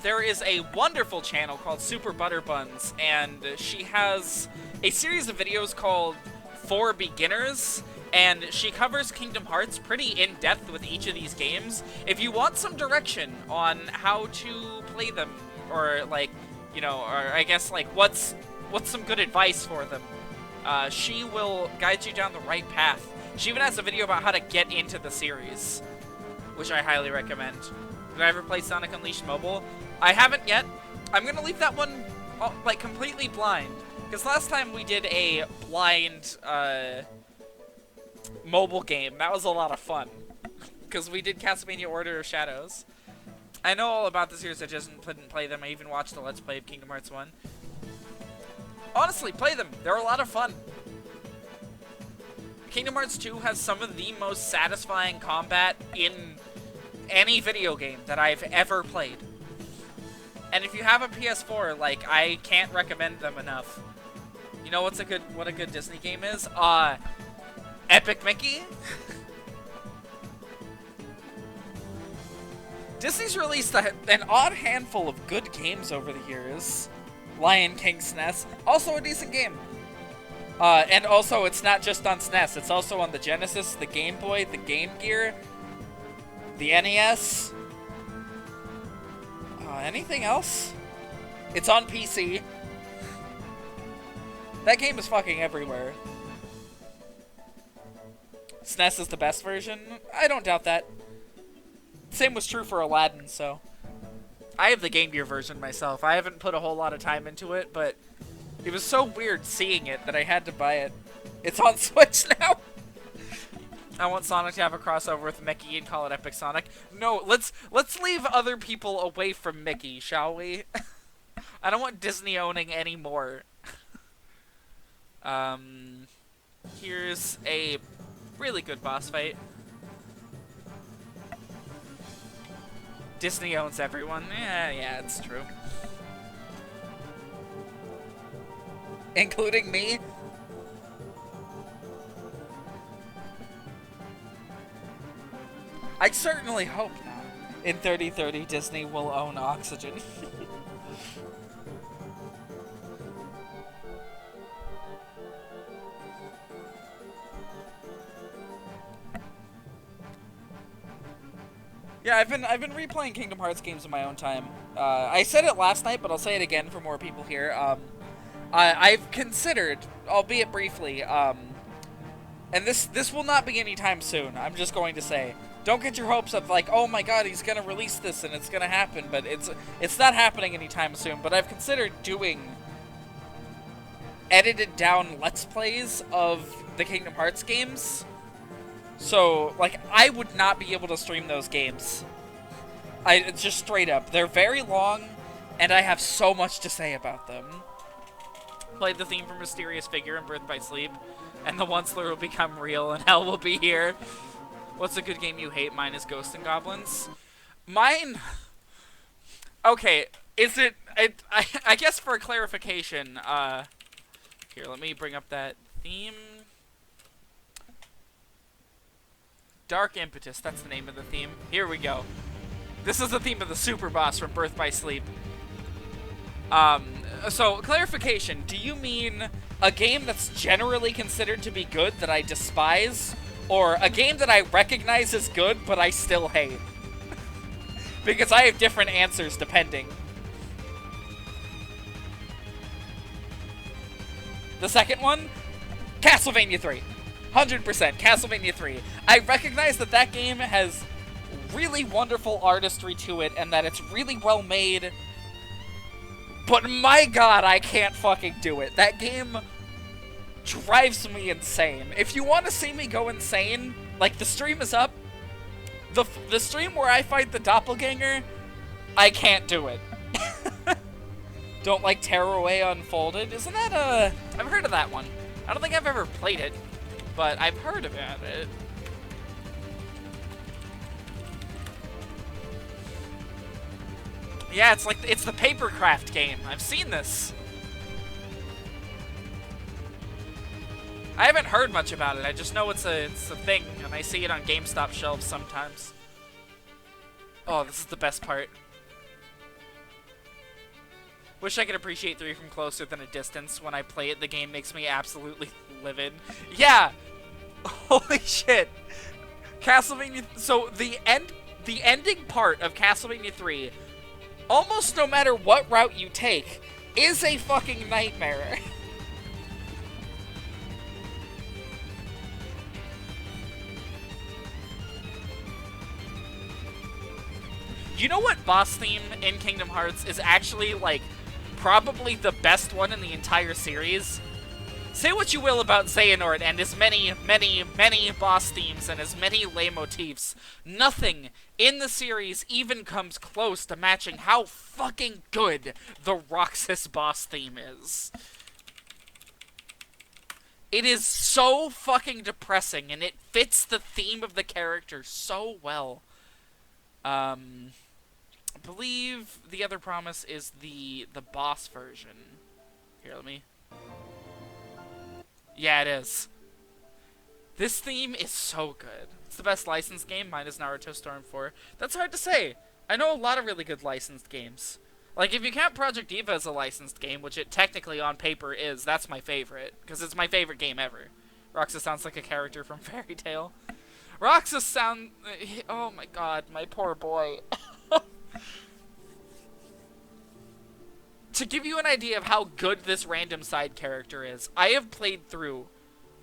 There is a wonderful channel called Super Butter Buns, and she has a series of videos called For Beginners, and she covers Kingdom Hearts pretty in-depth with each of these games. If you want some direction on how to play them, or like, you know, or I guess like what's some good advice for them, she will guide you down the right path. She even has a video about how to get into the series, which I highly recommend. Did I ever play Sonic Unleashed Mobile? I haven't yet. I'm gonna leave that one like completely blind, because last time we did a blind mobile game, that was a lot of fun, because we did Castlevania Order of Shadows. I know all about the series, I just didn't play them. I even watched the Let's Play of Kingdom Hearts 1. Honestly, play them. They're a lot of fun. Kingdom Hearts 2 has some of the most satisfying combat in any video game that I've ever played. And if you have a PS4, like, I can't recommend them enough. You know what a good Disney game is? Epic Mickey? Disney's released an odd handful of good games over the years. Lion King SNES, also a decent game. And also, it's not just on SNES, it's also on the Genesis, the Game Boy, the Game Gear, the NES. Anything else? It's on PC. That game is fucking everywhere. SNES is the best version? I don't doubt that. Same was true for Aladdin, so. I have the Game Gear version myself. I haven't put a whole lot of time into it, but it was so weird seeing it that I had to buy it. It's on Switch now. I want Sonic to have a crossover with Mickey and call it Epic Sonic. No, let's leave other people away from Mickey, shall we? I don't want Disney owning any more. Here's a really good boss fight. Disney owns everyone. Yeah, it's true. Including me? I certainly hope not. In 3030, Disney will own Oxygen. Yeah, I've been replaying Kingdom Hearts games in my own time. I said it last night, but I'll say it again for more people here. I've considered, albeit briefly, and this will not be anytime soon. I'm just going to say, don't get your hopes up like, oh my god, he's gonna release this and it's gonna happen. But it's not happening anytime soon. But I've considered doing edited down Let's Plays of the Kingdom Hearts games. So, like, I would not be able to stream those games. Just straight up. They're very long, and I have so much to say about them. Played the theme for Mysterious Figure and Birth by Sleep, and the Once-Ler will become real, and hell will be here. What's a good game you hate? Mine is Ghosts and Goblins. Mine... Okay, is it... I guess for clarification, here, let me bring up that theme... Dark Impetus, that's the name of the theme. Here we go. This is the theme of the super boss from Birth by Sleep. So, clarification, do you mean a game that's generally considered to be good that I despise, or a game that I recognize as good but I still hate? Because I have different answers depending. The second one? Castlevania 3. 100% Castlevania 3. I recognize that that game has really wonderful artistry to it and that it's really well made, but my god, I can't fucking do it. That game drives me insane. If you want to see me go insane, like, the stream is up. The stream where I fight the doppelganger, I can't do it. Don't like Tearaway Unfolded? Isn't that a... I've heard of that one. I don't think I've ever played it, but I've heard about it. Yeah, it's like, it's the Papercraft game. I've seen this. I haven't heard much about it. I just know it's a thing, and I see it on GameStop shelves sometimes. Oh, this is the best part. Wish I could appreciate 3 from closer than a distance. When I play it, the game makes me absolutely livid. Yeah! Holy shit! Castlevania... So, the ending part of Castlevania 3, almost no matter what route you take, is a fucking nightmare. You know what boss theme in Kingdom Hearts is actually, like, probably the best one in the entire series? Say what you will about Xehanort and his many, many, many boss themes and his many leitmotifs. Nothing in the series even comes close to matching how fucking good the Roxas boss theme is. It is so fucking depressing, and it fits the theme of the character so well. I believe the other promise is the boss version. Here, let me... Yeah, it is. This theme is so good. It's the best licensed game, minus Naruto Storm 4. That's hard to say. I know a lot of really good licensed games. Like, if you count Project Diva as a licensed game, which it technically on paper is, that's my favorite. Because it's my favorite game ever. Roxas sounds like a character from Fairy Tail. Roxas sound... Oh my god, my poor boy. To give you an idea of how good this random side character is, I have played through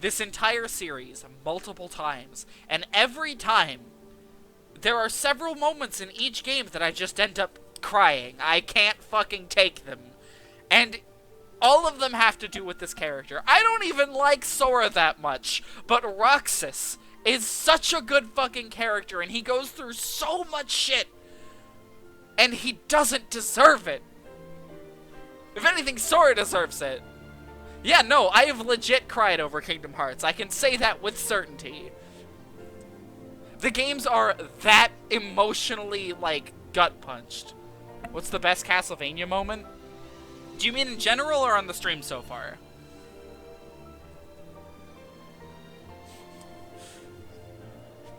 this entire series multiple times, and every time, there are several moments in each game that I just end up crying. I can't fucking take them. And all of them have to do with this character. I don't even like Sora that much, but Roxas is such a good fucking character, and he goes through so much shit, and he doesn't deserve it. If anything, Sora deserves it. Yeah, no, I have legit cried over Kingdom Hearts. I can say that with certainty. The games are that emotionally, like, gut-punched. What's the best Castlevania moment? Do you mean in general or on the stream so far?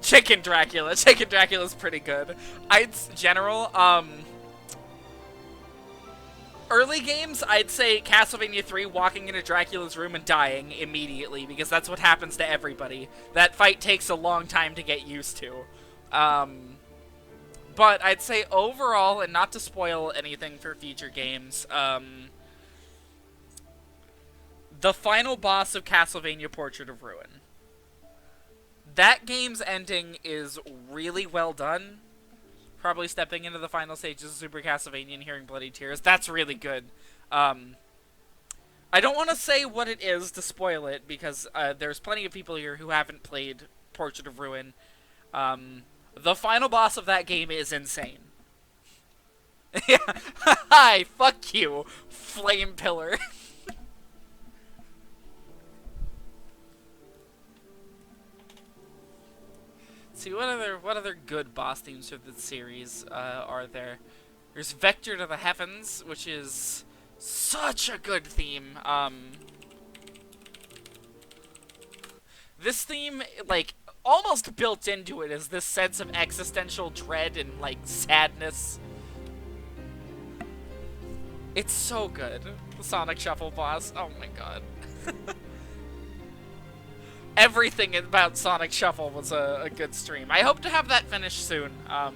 Chicken Dracula. Chicken Dracula's pretty good. General, early games, I'd say Castlevania 3 walking into Dracula's room and dying immediately, because that's what happens to everybody. That fight takes a long time to get used to. But I'd say overall, and not to spoil anything for future games, the final boss of Castlevania Portrait of Ruin. That game's ending is really well done. Probably stepping into the final stages of Super Castlevania and hearing Bloody Tears. That's really good. I don't want to say what it is to spoil it, because there's plenty of people here who haven't played Portrait of Ruin. The final boss of that game is insane. Yeah. Hi, fuck you, Flame Pillar. See, what other good boss themes for the series are there? There's Vector to the Heavens, which is such a good theme. This theme, like, almost built into it is this sense of existential dread and, like, sadness. It's so good. The Sonic Shuffle boss, oh my god. Everything about Sonic Shuffle was a good stream. I hope to have that finished soon. I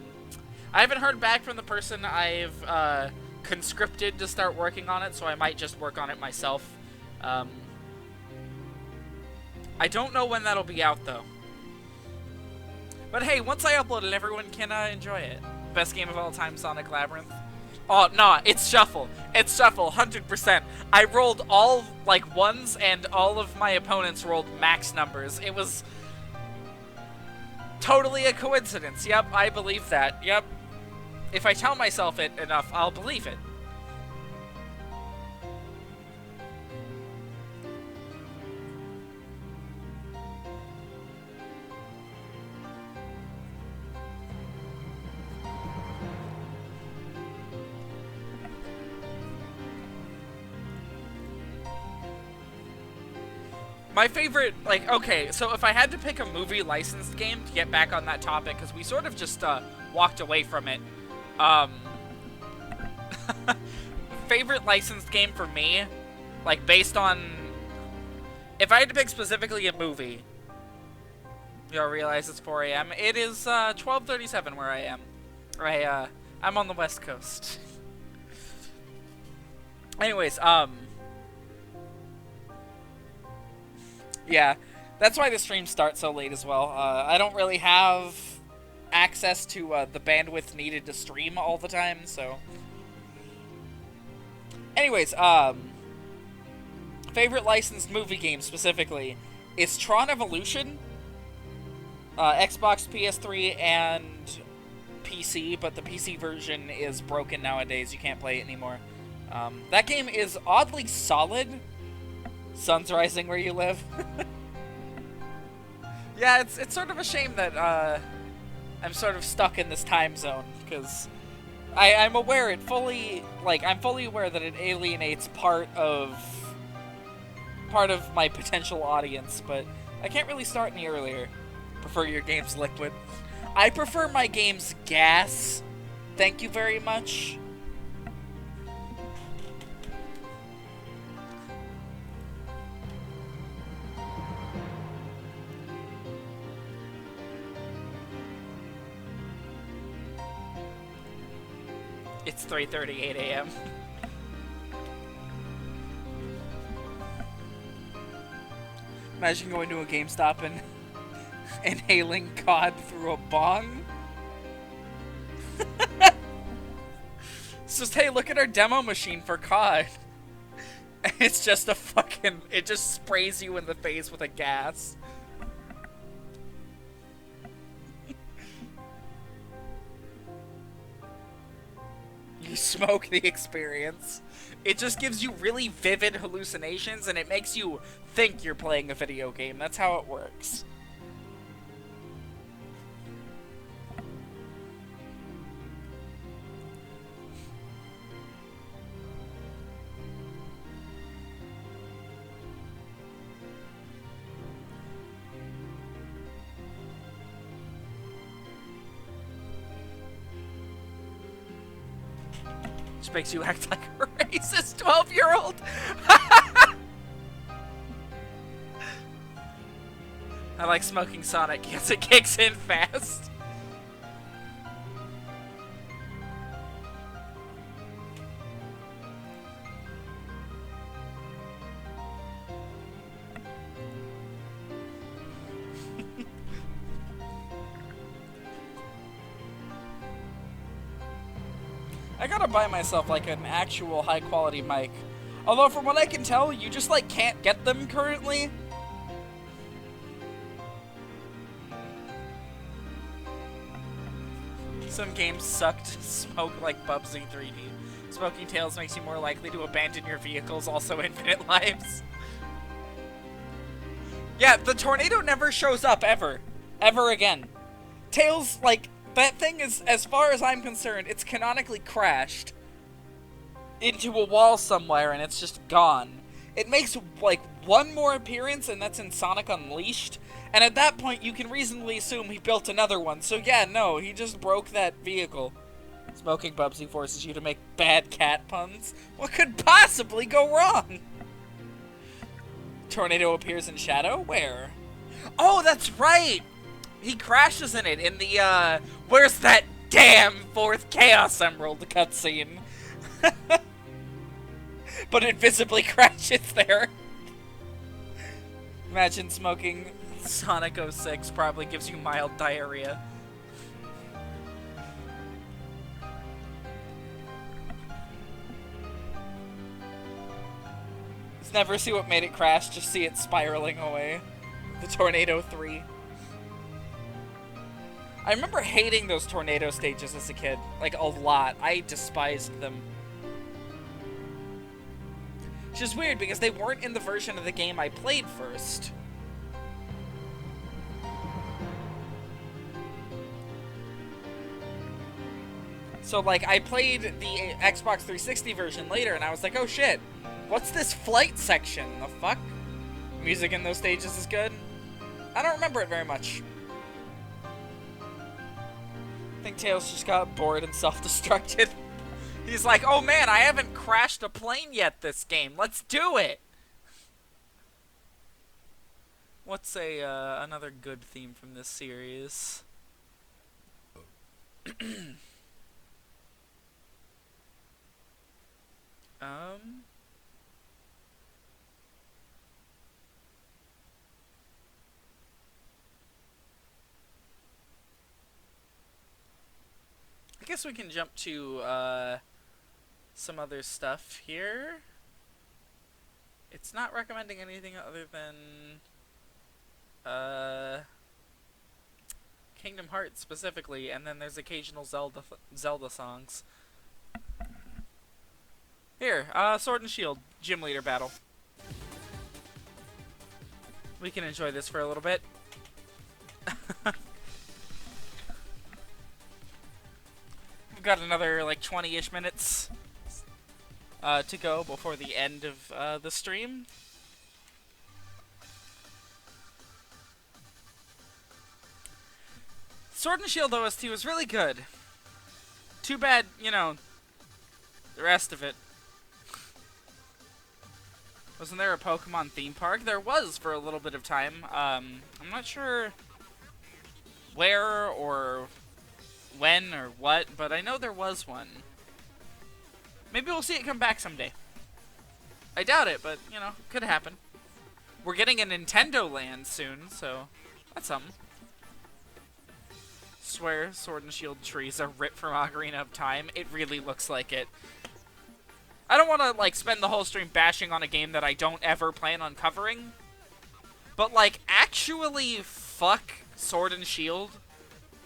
haven't heard back from the person I've conscripted to start working on it, so I might just work on it myself. I don't know when that'll be out, though. But hey, once I upload it, everyone can enjoy it. Best game of all time, Sonic Labyrinth. Oh, nah, it's Shuffle. It's Shuffle, 100%. I rolled all, like, ones, and all of my opponents rolled max numbers. It was totally a coincidence. Yep, I believe that. Yep. If I tell myself it enough, I'll believe it. My favorite, like, okay, so if I had to pick a movie licensed game to get back on that topic, because we sort of just walked away from it, favorite licensed game for me, like, based on, if I had to pick specifically a movie, you'll realize it's 4 a.m., it is 12:37 where I am. I'm on the West Coast. Anyways, yeah, that's why the stream starts so late as well. I don't really have access to the bandwidth needed to stream all the time, so. Anyways, favorite licensed movie game specifically is Tron Evolution, Xbox, PS3, and PC, but the PC version is broken nowadays. You can't play it anymore. That game is oddly solid. Sun's rising where you live. Yeah, it's sort of a shame that I'm sort of stuck in this time zone, because I'm aware it fully, like, I'm fully aware that it alienates part of my potential audience, but I can't really start any earlier. Prefer your games liquid. I prefer my games gas. Thank you very much. It's 3:38 a.m. Imagine going to a GameStop and inhaling COD through a bong. It's just, hey, look at our demo machine for COD. And it's just a fucking, it just sprays you in the face with a gas. You smoke the experience. It just gives you really vivid hallucinations, and it makes you think you're playing a video game. That's how it works. Just makes you act like a racist 12-year-old. I like smoking Sonic because it kicks in fast. I gotta buy myself, like, an actual high-quality mic. Although, from what I can tell, you just, like, can't get them currently. Some games sucked. Smoke like Bubsy 3D. Smoking Tails makes you more likely to abandon your vehicles, also infinite lives. Yeah, the tornado never shows up, ever. Ever again. Tails, like, that thing is, as far as I'm concerned, it's canonically crashed into a wall somewhere and it's just gone. It makes, like, one more appearance, and that's in Sonic Unleashed. And at that point, you can reasonably assume he built another one. So yeah, no, he just broke that vehicle. Smoking Bubsy forces you to make bad cat puns. What could possibly go wrong? Tornado appears in shadow? Where? Oh, that's right! He crashes in it in the, where's that damn fourth Chaos Emerald cutscene? But it visibly crashes there. Imagine smoking Sonic 06 probably gives you mild diarrhea. Let's never see what made it crash, just see it spiraling away. The Tornado 3. I remember hating those tornado stages as a kid, like a lot. I despised them. Which is weird because they weren't in the version of the game I played first. So, like, I played the Xbox 360 version later and I was like, oh shit, what's this flight section? The fuck? Music in those stages is good. I don't remember it very much. I think Tails just got bored and self-destructed. He's like, oh man, I haven't crashed a plane yet this game. Let's do it! What's another good theme from this series? I guess we can jump to some other stuff here. It's not recommending anything other than Kingdom Hearts specifically, and then there's occasional Zelda songs. Here, Sword and Shield Gym Leader battle. We can enjoy this for a little bit. We've got another like 20-ish minutes to go before the end of the stream. Sword and Shield OST was really good. Too bad, you know, the rest of it. Wasn't there a Pokemon theme park? There was for a little bit of time. I'm not sure where or when or what, but I know there was one. Maybe we'll see it come back someday. I doubt it, but, you know, could happen. We're getting a Nintendo Land soon, so that's something. Swear Sword and Shield trees are ripped from Ocarina of Time. It really looks like it. I don't want to, like, spend the whole stream bashing on a game that I don't ever plan on covering. But, like, actually fuck Sword and Shield.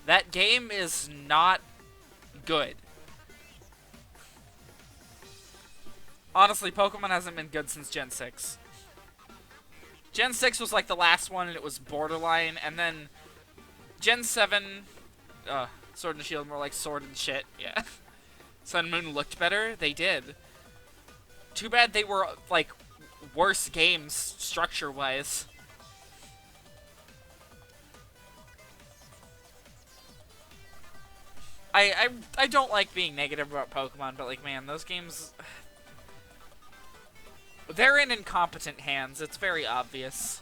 That game is not good. Honestly, Pokemon hasn't been good since Gen 6. Gen 6 was, like, the last one, and it was borderline. And then Gen 7... Sword and Shield, more like Sword and shit, yeah. Sun and Moon looked better, they did. Too bad they were, like, worse games, structure-wise. I don't like being negative about Pokemon, but, like, man, those games... They're in incompetent hands, it's very obvious.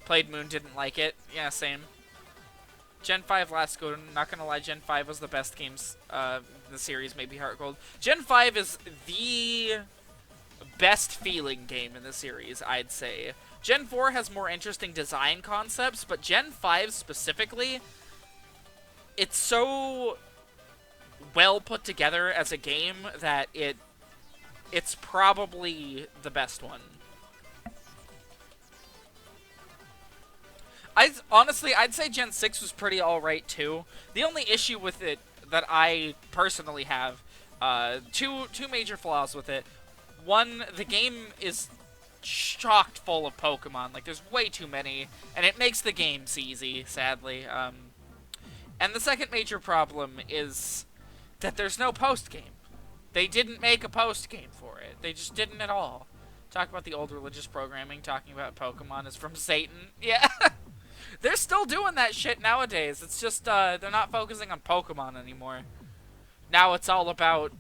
Played Moon, didn't like it. Yeah, same. Gen 5 Last Go, not gonna lie, Gen 5 was the best games in the series, maybe Heart Gold. Gen 5 is the best feeling game in the series, I'd say. Gen 4 has more interesting design concepts, but Gen 5 specifically, it's so well put together as a game that it's probably the best one. Honestly, I'd say Gen 6 was pretty alright, too. The only issue with it that I personally have, two major flaws with it. One, the game is chocked full of Pokemon. Like, there's way too many, and it makes the games easy, sadly. And the second major problem is that there's no post-game. They didn't make a post-game for it. They just didn't at all. Talk about the old religious programming, talking about Pokemon is from Satan. Yeah. They're still doing that shit nowadays. It's just, they're not focusing on Pokemon anymore. Now it's all about,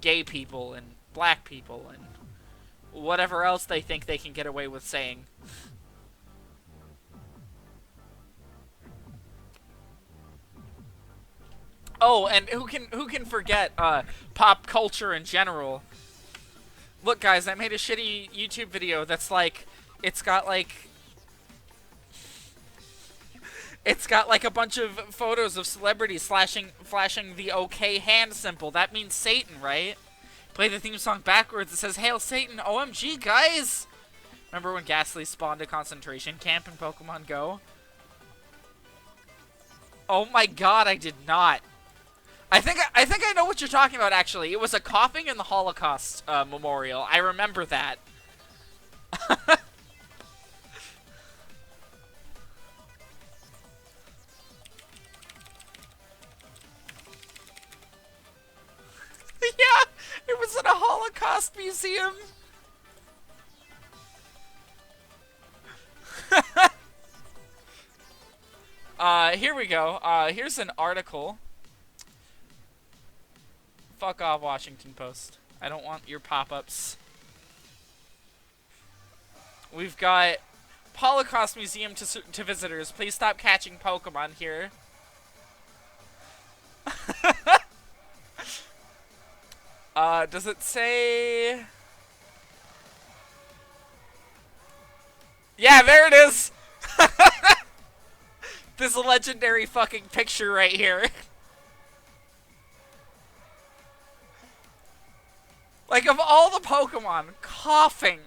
gay people and black people and whatever else they think they can get away with saying. Oh, and who can forget, pop culture in general. Look, guys, I made a shitty YouTube video that's like, it's got like a bunch of photos of celebrities flashing the OK hand symbol. That means Satan, right? Play the theme song backwards. It says, "Hail Satan, OMG, guys!" Remember when Ghastly spawned a concentration camp in Pokemon Go? Oh my god, I did not. I think I know what you're talking about, actually. It was a coughing in the Holocaust memorial. I remember that. Yeah, it was in a Holocaust Holocaust Museum? Here we go. Here's an article. Fuck off, Washington Post. I don't want your pop-ups. We've got Holocaust Museum to visitors. Please stop catching Pokemon here. Does it say... Yeah, there it is! This legendary fucking picture right here. Like, of all the Pokemon, coughing.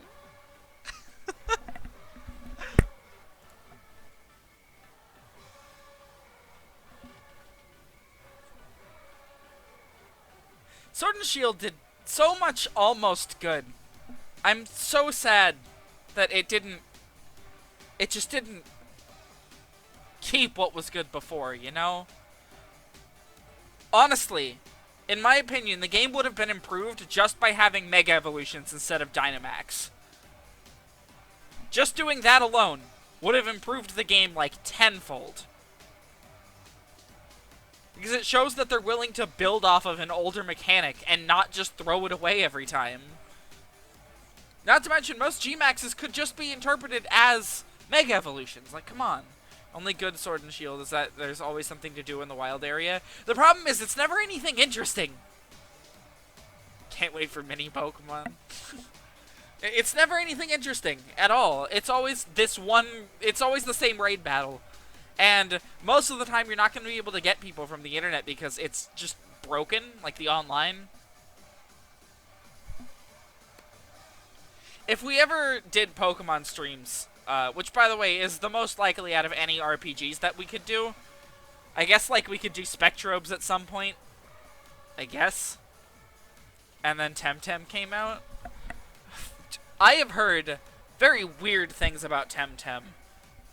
Sword and Shield did so much almost good. I'm so sad that it just didn't keep what was good before, you know? Honestly, in my opinion, the game would have been improved just by having Mega Evolutions instead of Dynamax. Just doing that alone would have improved the game like tenfold. Because it shows that they're willing to build off of an older mechanic and not just throw it away every time. Not to mention, most G-Maxes could just be interpreted as Mega Evolutions. Like, come on. Only good Sword and Shield is that there's always something to do in the wild area. The problem is it's never anything interesting. Can't wait for mini Pokemon. It's never anything interesting at all. It's always it's always the same raid battle. And most of the time you're not going to be able to get people from the internet because it's just broken, like the online. If we ever did Pokemon streams, which, by the way, is the most likely out of any RPGs that we could do. I guess, like, we could do Spectrobes at some point. I guess. And then Temtem came out. I have heard very weird things about Temtem.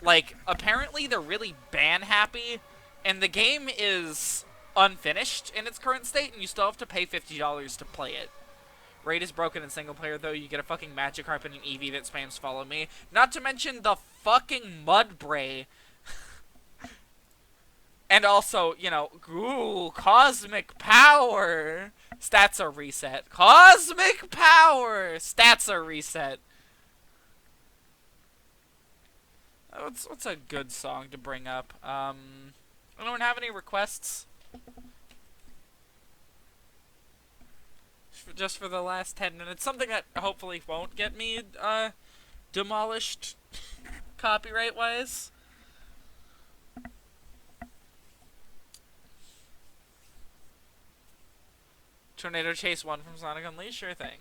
Like, apparently they're really ban-happy, and the game is unfinished in its current state, and you still have to pay $50 to play it. Raid is broken in single player, though. You get a fucking Magikarp and an Eevee that spams follow me. Not to mention the fucking Mudbray. And also, you know, ooh, Cosmic Power. Stats are reset. Cosmic Power. Stats are reset. What's a good song to bring up? Anyone have any requests? Just for the last 10 minutes. Something that hopefully won't get me demolished copyright-wise. Tornado Chase 1 from Sonic Unleashed? Sure thing.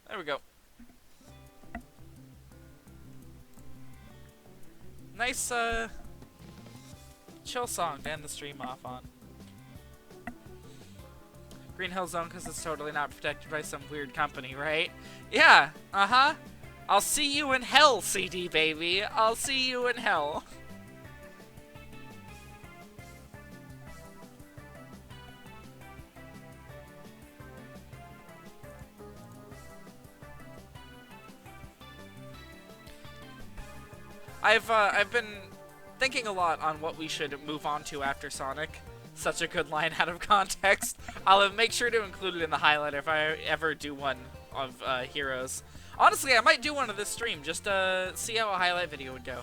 There we go. Nice, chill song to end the stream off on. Green Hill Zone because it's totally not protected by some weird company, right? Yeah, uh-huh. I'll see you in hell, CD baby. I'll see you in hell. I've been thinking a lot on what we should move on to after Sonic. Such a good line out of context. I'll make sure to include it in the highlight if I ever do one of Heroes. Honestly, I might do one of this stream just to see how a highlight video would go.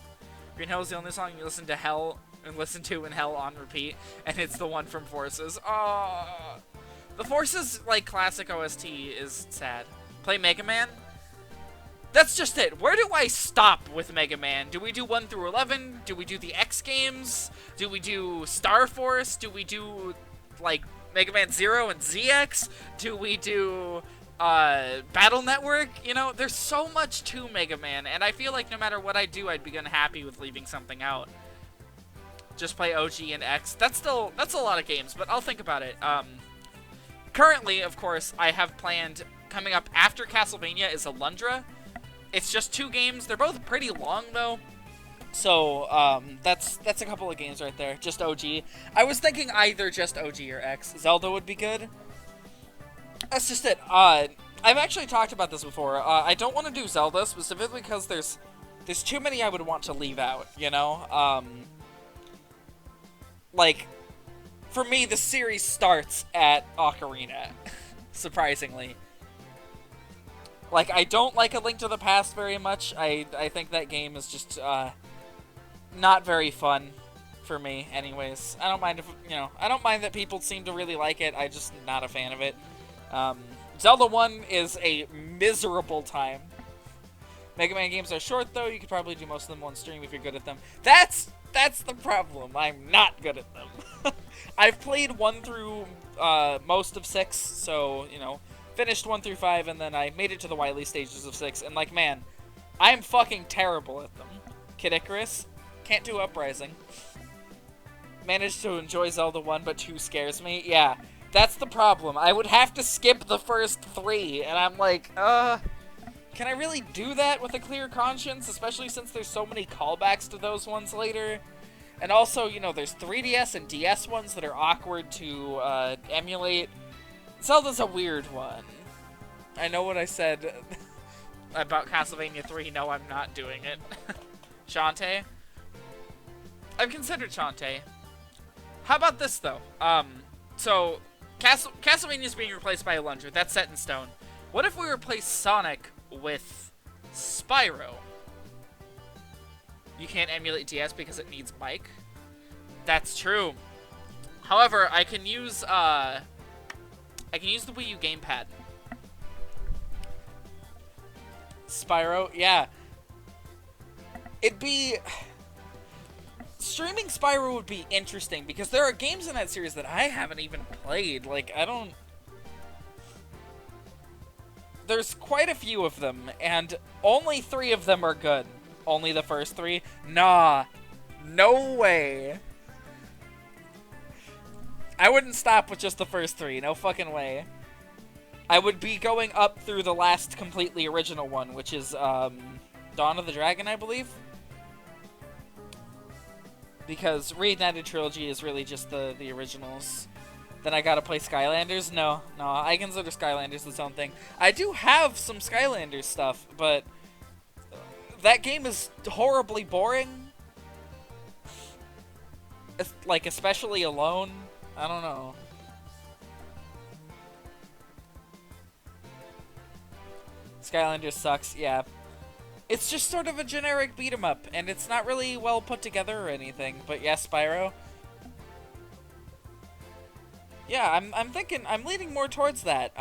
Green Hill is the only song you listen to in Hell on repeat, and it's the one from Forces. Oh, the Forces like classic OST is sad. Play Mega Man. That's just it. Where do I stop with Mega Man? Do we do 1 through 11? Do we do the X games? Do we do Star Force? Do we do, like, Mega Man 0 and ZX? Do we do, Battle Network? You know, there's so much to Mega Man, and I feel like no matter what I do, I'd be unhappy with leaving something out. Just play OG and X. That's a lot of games, but I'll think about it. Currently, of course, I have planned, coming up after Castlevania is Alundra. It's just 2 games. They're both pretty long, though. So, that's a couple of games right there. Just OG. I was thinking either just OG or X. Zelda would be good. That's just it. I've actually talked about this before. I don't want to do Zelda specifically because there's too many I would want to leave out, you know? Like, for me, the series starts at Ocarina, surprisingly. Like, I don't like A Link to the Past very much. I think that game is just, not very fun for me, anyways. I don't mind if, you know, I don't mind that people seem to really like it. I'm just not a fan of it. Zelda 1 is a miserable time. Mega Man games are short, though. You could probably do most of them on stream if you're good at them. That's the problem. I'm not good at them. I've played 1 through most of 6, so, you know, finished 1 through 5, and then I made it to the Wily stages of 6, and, like, man, I'm fucking terrible at them. Kid Icarus, can't do Uprising. Managed to enjoy Zelda 1, but 2 scares me. Yeah, that's the problem. I would have to skip the first 3, and I'm like, can I really do that with a clear conscience? Especially since there's so many callbacks to those ones later. And also, you know, there's 3DS and DS ones that are awkward to emulate. Zelda's a weird one. I know what I said about Castlevania 3. No, I'm not doing it. Shantae? I've considered Shantae. How about this, though? So, Castlevania's being replaced by Alundra. That's set in stone. What if we replace Sonic with Spyro? You can't emulate DS because it needs mic. That's true. However, I can use the Wii U gamepad. Spyro, yeah. It'd be... Streaming Spyro would be interesting, because there are games in that series that I haven't even played. Like, I don't... There's quite a few of them, and only 3 of them are good. Only the first 3? Nah. No way. I wouldn't stop with just the first 3. No fucking way. I would be going up through the last completely original one, which is, Dawn of the Dragon, I believe? Because Reignited Trilogy is really just the originals. Then I gotta play Skylanders? No, I consider Skylanders its own thing. I do have some Skylanders stuff, but that game is horribly boring. It's, like, especially alone. I don't know. Skylanders sucks, yeah. It's just sort of a generic beat-em-up, and it's not really well put together or anything. But yeah, Spyro. Yeah, I'm thinking, I'm leaning more towards that.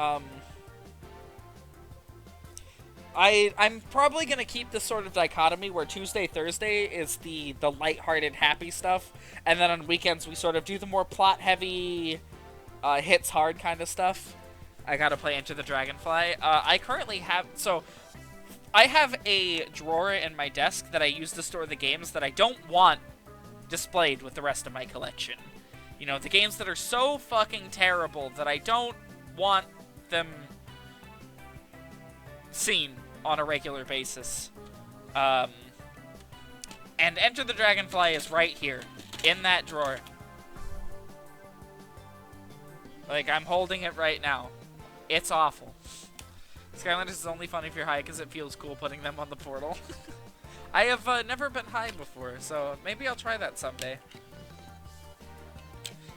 I'm probably gonna keep this sort of dichotomy where Tuesday, Thursday is the lighthearted, happy stuff, and then on weekends we sort of do the more plot-heavy, hits hard kind of stuff. I gotta play Enter the Dragonfly. I currently have, so I have a drawer in my desk that I use to store the games that I don't want displayed with the rest of my collection. You know, the games that are so fucking terrible that I don't want them seen on a regular basis. And Enter the Dragonfly is right here, in that drawer. Like, I'm holding it right now. It's awful. Skylanders is only fun if you're high because it feels cool putting them on the portal. I have never been high before, so maybe I'll try that someday.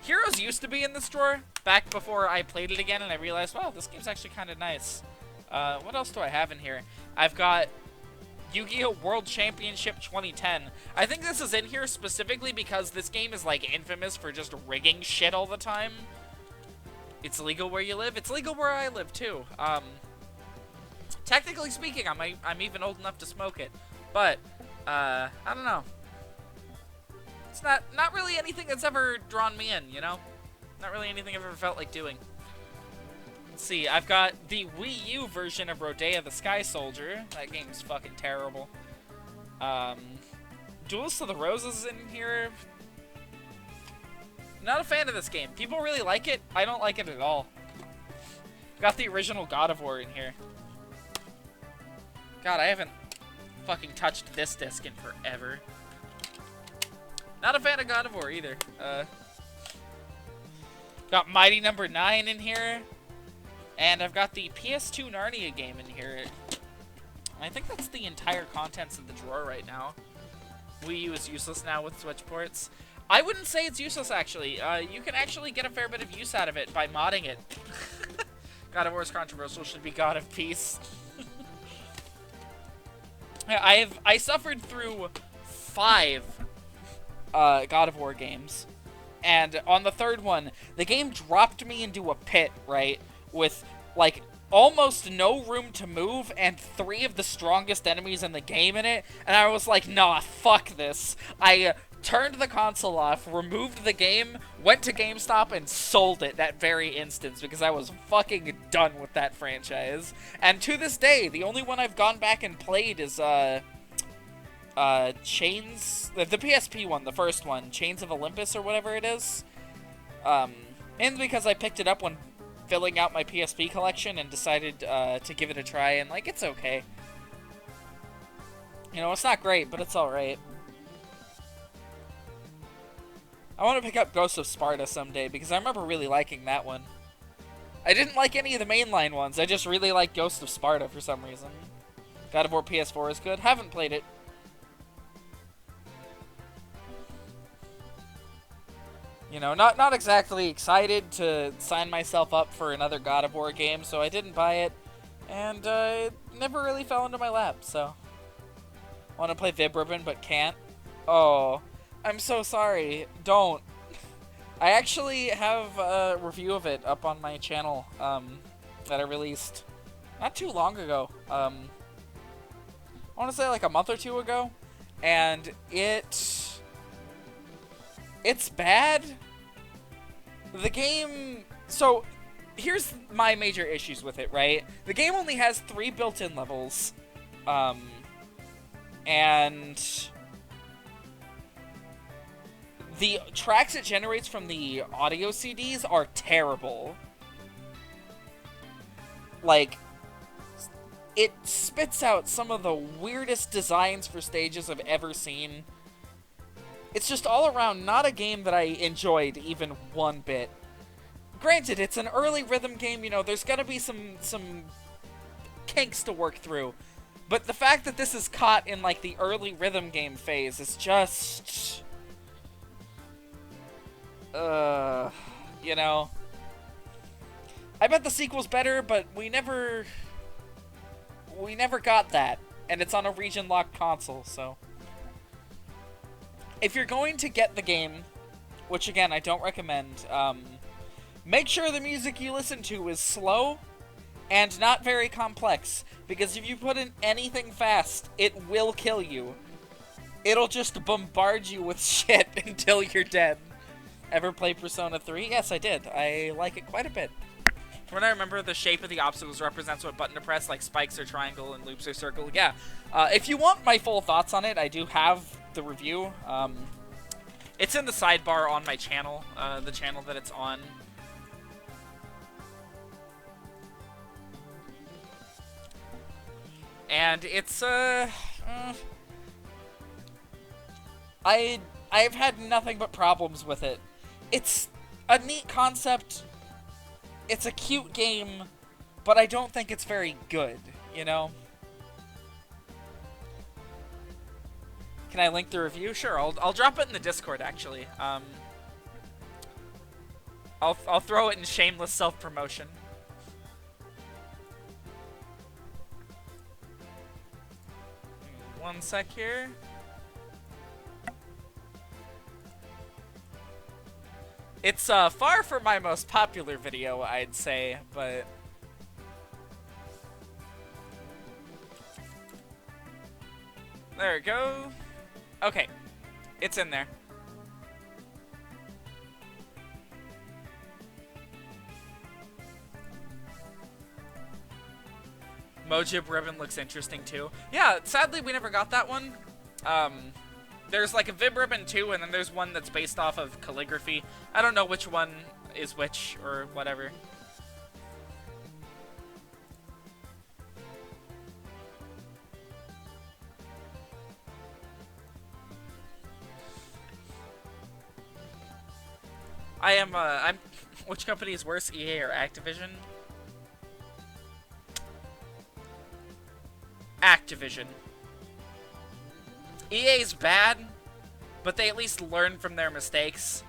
Heroes used to be in this drawer back before I played it again, and I realized, wow, this game's actually kind of nice. What else do I have in here? I've got Yu-Gi-Oh! World Championship 2010. I think this is in here specifically because this game is, like, infamous for just rigging shit all the time. It's legal where you live. It's legal where I live, too. Technically speaking, I'm even old enough to smoke it. But, I don't know. It's not really anything that's ever drawn me in, you know? Not really anything I've ever felt like doing. Let's see, I've got the Wii U version of Rodea the Sky Soldier. That game's fucking terrible. Duels of the Roses is in here. Not a fan of this game. People really like it. I don't like it at all. Got the original God of War in here. God, I haven't fucking touched this disc in forever. Not a fan of God of War either. Got Mighty Number 9 in here. And I've got the PS2 Narnia game in here. I think that's the entire contents of the drawer right now. Wii U is useless now with Switch ports. I wouldn't say it's useless, actually. You can actually get a fair bit of use out of it by modding it. God of War is controversial, should be God of Peace. I suffered through 5 God of War games. And on the third one, the game dropped me into a pit, right? With, like, almost no room to move and 3 of the strongest enemies in the game in it. And I was like, nah, fuck this. I turned the console off, removed the game, went to GameStop, and sold it that very instance because I was fucking done with that franchise. And to this day, the only one I've gone back and played is, Chains, the PSP one, the first one, Chains of Olympus or whatever it is. And because I picked it up when filling out my PSP collection and decided to give it a try, and like, it's okay. You know, it's not great, but it's alright. I want to pick up Ghost of Sparta someday because I remember really liking that one. I didn't like any of the mainline ones, I just really like Ghost of Sparta for some reason. God of War PS4 is good, haven't played it. You know, not exactly excited to sign myself up for another God of War game, so I didn't buy it. And it never really fell into my lap, so. I want to play Vib Ribbon, but can't. Oh, I'm so sorry. Don't. I actually have a review of it up on my channel that I released not too long ago. I want to say like a month or 2 ago. And it's bad. The game... So, here's my major issues with it, right? The game only has 3 built-in levels. And... the tracks it generates from the audio CDs are terrible. Like, it spits out some of the weirdest designs for stages I've ever seen. It's just all around not a game that I enjoyed even one bit. Granted, it's an early rhythm game, you know, there's gotta be some kinks to work through. But the fact that this is caught in, like, the early rhythm game phase is just... you know... I bet the sequel's better, but we never got that. And it's on a region-locked console, so... If you're going to get the game, which again, I don't recommend, make sure the music you listen to is slow and not very complex, because if you put in anything fast, it will kill you. It'll just bombard you with shit until you're dead. Ever play Persona 3? Yes, I did. I like it quite a bit. From what I remember, the shape of the obstacles represents what button to press, like spikes or triangle and loops or circle. Yeah. If you want my full thoughts on it, I do have the review. It's in the sidebar on my channel, the channel that it's on. And it's, I've had nothing but problems with it. It's a neat concept. It's a cute game, but I don't think it's very good, you know? Can I link the review? Sure, I'll drop it in the Discord, actually. I'll throw it in shameless self-promotion. One sec here. It's far from my most popular video, I'd say, but... There we go. Okay, it's in there. Mojib Ribbon looks interesting too. Yeah, sadly we never got that one. There's like a Vib Ribbon 2, and then there's one that's based off of calligraphy. I don't know which one is which, or whatever. I'm. Which company is worse, EA or Activision? Activision. EA's bad, but they at least learn from their mistakes.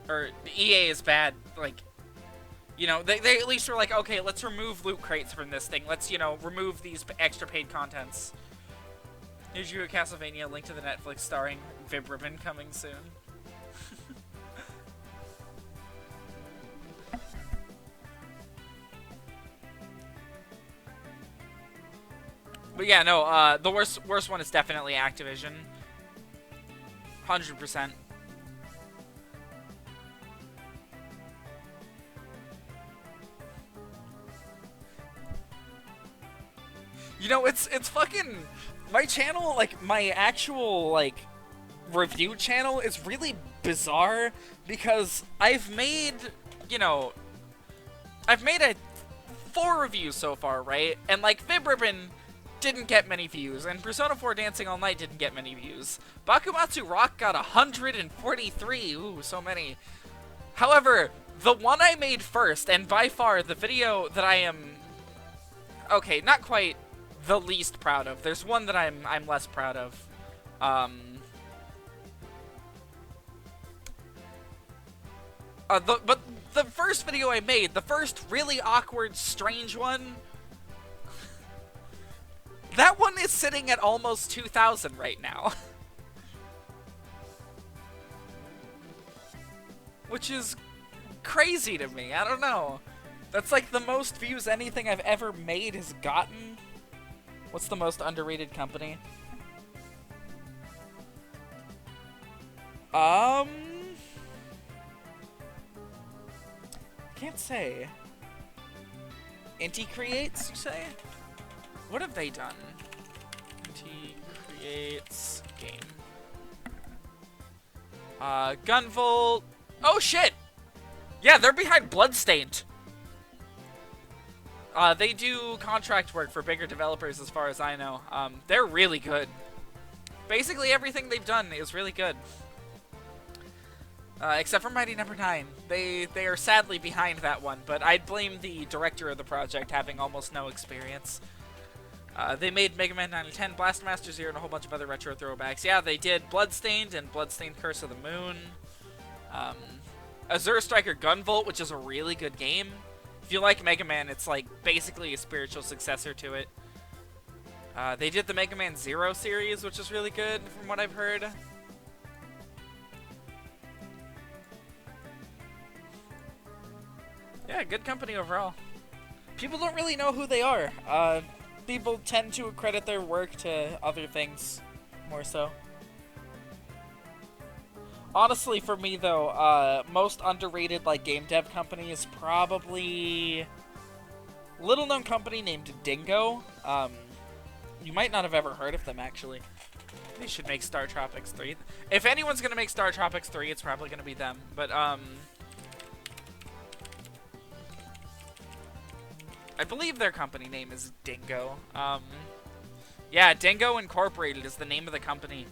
Or, EA is bad, like, you know, they at least were like, okay, let's remove loot crates from this thing. Let's, you know, remove these extra paid contents. Here's you a Castlevania, link to the Netflix starring Vib Ribbon coming soon. But yeah, no, the worst one is definitely Activision. 100%. You know, it's fucking... My channel, like, my actual, like, review channel is really bizarre because I've made, you know... I've made 4 reviews so far, right? And, like, Vib Ribbon didn't get many views, and Persona 4 Dancing All Night didn't get many views. Bakumatsu Rock got 143. Ooh, so many. However, the one I made first, and by far the video that I am... Okay, not quite the least proud of. There's one that I'm less proud of. But the first video I made, the first really awkward, strange one, that one is sitting at almost 2,000 right now. Which is crazy to me. I don't know. That's like the most views anything I've ever made has gotten. What's the most underrated company? Can't say. Inti Creates, you say? What have they done? Inti Creates game. Gunvolt. Oh shit! Yeah, they're behind Bloodstained. They do contract work for bigger developers as far as I know. They're really good. Basically everything they've done is really good. Except for Mighty Number 9. They are sadly behind that one, but I'd blame the director of the project having almost no experience. They made Mega Man 9 and 10, Blastmaster Zero, and a whole bunch of other retro throwbacks. Yeah, they did Bloodstained and Bloodstained Curse of the Moon. Azure Striker Gunvolt, which is a really good game. If you like Mega Man, it's like basically a spiritual successor to it. They did the Mega Man Zero series, which is really good from what I've heard. Yeah, good company overall. People don't really know who they are. People tend to credit their work to other things, more so. Honestly, for me though, most underrated like game dev company is probably little known company named Dingo. You might not have ever heard of them actually. They should make Star Tropics 3. If anyone's gonna make Star Tropics 3, it's probably gonna be them. But I believe their company name is Dingo. Yeah, Dingo Incorporated is the name of the company.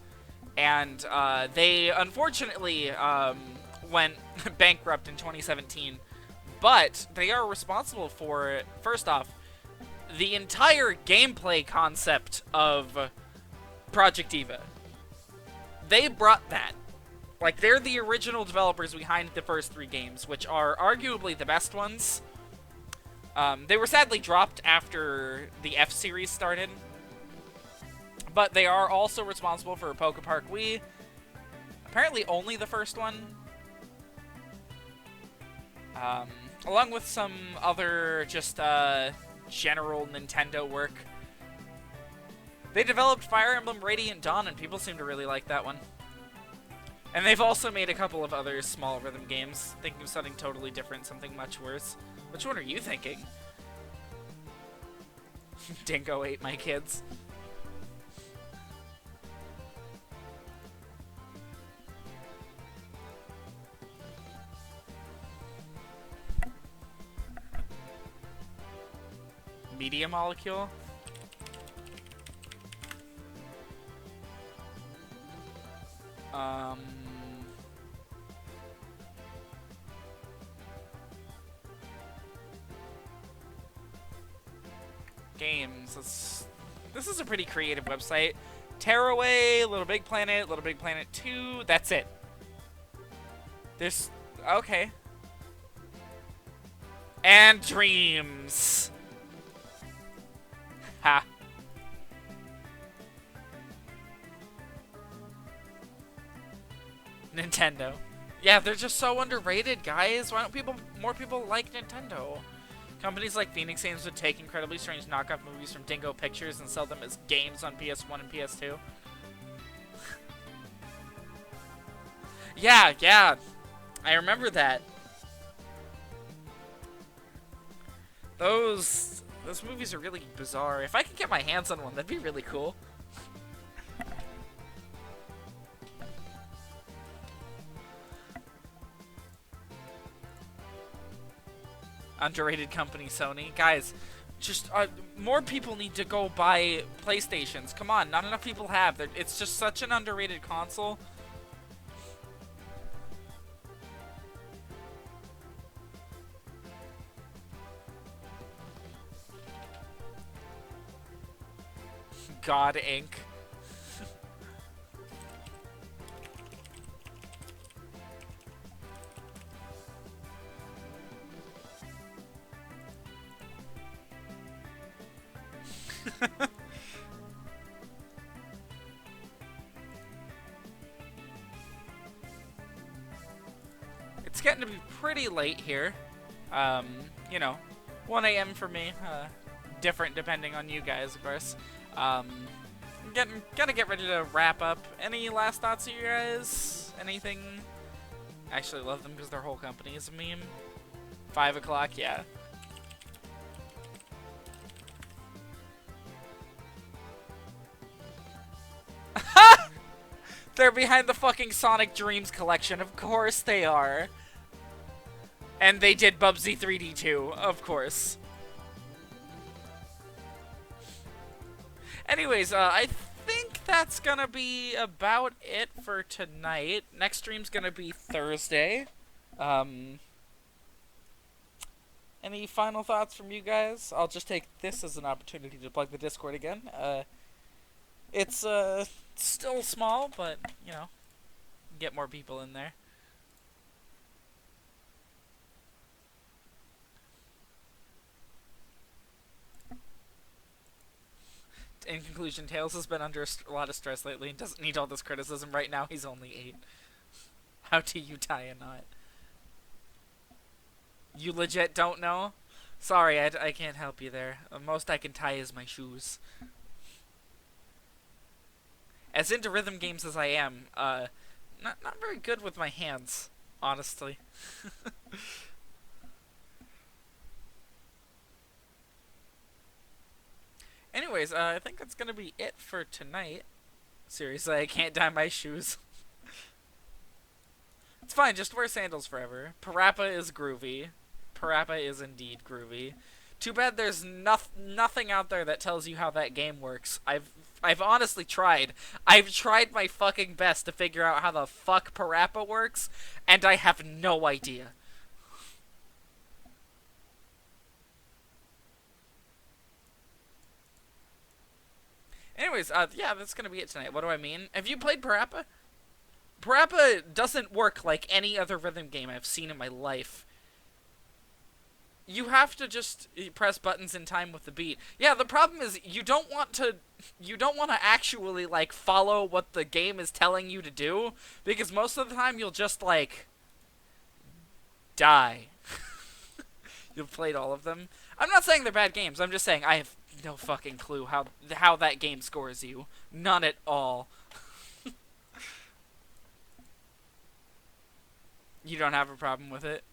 And they unfortunately went bankrupt in 2017. But they are responsible for, first off, the entire gameplay concept of Project Eva. They brought that. Like, they're the original developers behind the first 3 games, which are arguably the best ones. They were sadly dropped after the F series started. But they are also responsible for Poke Park Wii. Apparently only the first one. Along with some other just general Nintendo work. They developed Fire Emblem Radiant Dawn, and people seem to really like that one. And they've also made a couple of other small rhythm games. Thinking of something totally different, something much worse. Which one are you thinking? Dingo ate my kids. Media Molecule? Games. This is a pretty creative website. Tearaway, Little Big Planet, Little Big Planet 2. That's it. There's... Okay. And Dreams. Ha. Nintendo. Yeah, they're just so underrated, guys. Why don't more people like Nintendo? Companies like Phoenix Games would take incredibly strange knockoff movies from Dingo Pictures and sell them as games on PS1 and PS2. Yeah. I remember that. Those movies are really bizarre. If I could get my hands on one, that'd be really cool. Underrated company, Sony. Guys, just more people need to go buy PlayStations. Come on, not enough people have. It's just such an underrated console. God Inc. It's getting to be pretty late here. You know, 1 a.m. for me. Different depending on you guys, of course. Gonna get ready to wrap up. Any last thoughts, you guys? Anything? Actually love them because their whole company is a meme. 5 o'clock, yeah. They're behind the fucking Sonic Dreams collection. Of course they are. And they did Bubsy 3D too, of course. Anyways, I think that's gonna be about it for tonight. Next stream's gonna be Thursday. Any final thoughts from you guys? I'll just take this as an opportunity to plug the Discord again. It's still small, but, you know, get more people in there. In conclusion, Tails has been under a lot of stress lately and doesn't need all this criticism. Right now, he's only 8. How do you tie a knot? You legit don't know? Sorry, I can't help you there. Most I can tie is my shoes. As into rhythm games as I am, not very good with my hands, honestly. Anyways, I think that's gonna be it for tonight. Seriously, I can't tie my shoes. It's fine, just wear sandals forever. Parappa is groovy. Parappa is indeed groovy. Too bad there's nothing out there that tells you how that game works. I've honestly tried. I've tried my fucking best to figure out how the fuck Parappa works, and I have no idea. Anyways, yeah, that's gonna be it tonight. What do I mean? Have you played Parappa? Parappa doesn't work like any other rhythm game I've seen in my life. You have to just press buttons in time with the beat. Yeah, the problem is you don't want to actually, like, follow what the game is telling you to do, because most of the time you'll just, like, die. You've played all of them. I'm not saying they're bad games. I'm just saying I have no fucking clue how that game scores you. None at all. You don't have a problem with it?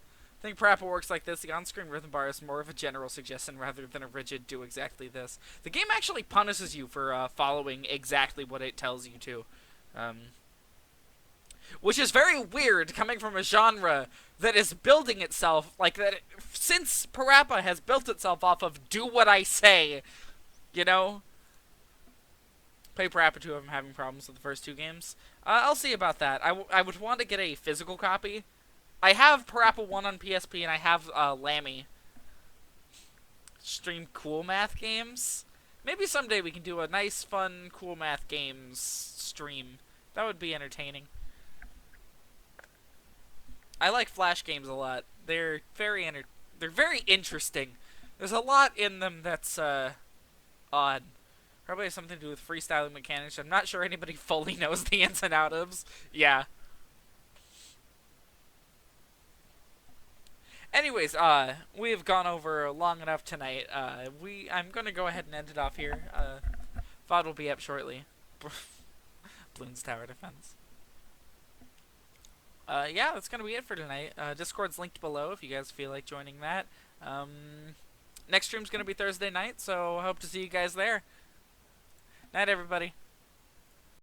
I think Parappa works like this. The on-screen rhythm bar is more of a general suggestion rather than a rigid do exactly this. The game actually punishes you for following exactly what it tells you to. Which is very weird coming from a genre that is building itself like that. Since Parappa has built itself off of do what I say, you know? Play Parappa 2 if I'm having problems with the first 2 games. I'll see about that. I would want to get a physical copy. I have Parappa 1 on PSP and I have Lammy. stream cool math games. Maybe someday we can do a nice, fun, cool math games stream. That would be entertaining. I like Flash games a lot. They're very interesting. There's a lot in them that's odd. Probably has something to do with freestyling mechanics. I'm not sure anybody fully knows the ins and outs of. Yeah. Anyways, we have gone over long enough tonight. I'm gonna go ahead and end it off here. VOD will be up shortly. Bloons Tower Defense. Yeah, that's gonna be it for tonight. Discord's linked below if you guys feel like joining that. Next stream's gonna be Thursday night, so I hope to see you guys there. Night, everybody.